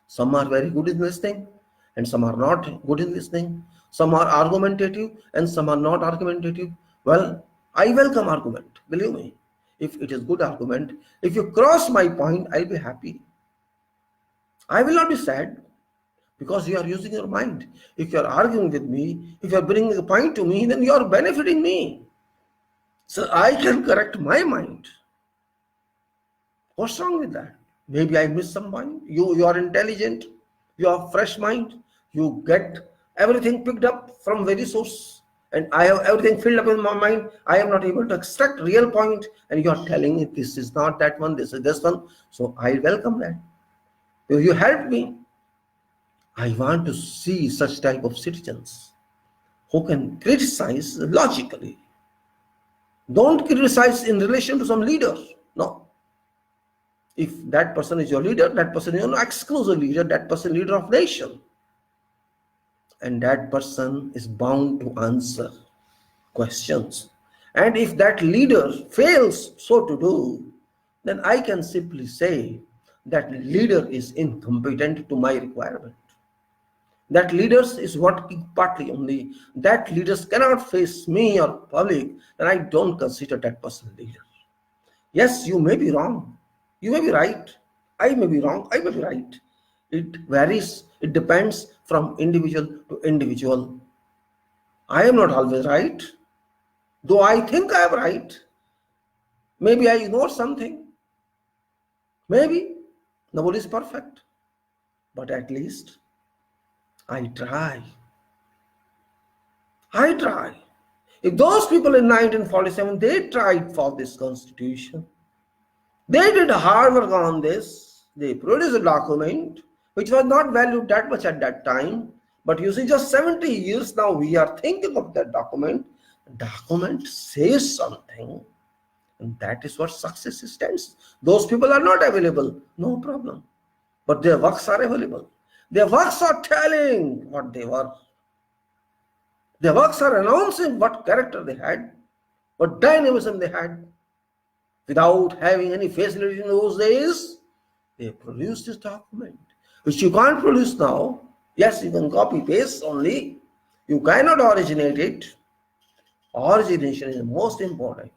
A: Some are very good in listening, and some are not good in listening. Some are argumentative, and some are not argumentative. Well, I welcome argument, believe me. If it is good argument, if you cross my point, I'll be happy. I will not be sad because you are using your mind. If you are arguing with me, if you are bringing a point to me, then you are benefiting me. So I can correct my mind. What's wrong with that? Maybe I missed some point. You are intelligent. You have fresh mind. You get everything picked up from very source. And I have everything filled up in my mind. I am not able to extract real point. And you are telling me this is not that one, this is this one. So I welcome that. Will you help me? I want to see such type of citizens who can criticize logically. Don't criticize in relation to some leader. No. If that person is your leader, that person is your exclusive leader, that person leader of nation. And that person is bound to answer questions. And if that leader fails so to do, then I can simply say that leader is incompetent to my requirement. That leaders is working partly only. That leaders cannot face me or public, then I don't consider that person leader. Yes, you may be wrong. You may be right. I may be wrong. I may be right. It varies. It depends from individual to individual. I am not always right. Though I think I am right. Maybe I ignore something. Maybe nobody is perfect. But at least I try. I try. If those people in 1947, they tried for this constitution, they did hard work on this, they produced a document which was not valued that much at that time, but you see, just 70 years now we are thinking of that document. The document says something, and that is what success stands. Those people are not available, no problem, but their works are available. Their works are telling what they were. Their works are announcing what character they had, what dynamism they had. Without having any facility in those days, they produced this document, which you can't produce now. Yes, you can copy paste only. You cannot originate it. Origination is most important.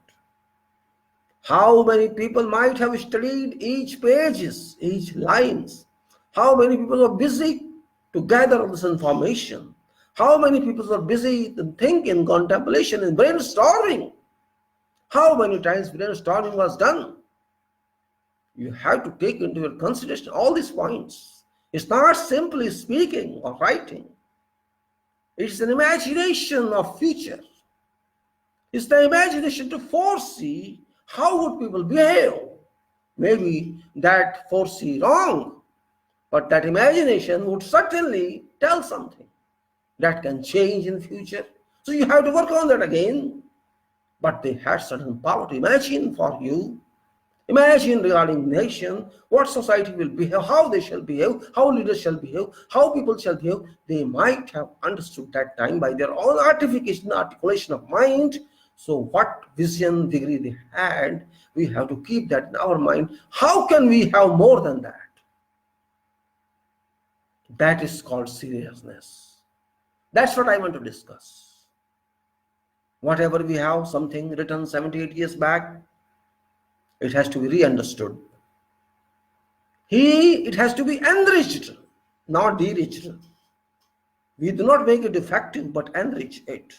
A: How many people might have studied each pages, each lines? How many people are busy to gather all this information? How many people are busy in thinking, contemplation, and brainstorming? How many times brainstorming was done? You have to take into your consideration all these points. It's not simply speaking or writing. It's an imagination of future. It's the imagination to foresee how would people behave. Maybe that foresee wrong, but that imagination would certainly tell something that can change in future. So you have to work on that again. But they had certain power to imagine for you. Imagine regarding nation, what society will behave, how they shall behave, how leaders shall behave, how people shall behave. They might have understood that time by their own articulation of mind. So what vision, degree they had, we have to keep that in our mind. How can we have more than that? That is called seriousness. That's what I want to discuss. Whatever we have, something written 78 years back, it has to be re-understood. It has to be enriched, not de-riched. We do not make it defective, but enrich it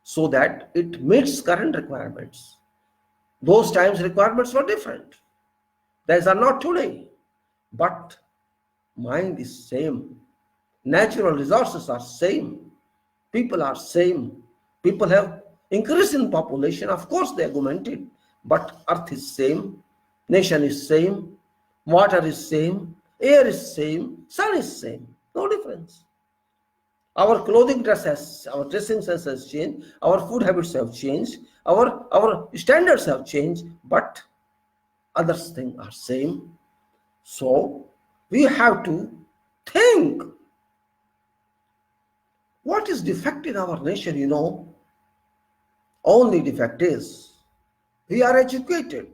A: so that it meets current requirements. Those times requirements were different. Those are not today, but mind is same. Natural resources are same. People are same. People have increase in population, of course they augmented, but earth is same, nation is same, water is same, air is same, sun is same, no difference. Our clothing our dressing sense has changed, our food habits have changed, our standards have changed, but other things are same. So we have to think, what is defect in our nation, Only defect is, we are educated,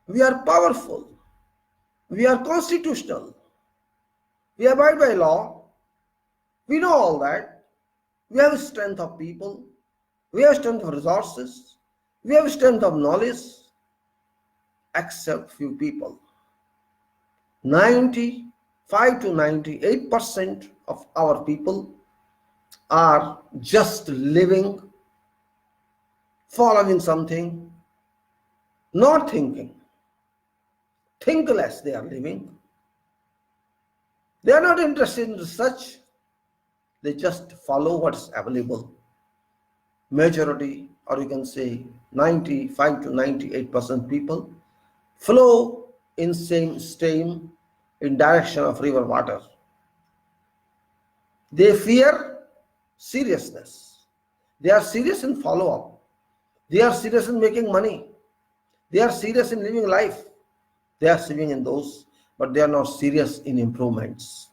A: we are powerful, we are constitutional, we abide by law, we know all that, we have strength of people, we have strength of resources, we have strength of knowledge, except few people. 95 to 98% of our people are just living, following something, not thinking. Thinkless they are living. They are not interested in research. They just follow what's available. Majority, or you can say 95 to 98% people flow in same stream, in direction of river water. They fear seriousness. They are serious in follow-up. They are serious in making money. They are serious in living life. They are saving in those, but they are not serious in improvements.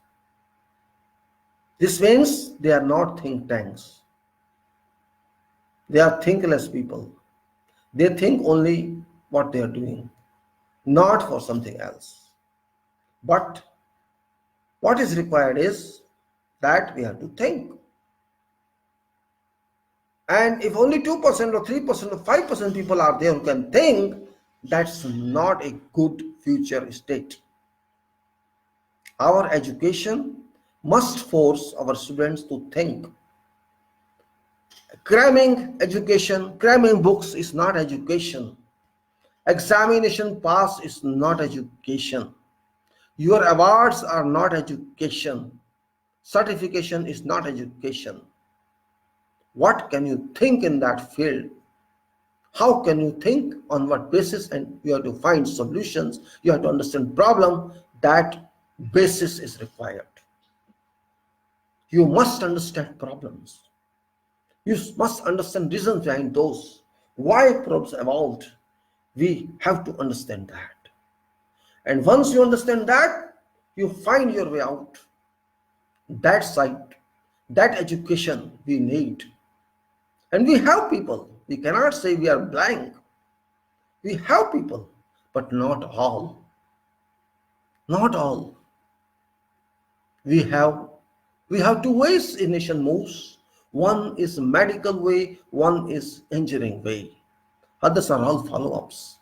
A: This means they are not think tanks. They are thinkless people. They think only what they are doing, not for something else. But what is required is that we have to think. And if only 2% or 3% or 5% people are there who can think, that's not a good future state. Our education must force our students to think. Cramming books is not education. Examination pass is not education. Your awards are not education. Certification is not education. What can you think in that field? How can you think, on what basis? And you have to find solutions. You have to understand problem. That basis is required. You must understand problems. You must understand reasons behind those. Why problems evolved. We have to understand that. And once you understand that, you find your way out. That side, that education we need. And we have people. We cannot say we are blank. We have people, but not all. Not all. We have two ways a nation moves. One is medical way, one is engineering way. Others are all follow-ups.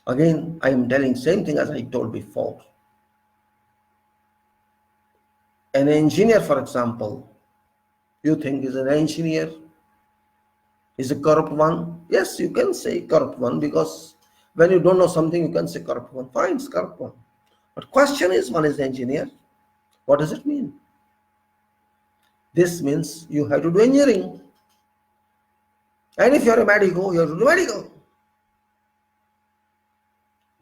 A: Again, I am telling same thing as I told before. An engineer, for example, you think is an engineer, is a corrupt one? Yes, you can say corrupt one, because when you don't know something, you can say corrupt one. Fine, it's corrupt one. But question is, one is engineer. What does it mean? This means you have to do engineering. And if you're a medico, you have to do medical.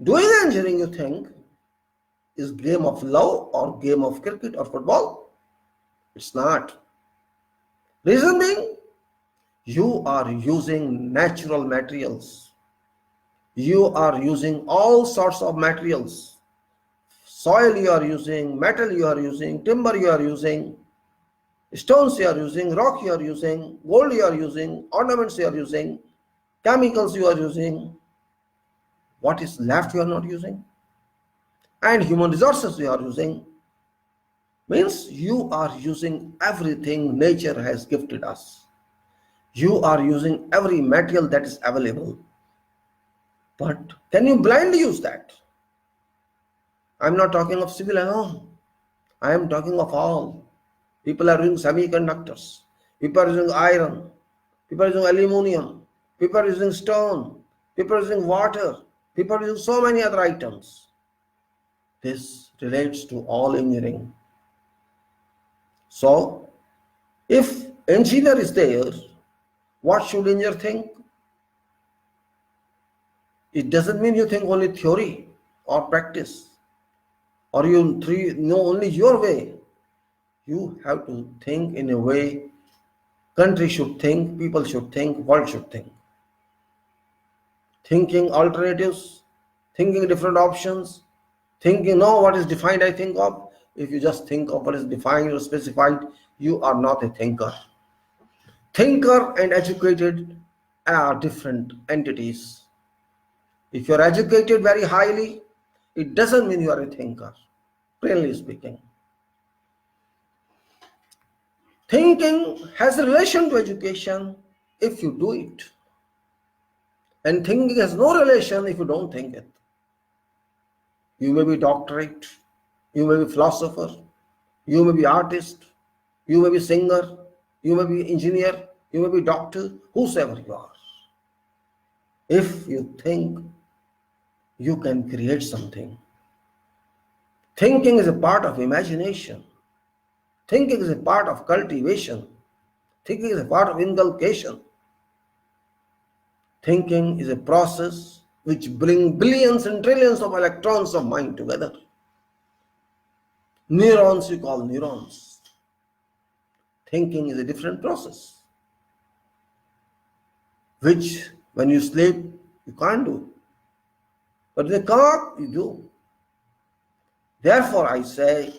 A: Doing engineering, you think, is game of love or game of cricket or football? It's not. Reason being, you are using natural materials. You are using all sorts of materials. Soil you are using, metal you are using, timber you are using, stones you are using, rock you are using, gold you are using, ornaments you are using, chemicals you are using. What is left you are not using? And human resources you are using. Means you are using everything nature has gifted us. You are using every material that is available. But can you blindly use that? I'm not talking of civil alone. I am talking of all. People are using semiconductors. People are using iron. People are using aluminum. People are using stone. People are using water. People are using so many other items. This relates to all engineering. So, if engineer is there, what should engineer think? It doesn't mean you think only theory or practice, or you know only your way. You have to think in a way country should think, people should think, world should think. Thinking alternatives, thinking different options, thinking, no, what is defined I think of. If you just think of what is defined or specified, you are not a thinker. Thinker and educated are different entities. If you are educated very highly, it doesn't mean you are a thinker, plainly speaking. Thinking has a relation to education if you do it. And thinking has no relation if you don't think it. You may be doctorate, you may be philosopher, you may be artist, you may be singer, you may be engineer, you may be doctor, whosoever you are. If you think, you can create something. Thinking is a part of imagination. Thinking is a part of cultivation. Thinking is a part of inculcation. Thinking is a process which brings billions and trillions of electrons of mind together. Neurons you call neurons. Thinking is a different process, which when you sleep, you can't do. But when you come up, you do. Therefore, I say,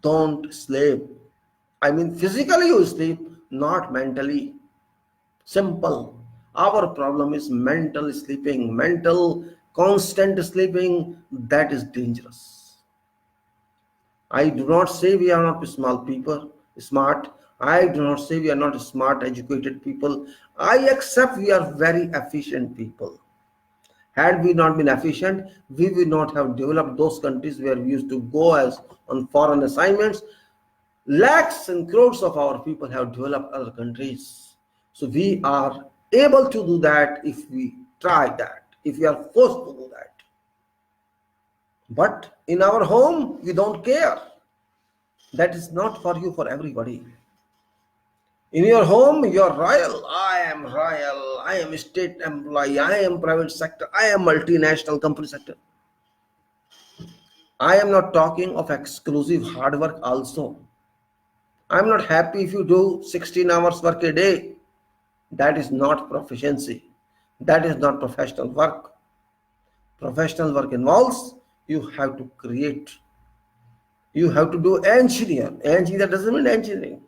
A: don't sleep. I mean, physically you sleep, not mentally. Simple. Our problem is mental sleeping, mental constant sleeping. That is dangerous. I do not say we are not smart. I do not say we are not smart, educated people. I accept we are very efficient people. Had we not been efficient, we would not have developed those countries where we used to go as on foreign assignments. Lakhs and crores of our people have developed other countries. So we are able to do that if we try that, if we are forced to do that. But in our home, we don't care. That is not for you, for everybody. In your home, you are royal. I am royal. I am a state employee. I am private sector. I am multinational company sector. I am not talking of exclusive hard work also. I am not happy if you do 16 hours work a day. That is not proficiency. That is not professional work. Professional work involves you have to create. You have to do engineer. Engineer doesn't mean engineering.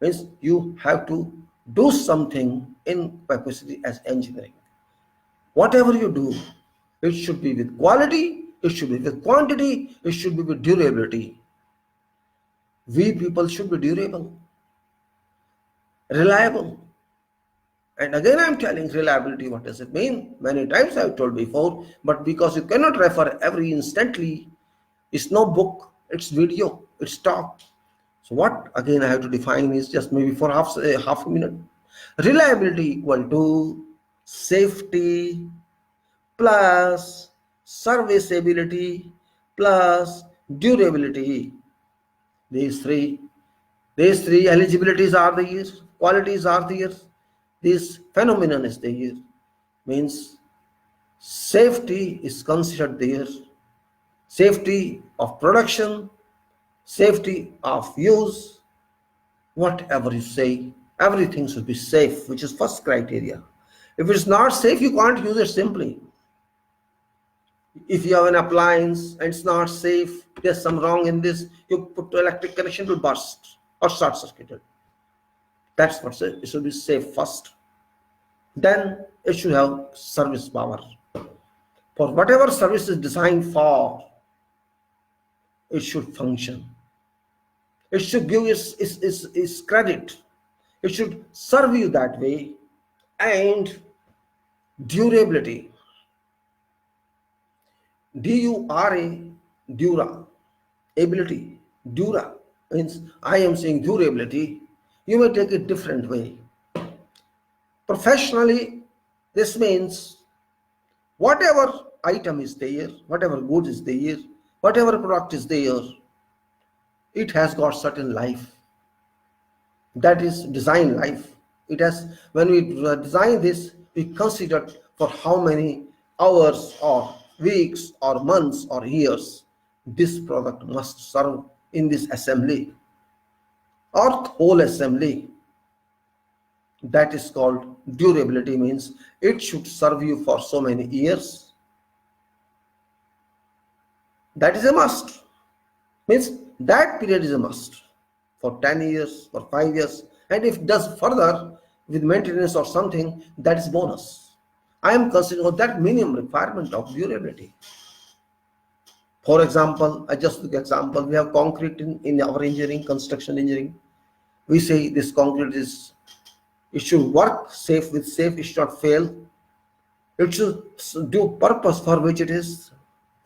A: Means you have to do something in capacity as engineering. Whatever you do, it should be with quality, it should be with quantity, it should be with durability. We people should be durable, reliable. And again I am telling reliability, what does it mean? Many times I have told before, but because you cannot refer every instantly, it's no book, it's video, it's talk. So what again I have to define is just maybe for half a minute. Reliability equal to safety plus serviceability plus durability. These three eligibilities are there, qualities are there, this phenomenon is there. Means safety is considered there, safety of production, safety of use, whatever you say, everything should be safe, which is first criteria. If it's not safe, you can't use it simply. If you have an appliance and it's not safe, there's some wrong in this, you put the electric connection will burst or short circuited. That's what it should be safe first. Then it should have service power. For whatever service is designed for, it should function. It should give its credit. It should serve you that way. And durability. D-U-R-A, dura. Ability. Dura means I am saying durability. You may take it different way. Professionally, this means whatever item is there, whatever good is there, whatever product is there, it has got certain life. That is design life. It has, when we design this, we consider for how many hours or weeks or months or years this product must serve in this assembly or whole assembly. That is called durability, means it should serve you for so many years. That is a must. Means that period is a must for 10 years, for 5 years, and if it does further with maintenance or something, that is bonus. I am considering that minimum requirement of durability. For example, I just took example, we have concrete in our engineering, construction engineering. We say this concrete is, it should work safe with safe, it should not fail. It should do purpose for which it is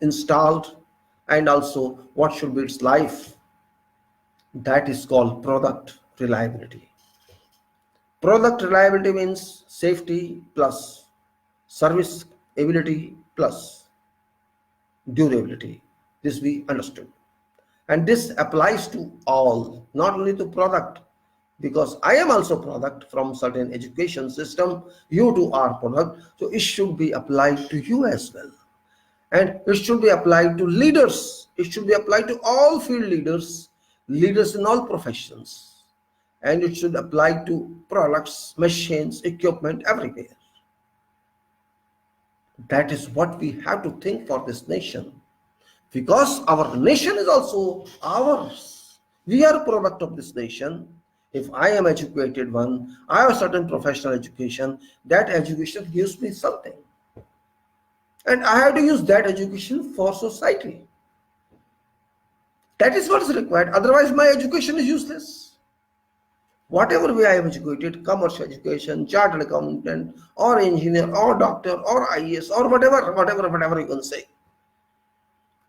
A: installed, and also what should be its life. That is called product reliability. Product reliability means safety plus service ability plus durability. This we understood. And this applies to all, not only to product, because I am also product from certain education system, you too are product, so it should be applied to you as well. And it should be applied to leaders. It should be applied to all field leaders, leaders in all professions. And it should apply to products, machines, equipment, everywhere. That is what we have to think for this nation. Because our nation is also ours. We are a product of this nation. If I am educated one, I have a certain professional education, that education gives me something. And I have to use that education for society. That is what is required. Otherwise, my education is useless. Whatever way I am educated, commercial education, chartered accountant, or engineer, or doctor, or IAS, or whatever you can say,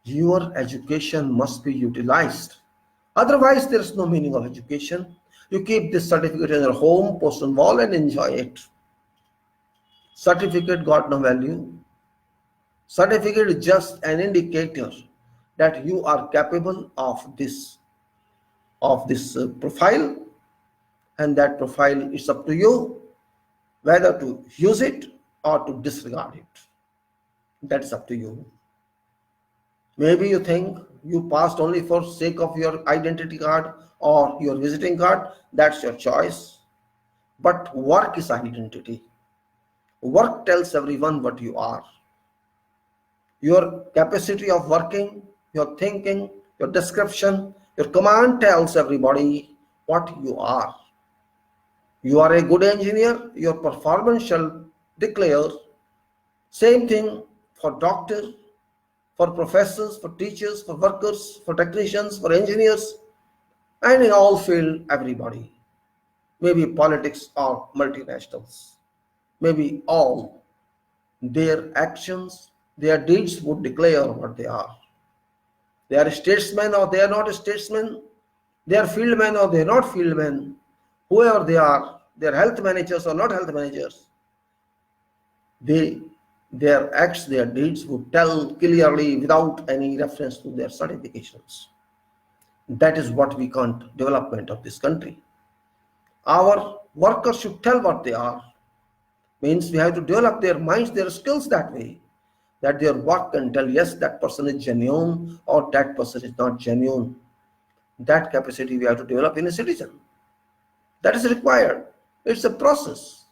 A: your education must be utilized. Otherwise, there is no meaning of education. You keep this certificate in your home, post on wall, and enjoy it. Certificate got no value. Certificate is just an indicator that you are capable of this profile, and that profile is up to you whether to use it or to disregard it. That's up to you. Maybe you think you passed only for sake of your identity card or your visiting card. That's your choice. But work is identity. Work tells everyone what you are. Your capacity of working, your thinking, your description, your command tells everybody what you are. You are a good engineer, your performance shall declare. Same thing for doctors, for professors, for teachers, for workers, for technicians, for engineers, and in all fields, everybody. Maybe politics or multinationals. Maybe all. Their actions, their deeds would declare what they are. They are statesmen or they are not statesmen. They are fieldmen or they are not fieldmen. Whoever they are health managers or not health managers. Their acts, their deeds would tell clearly without any reference to their certifications. That is what we call development of this country. Our workers should tell what they are. Means we have to develop their minds, their skills that way, that their work can tell, yes, that person is genuine or that person is not genuine. That capacity we have to develop in a citizen. That is required. It's a process.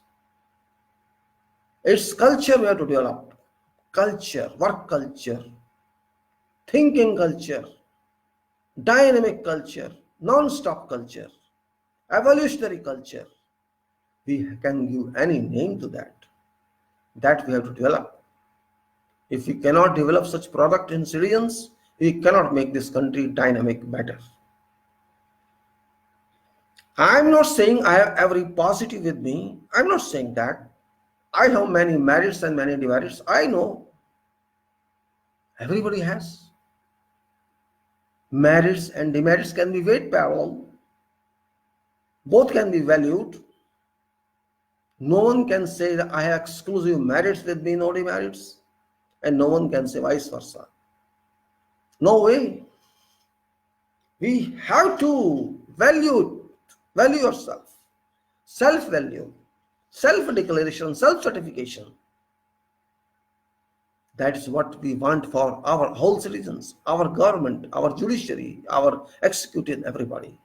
A: It's culture we have to develop. Culture, work culture, thinking culture, dynamic culture, non-stop culture, evolutionary culture. We can give any name to that. That we have to develop. If we cannot develop such product in citizens, we cannot make this country dynamic better. I'm not saying I have every positive with me. I'm not saying that. I have many merits and many demerits. I know. Everybody has. Merits and demerits can be weighed parallel. Both can be valued. No one can say that I have exclusive merits with me, no demerits. And no one can say vice versa. No way. We have to value yourself. Self-value, self-declaration, self-certification. That is what we want for our whole citizens, our government, our judiciary, our executive, everybody.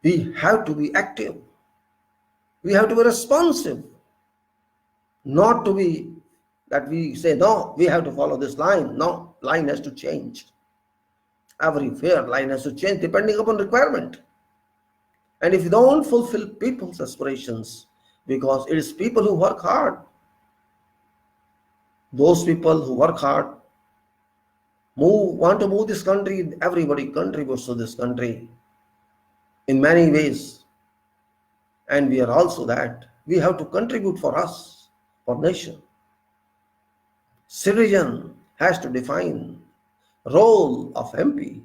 A: We have to be active. We have to be responsive. Not to be that we say, no, we have to follow this line. No, line has to change. Everywhere line has to change depending upon requirement. And if you don't fulfill people's aspirations, because it is people who work hard, those people who work hard, want to move this country, everybody contributes to this country in many ways. And we are also that. We have to contribute for us, for nation. Citizen has to define role of MP.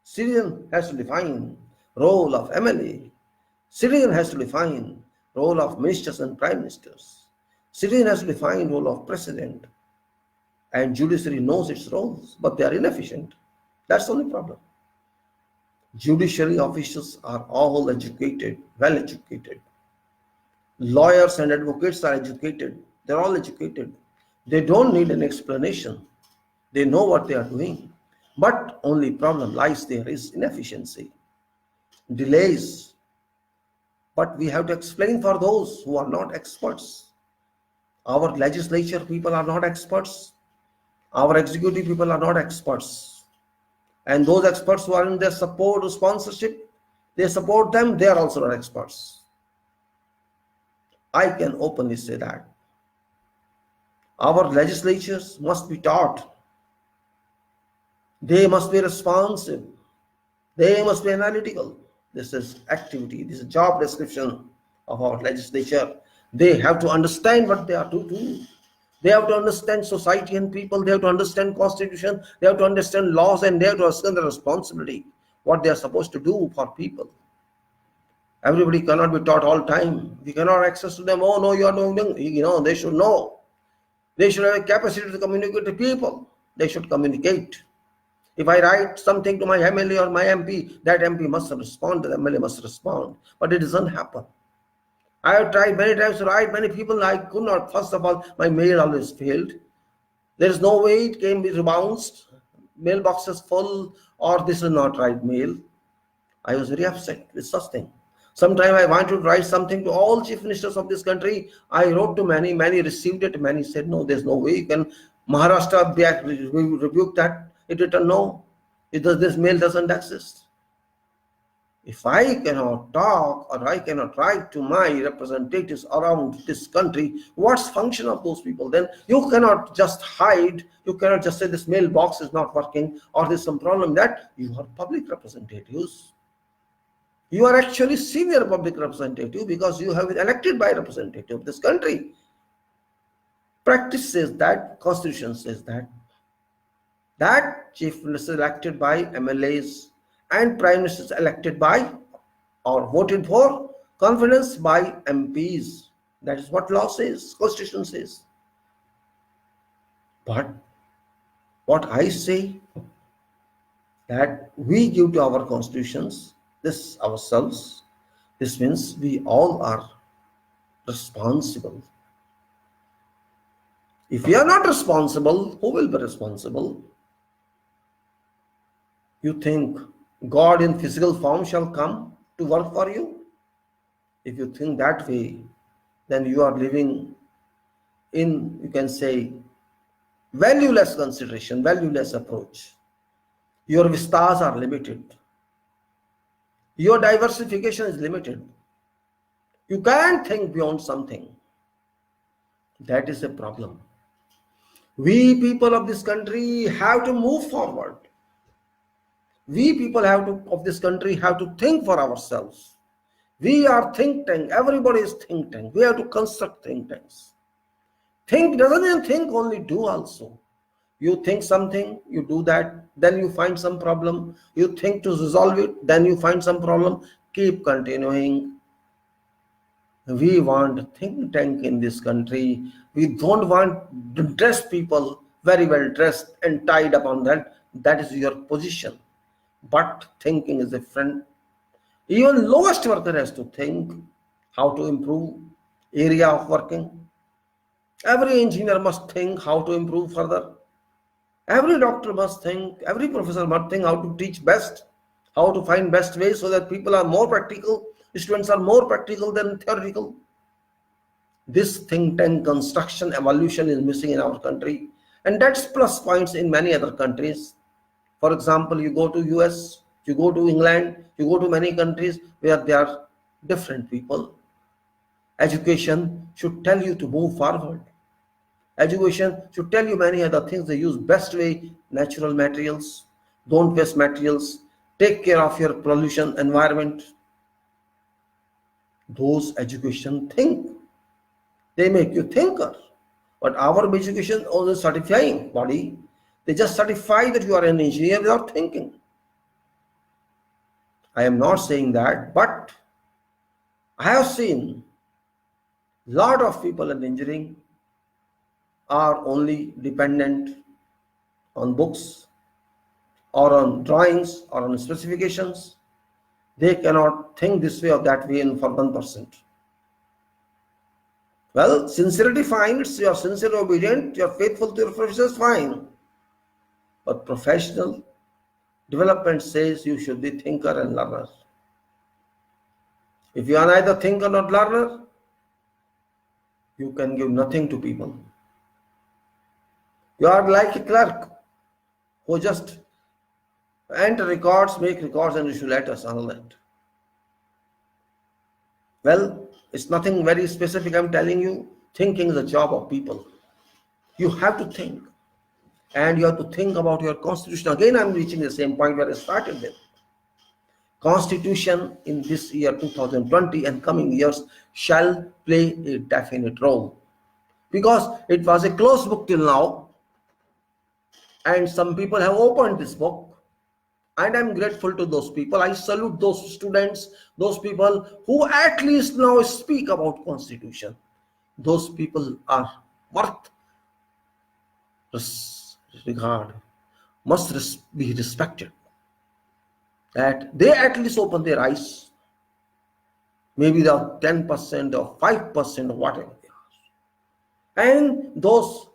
A: Citizen has to define role of MLA. Citizen has to define role of ministers and prime ministers. Citizen has to define role of president. And judiciary knows its roles, but they are inefficient. That's the only problem. Judiciary officials are all educated, well educated. Lawyers and advocates are educated. They're all educated. They don't need an explanation. They know what they are doing. But only problem lies there is inefficiency, delays. But we have to explain for those who are not experts. Our legislature people are not experts. Our executive people are not experts. And those experts who are in their support or sponsorship, they support them, they are also not experts. I can openly say that. Our legislatures must be taught. They must be responsive. They must be analytical. This is activity, this is job description of our legislature. They have to understand what they are to do. They have to understand society and people. They have to understand constitution. They have to understand laws, and they have to understand the responsibility, what they are supposed to do for people. Everybody cannot be taught all time. We cannot access to them. Oh no, you are doing. They should know. They should have a capacity to communicate to people. They should communicate. If I write something to my MLA or my MP, that MP must respond, the MLA must respond. But it doesn't happen. I have tried many times to write many people. I could not. First of all, my mail always failed. There is no way it can be bounced. Mailbox is full, or this is not right mail. I was very upset with such thing. Sometime I wanted to write something to all chief ministers of this country. I wrote to many received it, many said, no, there's no way you can. Maharashtra rebuked that. It written, no, this mail doesn't exist. If I cannot talk or I cannot write to my representatives around this country, what's function of those people? Then you cannot just hide. You cannot just say this mailbox is not working or there's some problem. That you are public representatives. You are actually senior public representative because you have been elected by representative of this country. Practice says that, constitution says that. That chief minister is elected by MLAs and prime minister is elected by or voted for confidence by MPs. That is what law says, constitution says. But what I say, that we give to our constitutions this ourselves, this means we all are responsible. If we are not responsible, who will be responsible? You think God in physical form shall come to work for you? If you think that way, then you are living in, you can say, valueless consideration, valueless approach. Your vistas are limited. Your diversification is limited. You can't think beyond something. That is a problem. We people of this country have to move forward. We people of this country have to think for ourselves. We are think tank. Everybody is think tank. We have to construct think tanks. Think doesn't mean think, only do also. You think something, you do that, then you find some problem. You think to resolve it, then you find some problem. Keep continuing. We want think tank in this country. We don't want to dress people very well dressed and tied up on that. That is your position. But thinking is different. Even lowest worker has to think how to improve area of working. Every engineer must think how to improve further. Every doctor must think, every professor must think how to teach best, how to find best ways so that people are more practical, students are more practical than theoretical. This think tank construction evolution is missing in our country, and that's plus points in many other countries. For example, you go to US, you go to England, you go to many countries where there are different people. Education should tell you to move forward. Education should tell you many other things. They use best way natural materials, don't waste materials, take care of your pollution environment. Those education think. They make you thinker. But our education only certifying body. They just certify that you are an engineer without thinking. I am not saying that, but I have seen a lot of people in engineering are only dependent on books or on drawings or on specifications. They cannot think this way or that way in for 1%. Well, sincerity fine, it's you're sincere, obedient, you're faithful to your professors, fine. But professional development says you should be thinker and learner. If you are neither thinker nor learner, you can give nothing to people. You are like a clerk who just enter records, make records, and issue letters, all that. Well, it's nothing very specific, I'm telling you. Thinking is a job of people. You have to think. And you have to think about your constitution. Again, I'm reaching the same point where I started with. Constitution in this year 2020 and coming years shall play a definite role. Because it was a closed book till now. And some people have opened this book. And I'm grateful to those people. I salute those students, those people who at least now speak about Constitution. Those people are worth regard, must be respected. That they at least open their eyes. Maybe the 10% or 5% or whatever they are. And those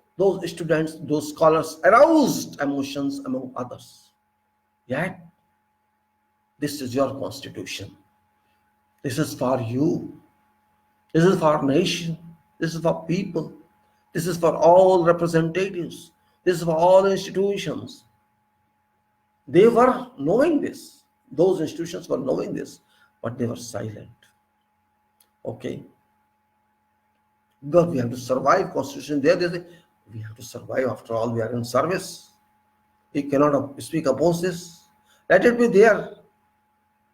A: students, those scholars aroused emotions among others. Yet, this is your constitution. This is for you. This is for nation. This is for people. This is for all representatives. This is for all institutions. They were knowing this. Those institutions were knowing this, but they were silent. Okay. Because we have to survive constitution. They say, we have to survive. After all, we are in service. We cannot speak oppose this. Let it be there.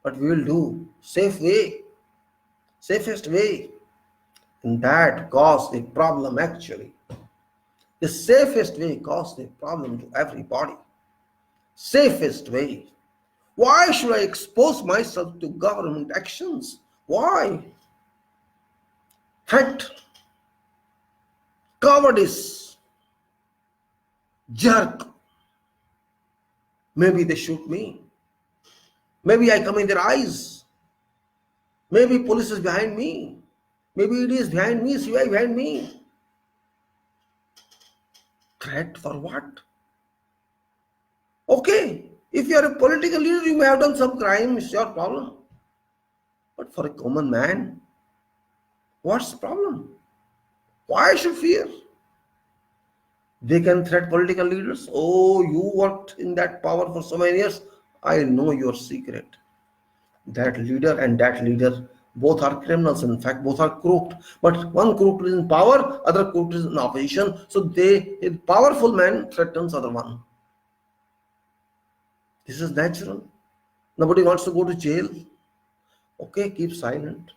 A: But we will do safe way, safest way. And that caused a problem actually. The safest way caused a problem to everybody. Safest way. Why should I expose myself to government actions? Why? Threat, cowardice, jerk. Maybe they shoot me. Maybe I come in their eyes. Maybe police is behind me. Maybe it is behind me, COI behind me. Threat for what? Okay, if you are a political leader, you may have done some crime, it's your problem. But for a common man, what's the problem? Why should fear? They can threat political leaders. Oh, you worked in that power for so many years. I know your secret. That leader and that leader, both are criminals. In fact, both are crooked. But one crooked is in power, other crooked is in opposition. So a powerful man threatens other one. This is natural. Nobody wants to go to jail. Okay, keep silent.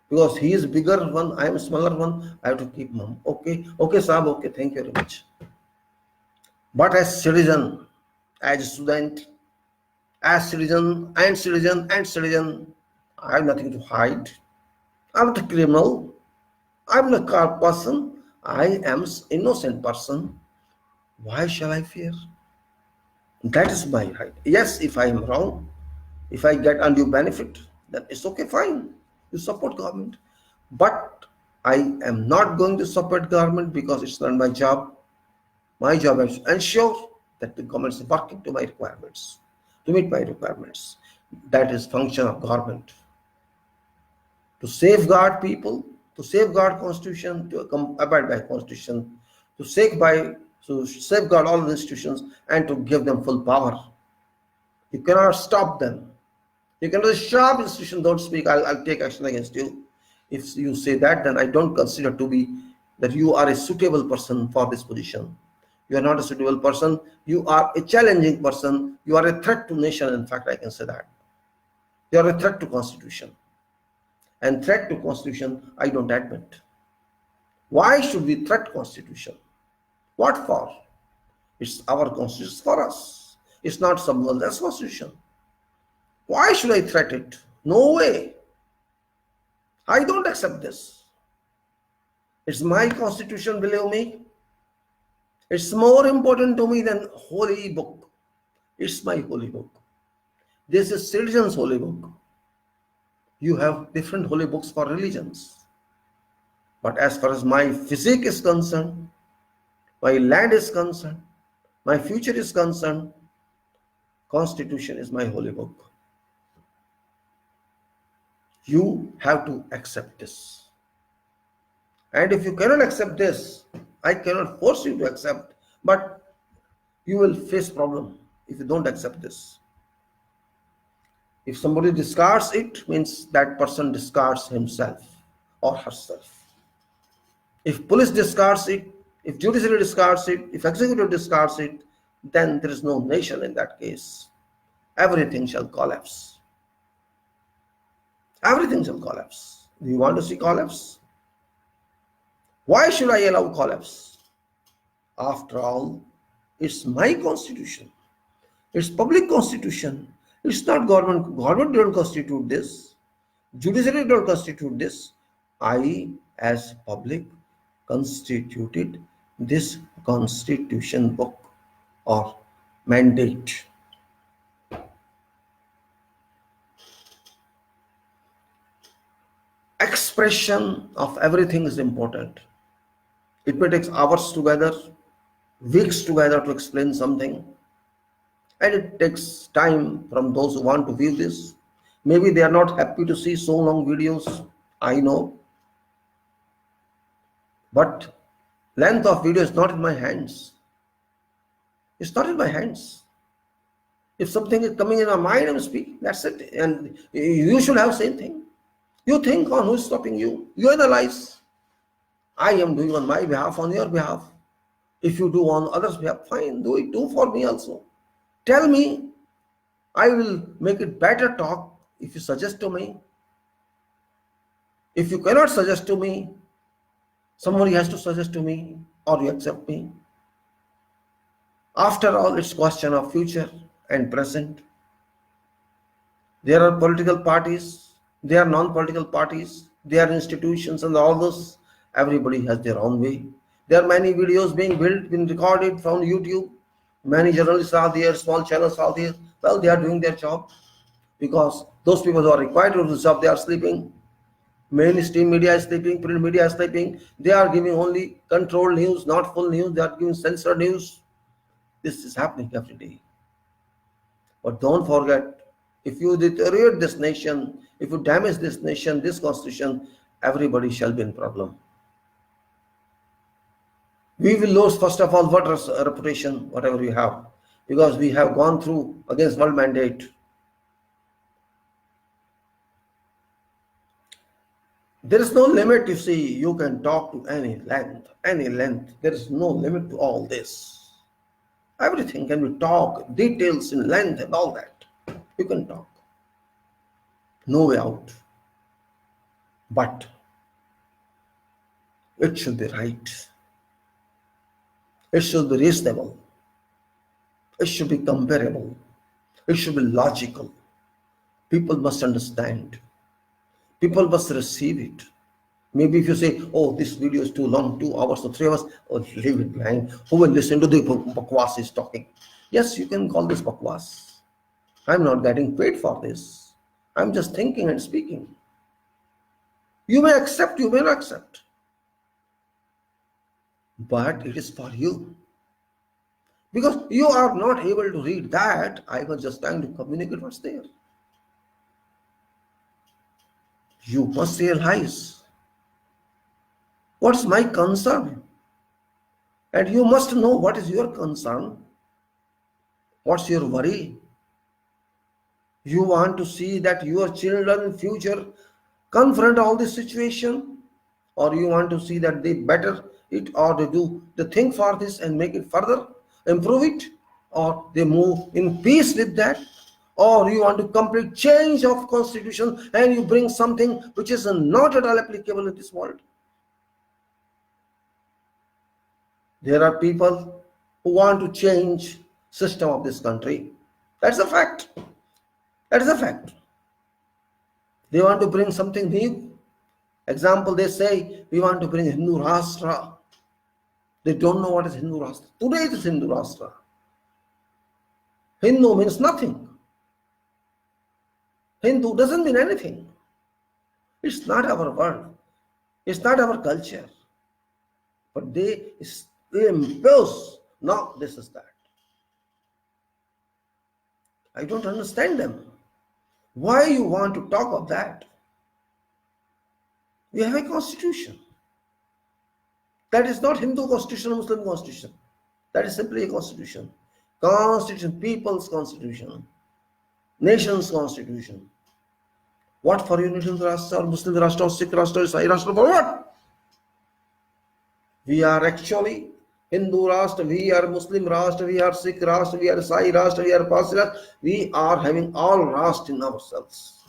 A: Because he is bigger one, I am smaller one, I have to keep mum. Okay, Saab, okay, thank you very much. But as citizen, as student, as citizen, I have nothing to hide. I'm not a criminal. I'm not a person. I am innocent person. Why shall I fear? That is my right. Yes, if I am wrong, if I get undue benefit, then it's okay, fine. You support government. But I am not going to support government because it's not my job. My job is to ensure that the government is working to my requirements, to meet my requirements. That is function of government. To safeguard people, to safeguard constitution, to abide by constitution, to safeguard all the institutions and to give them full power. You cannot stop them. You cannot stop institution, don't speak, I'll take action against you. If you say that, then I don't consider to be that you are a suitable person for this position. You are not a suitable person. You are a challenging person. You are a threat to nation. In fact, I can say that. You are a threat to constitution. And threat to constitution, I don't admit. Why should we threat constitution? What for? It's our constitution for us. It's not someone else's constitution. Why should I threat it? No way. I don't accept this. It's my constitution, believe me. It's more important to me than holy book. It's my holy book. This is citizens' holy book. You have different holy books for religions. But as far as my physique is concerned, my land is concerned, my future is concerned, Constitution is my holy book. You have to accept this. And if you cannot accept this, I cannot force you to accept, but you will face problem if you don't accept this. If somebody discards it, means that person discards himself or herself. If police discards it, if judiciary discards it, if executive discards it, then there is no nation in that case. Everything shall collapse. Everything shall collapse. Do you want to see collapse? Why should I allow collapse? After all, it's my constitution. It's public constitution. It's not government. Government don't constitute this. Judiciary don't constitute this. I, as public, constituted this constitution book or mandate. Expression of everything is important. It may take hours together, weeks together to explain something, and it takes time from those who want to view this. Maybe they are not happy to see so long videos, I know, but length of video is not in my hands. It's not in my hands. If something is coming in my mind, I'm speaking, that's it. And you should have same thing. You think on who is stopping you. You analyze. I am doing on my behalf, on your behalf. If you do on others' behalf, fine, do it, do for me also. Tell me, I will make it better talk if you suggest to me. If you cannot suggest to me, somebody has to suggest to me or you accept me. After all, it's question of future and present. There are political parties, there are non-political parties, there are institutions and all this. Everybody has their own way. There are many videos being built, being recorded from YouTube. Many journalists are there, small channels are there. Well, they are doing their job because those people who are required to do the job, they are sleeping. Mainstream media is sleeping, print media is sleeping. They are giving only controlled news, not full news. They are giving censored news. This is happening every day. But don't forget, if you deteriorate this nation, if you damage this nation, this constitution, everybody shall be in problem. We will lose, first of all, what reputation, whatever we have, because we have gone through against world mandate. There is no limit, you see, you can talk to any length. There is no limit to all this. Everything can be talked, details in length and all that. You can talk. No way out. But it should be right. It should be reasonable. It should be comparable. It should be logical. People must understand. People must receive it. Maybe if you say, oh, this video is too long, 2 hours or 3 hours, oh, leave it behind. Who will listen to the bakwas is talking? Yes, you can call this bakwas. I'm not getting paid for this. I'm just thinking and speaking. You may accept, you may not accept. But it is for you. Because you are not able to read that, I was just trying to communicate what's there. You must realize what's my concern. And you must know what is your concern. What's your worry? You want to see that your children in future confront all this situation, or you want to see that they better it, or they think for this and make it further, improve it, or they move in peace with that, or you want to complete change of constitution and you bring something which is not at all applicable in this world. There are people who want to change system of this country. That's a fact. That is a fact. They want to bring something new. Example, they say, we want to bring Hindu Rashtra. They don't know what is Hindu Rashtra. Today it is Hindu Rashtra. Hindu means nothing. Hindu doesn't mean anything. It's not our word. It's not our culture. But they impose, no, this is that. I don't understand them. Why you want to talk of that? We have a constitution. That is not Hindu constitution or Muslim constitution. That is simply a constitution. Constitution, people's constitution, nation's constitution. What for unity of the Rashtra or Muslim Rashtra or Sikh Rashtra or Sai Rashtra, for what? We are actually Hindu Rashtra, we are Muslim Rashtra, we are Sikh Rashtra, we are Sai Rashtra, we are Parsi Rashtra. We are having all Rashtra in ourselves.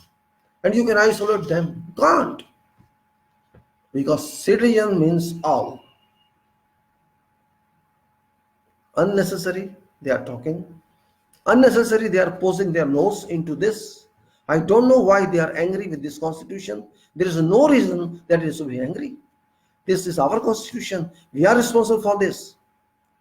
A: And you can isolate them. You can't. Because citizen means all. Unnecessary, they are talking. Unnecessary, they are posing their nose into this. I don't know why they are angry with this constitution. There is no reason that they should be angry. This is our constitution. We are responsible for this.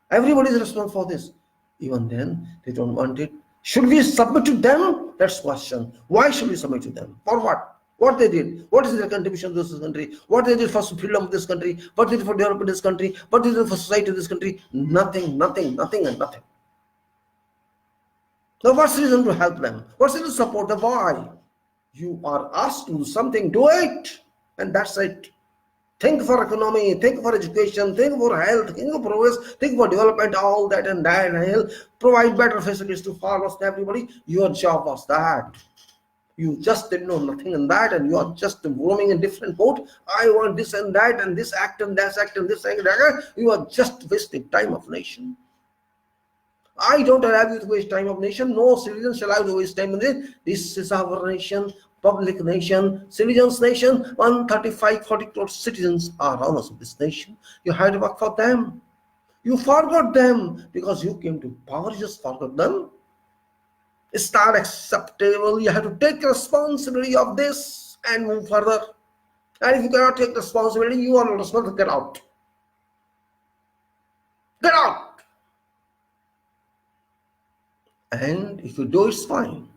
A: Everybody is responsible for this. Even then, they don't want it. Should we submit to them? That's the question. Why should we submit to them? For what? What they did? What is their contribution to this country? What they did for freedom of this country? What they did for development of this country? What they did for society of this country? Nothing, nothing, nothing and nothing. Now what's the reason to help them? What's the reason to support them? Why? You are asked to do something, do it. And that's it. Think for economy, think for education, think for health, think for progress, think for development, all that and that, and provide better facilities to farmers and everybody. Your job was that. You just didn't know nothing in that, and you are just roaming in different boat. I want this and that, and this act and that act and this and that. You are just wasting time of nation. I don't allow you to waste time of nation. No citizen shall have to waste time in this. This is our nation, public nation, citizens nation. 135-40 crore citizens are owners of this nation. You have to work for them. You forgot them because you came to power. You just forgot them. It's not acceptable. You have to take responsibility of this and move further. And if you cannot take responsibility, you are not responsible. Get out. Get out. And if you do, it's fine.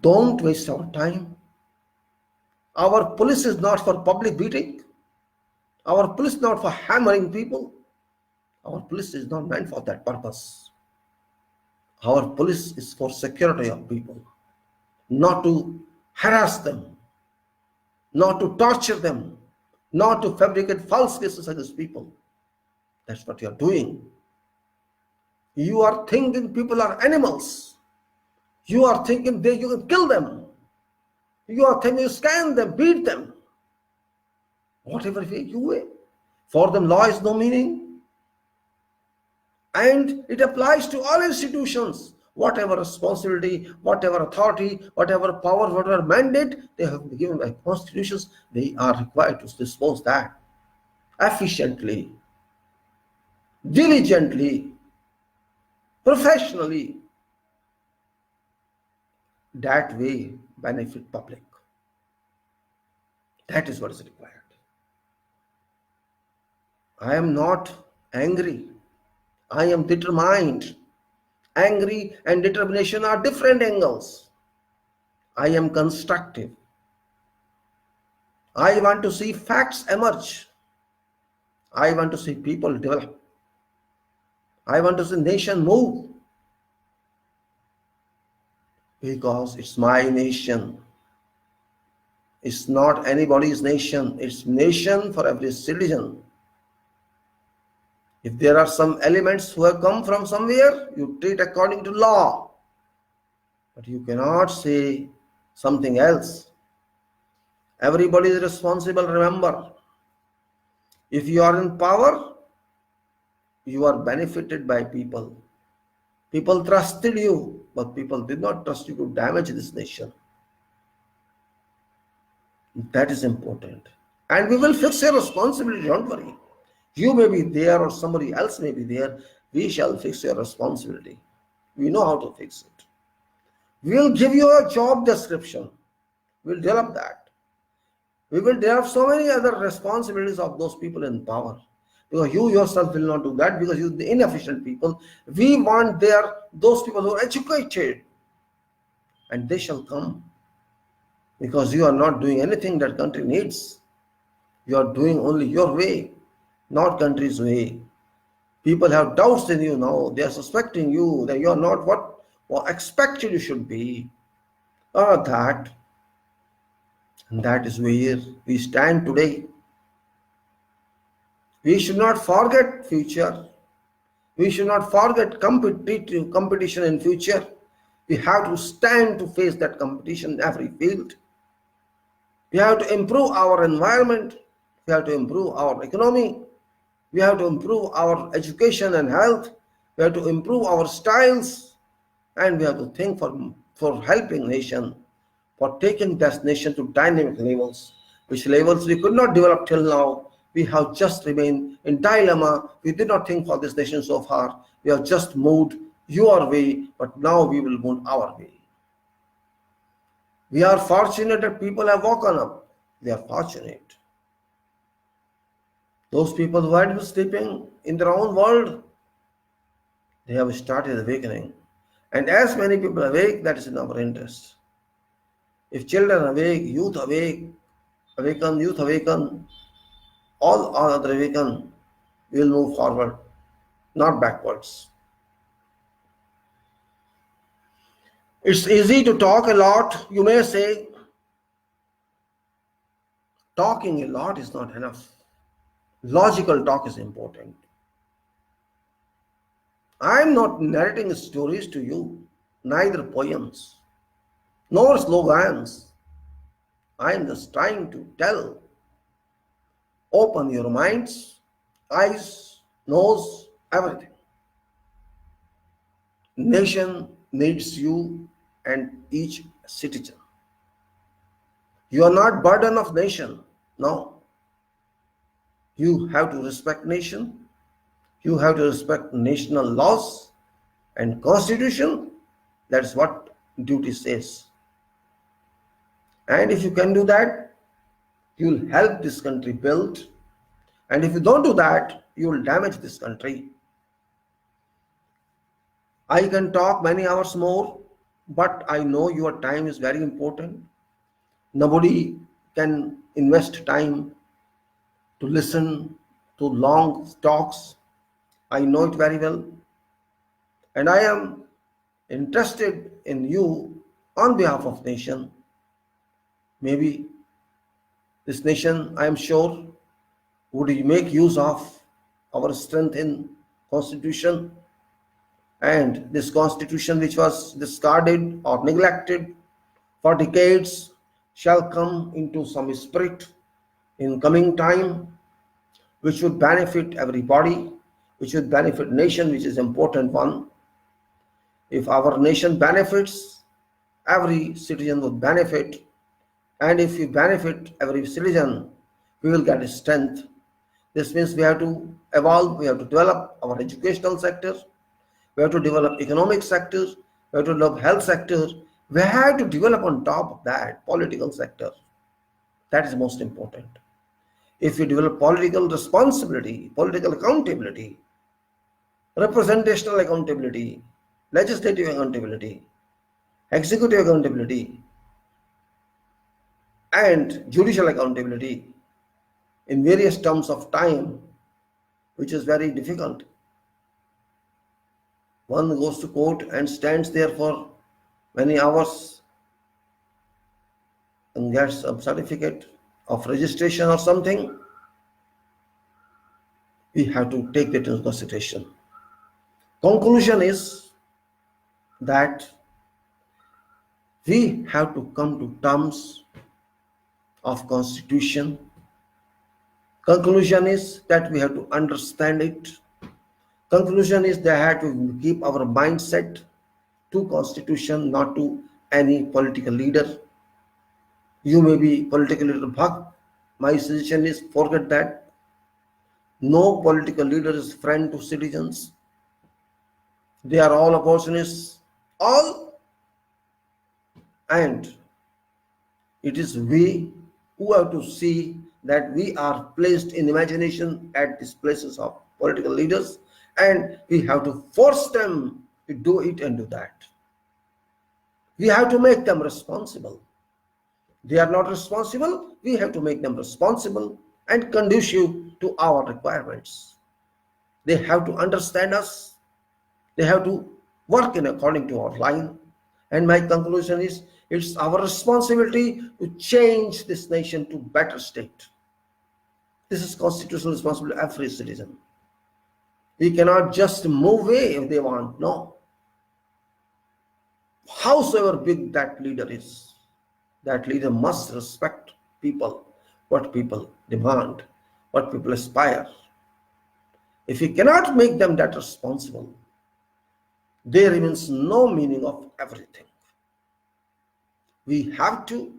A: Don't waste our time. Our police is not for public beating. Our police is not for hammering people. Our police is not meant for that purpose. Our police is for security of people, not to harass them, not to torture them, not to fabricate false cases against people. That's what you are doing. You are thinking people are animals. You are thinking you can kill them. You are thinking you scan them, beat them. Whatever way you will. For them, law is no meaning. And it applies to all institutions. Whatever responsibility, whatever authority, whatever power, whatever mandate they have been given by constitutions, they are required to dispose that efficiently, diligently, professionally. That way benefit public. That is what is required. I am not angry. I am determined. Angry and determination are different angles. I am constructive. I want to see facts emerge. I want to see people develop. I want to see nation move. Because it's my nation. It's not anybody's nation. It's nation for every citizen. If there are some elements who have come from somewhere, you treat according to law. But you cannot say something else. Everybody is responsible, remember. If you are in power, you are benefited by people. People trusted you, but people did not trust you to damage this nation. That is important. And we will fix your responsibility, don't worry. You may be there or somebody else may be there. We shall fix your responsibility. We know how to fix it. We'll give you a job description. We'll develop that. We will develop so many other responsibilities of those people in power. Because you yourself will not do that because you the inefficient people. We want those people who are educated. And they shall come. because you are not doing anything that country needs. You are doing only your way, not country's way. People have doubts in you now. They are suspecting you that you are not what was expected you should be, or that. And that is where we stand today. We should not forget future. We should not forget competition in future. We have to stand to face that competition in every field. We have to improve our environment. We have to improve our economy. We have to improve our education and health. We have to improve our styles. And we have to think for helping nation, for taking this nation to dynamic levels, which levels we could not develop till now. We have just remained in dilemma. We did not think for this nation so far. We have just moved your way, but now we will move our way. We are fortunate that people have woken up. They are fortunate. Those people who had been sleeping in their own world, they have started awakening. And as many people awake, that is in our interest. If children awake, youth awaken, youth awaken, all other awaken, we will move forward, not backwards. It's easy to talk a lot. You may say, talking a lot is not enough. Logical talk is important. I am not narrating stories to you, neither poems, nor slogans. I am just trying to tell. Open your minds, eyes, nose, everything. Nation needs you and each citizen. You are not burden of nation. No. You have to respect nation. You have to respect national laws and constitution. That's what duty says. And if you can do that, you will help this country build. And if you don't do that, you will damage this country. I can talk many hours more, but I know your time is very important. Nobody can invest time to listen to long talks. I know it very well. And I am interested in you on behalf of nation. Maybe this nation, I am sure, would make use of our strength in constitution, and this constitution which was discarded or neglected for decades shall come into some spirit in coming time, which would benefit everybody, which would benefit nation, which is important one. If our nation benefits, every citizen would benefit, and if we benefit every citizen, we will get strength. This means we have to evolve, we have to develop our educational sector, we have to develop economic sector, we have to develop health sector, we have to develop on top of that political sector. That is most important. If we develop political responsibility, political accountability, representational accountability, legislative accountability, executive accountability, and judicial accountability in various terms of time, which is very difficult. One goes to court and stands there for many hours and gets a certificate of registration or something. We have to take that into consideration. Conclusion is that we have to come to terms of constitution. Conclusion is that we have to understand it. Conclusion is that we have to keep our mindset to constitution, not to any political leader. You may be political leader Bhakt. My suggestion is forget that. No political leader is friend to citizens. They are all opportunists, all. And it is we who have to see that we are placed in imagination at these places of political leaders, and we have to force them to do it and do that. We have to make them responsible. They are not responsible. We have to make them responsible and conducive to our requirements. They have to understand us. They have to work in according to our line. And my conclusion is, it's our responsibility to change this nation to better state. This is constitutional responsibility of every citizen. We cannot just move away if they want. No. Howsoever big that leader is, that leader must respect people, what people demand, what people aspire. If we cannot make them that responsible, there remains no meaning of everything. We have to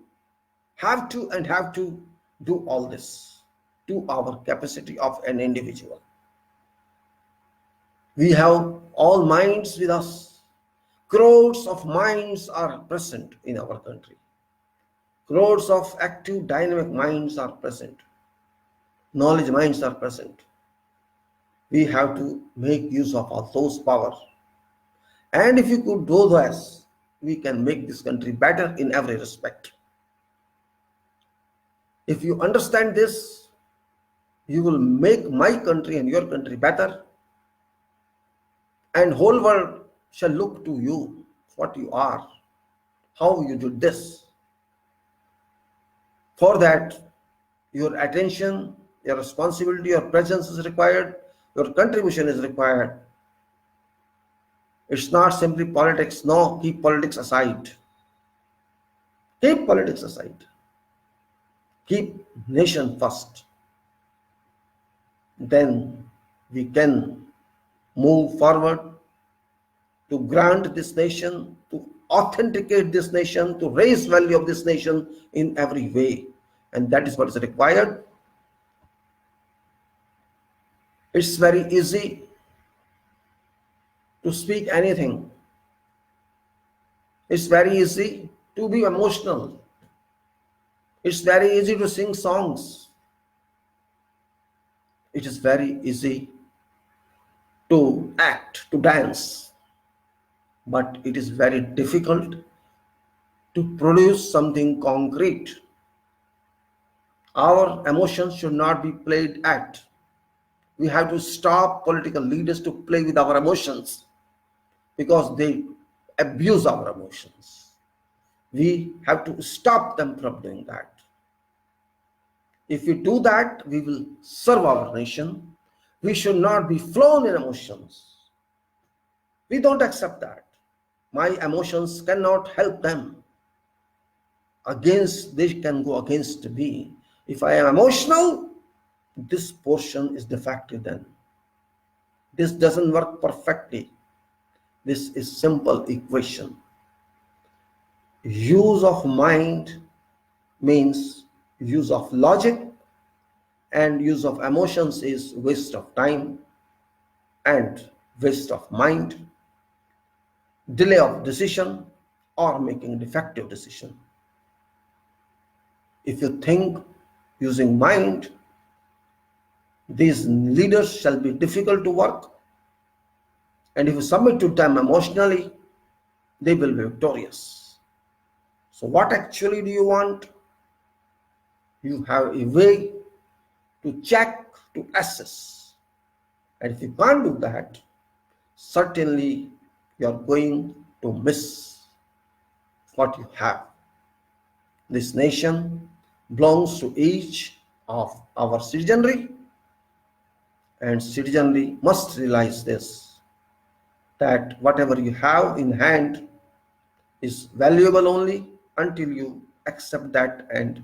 A: do all this to our capacity of an individual. We have all minds with us. Crores of minds are present in our country. Crores of active, dynamic minds are present. Knowledge minds are present. We have to make use of all those powers. And if we could do this, we can make this country better in every respect. If you understand this, you will make my country and your country better. And whole world shall look to you, what you are, how you did this. For that, your attention, your responsibility, your presence is required, your contribution is required. It's not simply politics. No, keep politics aside. Keep politics aside. Keep nation first. Then we can move forward to grant this nation, to authenticate this nation, to raise value of this nation in every way. And that is what is required. It's very easy to speak anything. It's very easy to be emotional. It's very easy to sing songs. It is very easy to act, to dance. But it is very difficult to produce something concrete. Our emotions should not be played at. We have to stop political leaders to play with our emotions, because they abuse our emotions. We have to stop them from doing that. If we do that, we will serve our nation. We should not be flown in emotions. We don't accept that. My emotions cannot help them. They can go against me. If I am emotional, this portion is defective then. This doesn't work perfectly. This is simple equation. Use of mind means use of logic, and use of emotions is waste of time and waste of mind, delay of decision, or making defective decision. If you think using mind, these leaders shall be difficult to work, and if you submit to them emotionally, they will be victorious. So what actually do you want? You have a way to check, to assess. And if you can't do that, certainly you are going to miss what you have. This nation belongs to each of our citizenry, and citizenry must realize this, that whatever you have in hand is valuable only until you accept that and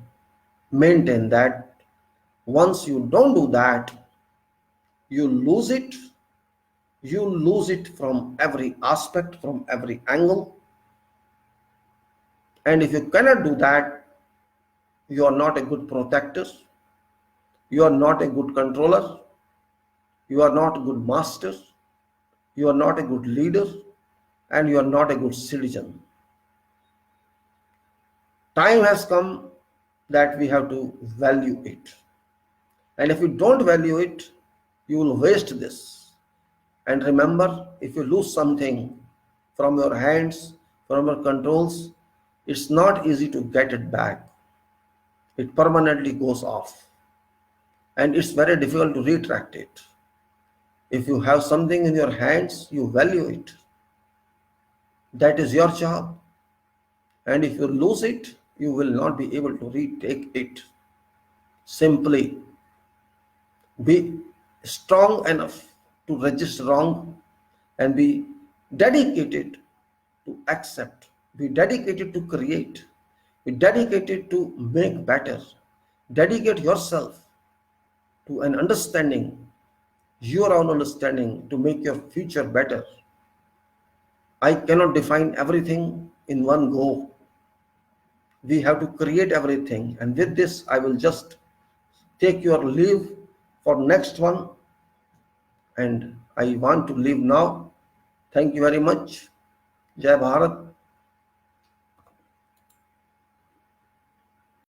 A: maintain that. Once you don't do that, you lose it. You lose it from every aspect, from every angle. And if you cannot do that, you are not a good protector. You are not a good controller. You are not a good master. You are not a good leader. And you are not a good citizen. Time has come that we have to value it. And if you don't value it, you will waste this. And remember, if you lose something from your hands, from your controls, it's not easy to get it back. it permanently goes off, and it's very difficult to retract it. If you have something in your hands, you value it. That is your job. And if you lose it, you will not be able to retake it. Simply be strong enough to resist wrong and be dedicated to accept, be dedicated to create, be dedicated to make better. Dedicate yourself to an understanding, your own understanding, to make your future better. I cannot define everything in one go. We have to create everything, and with this I will just take your leave for next one, and I want to leave now. Thank you very much. Jai Bharat.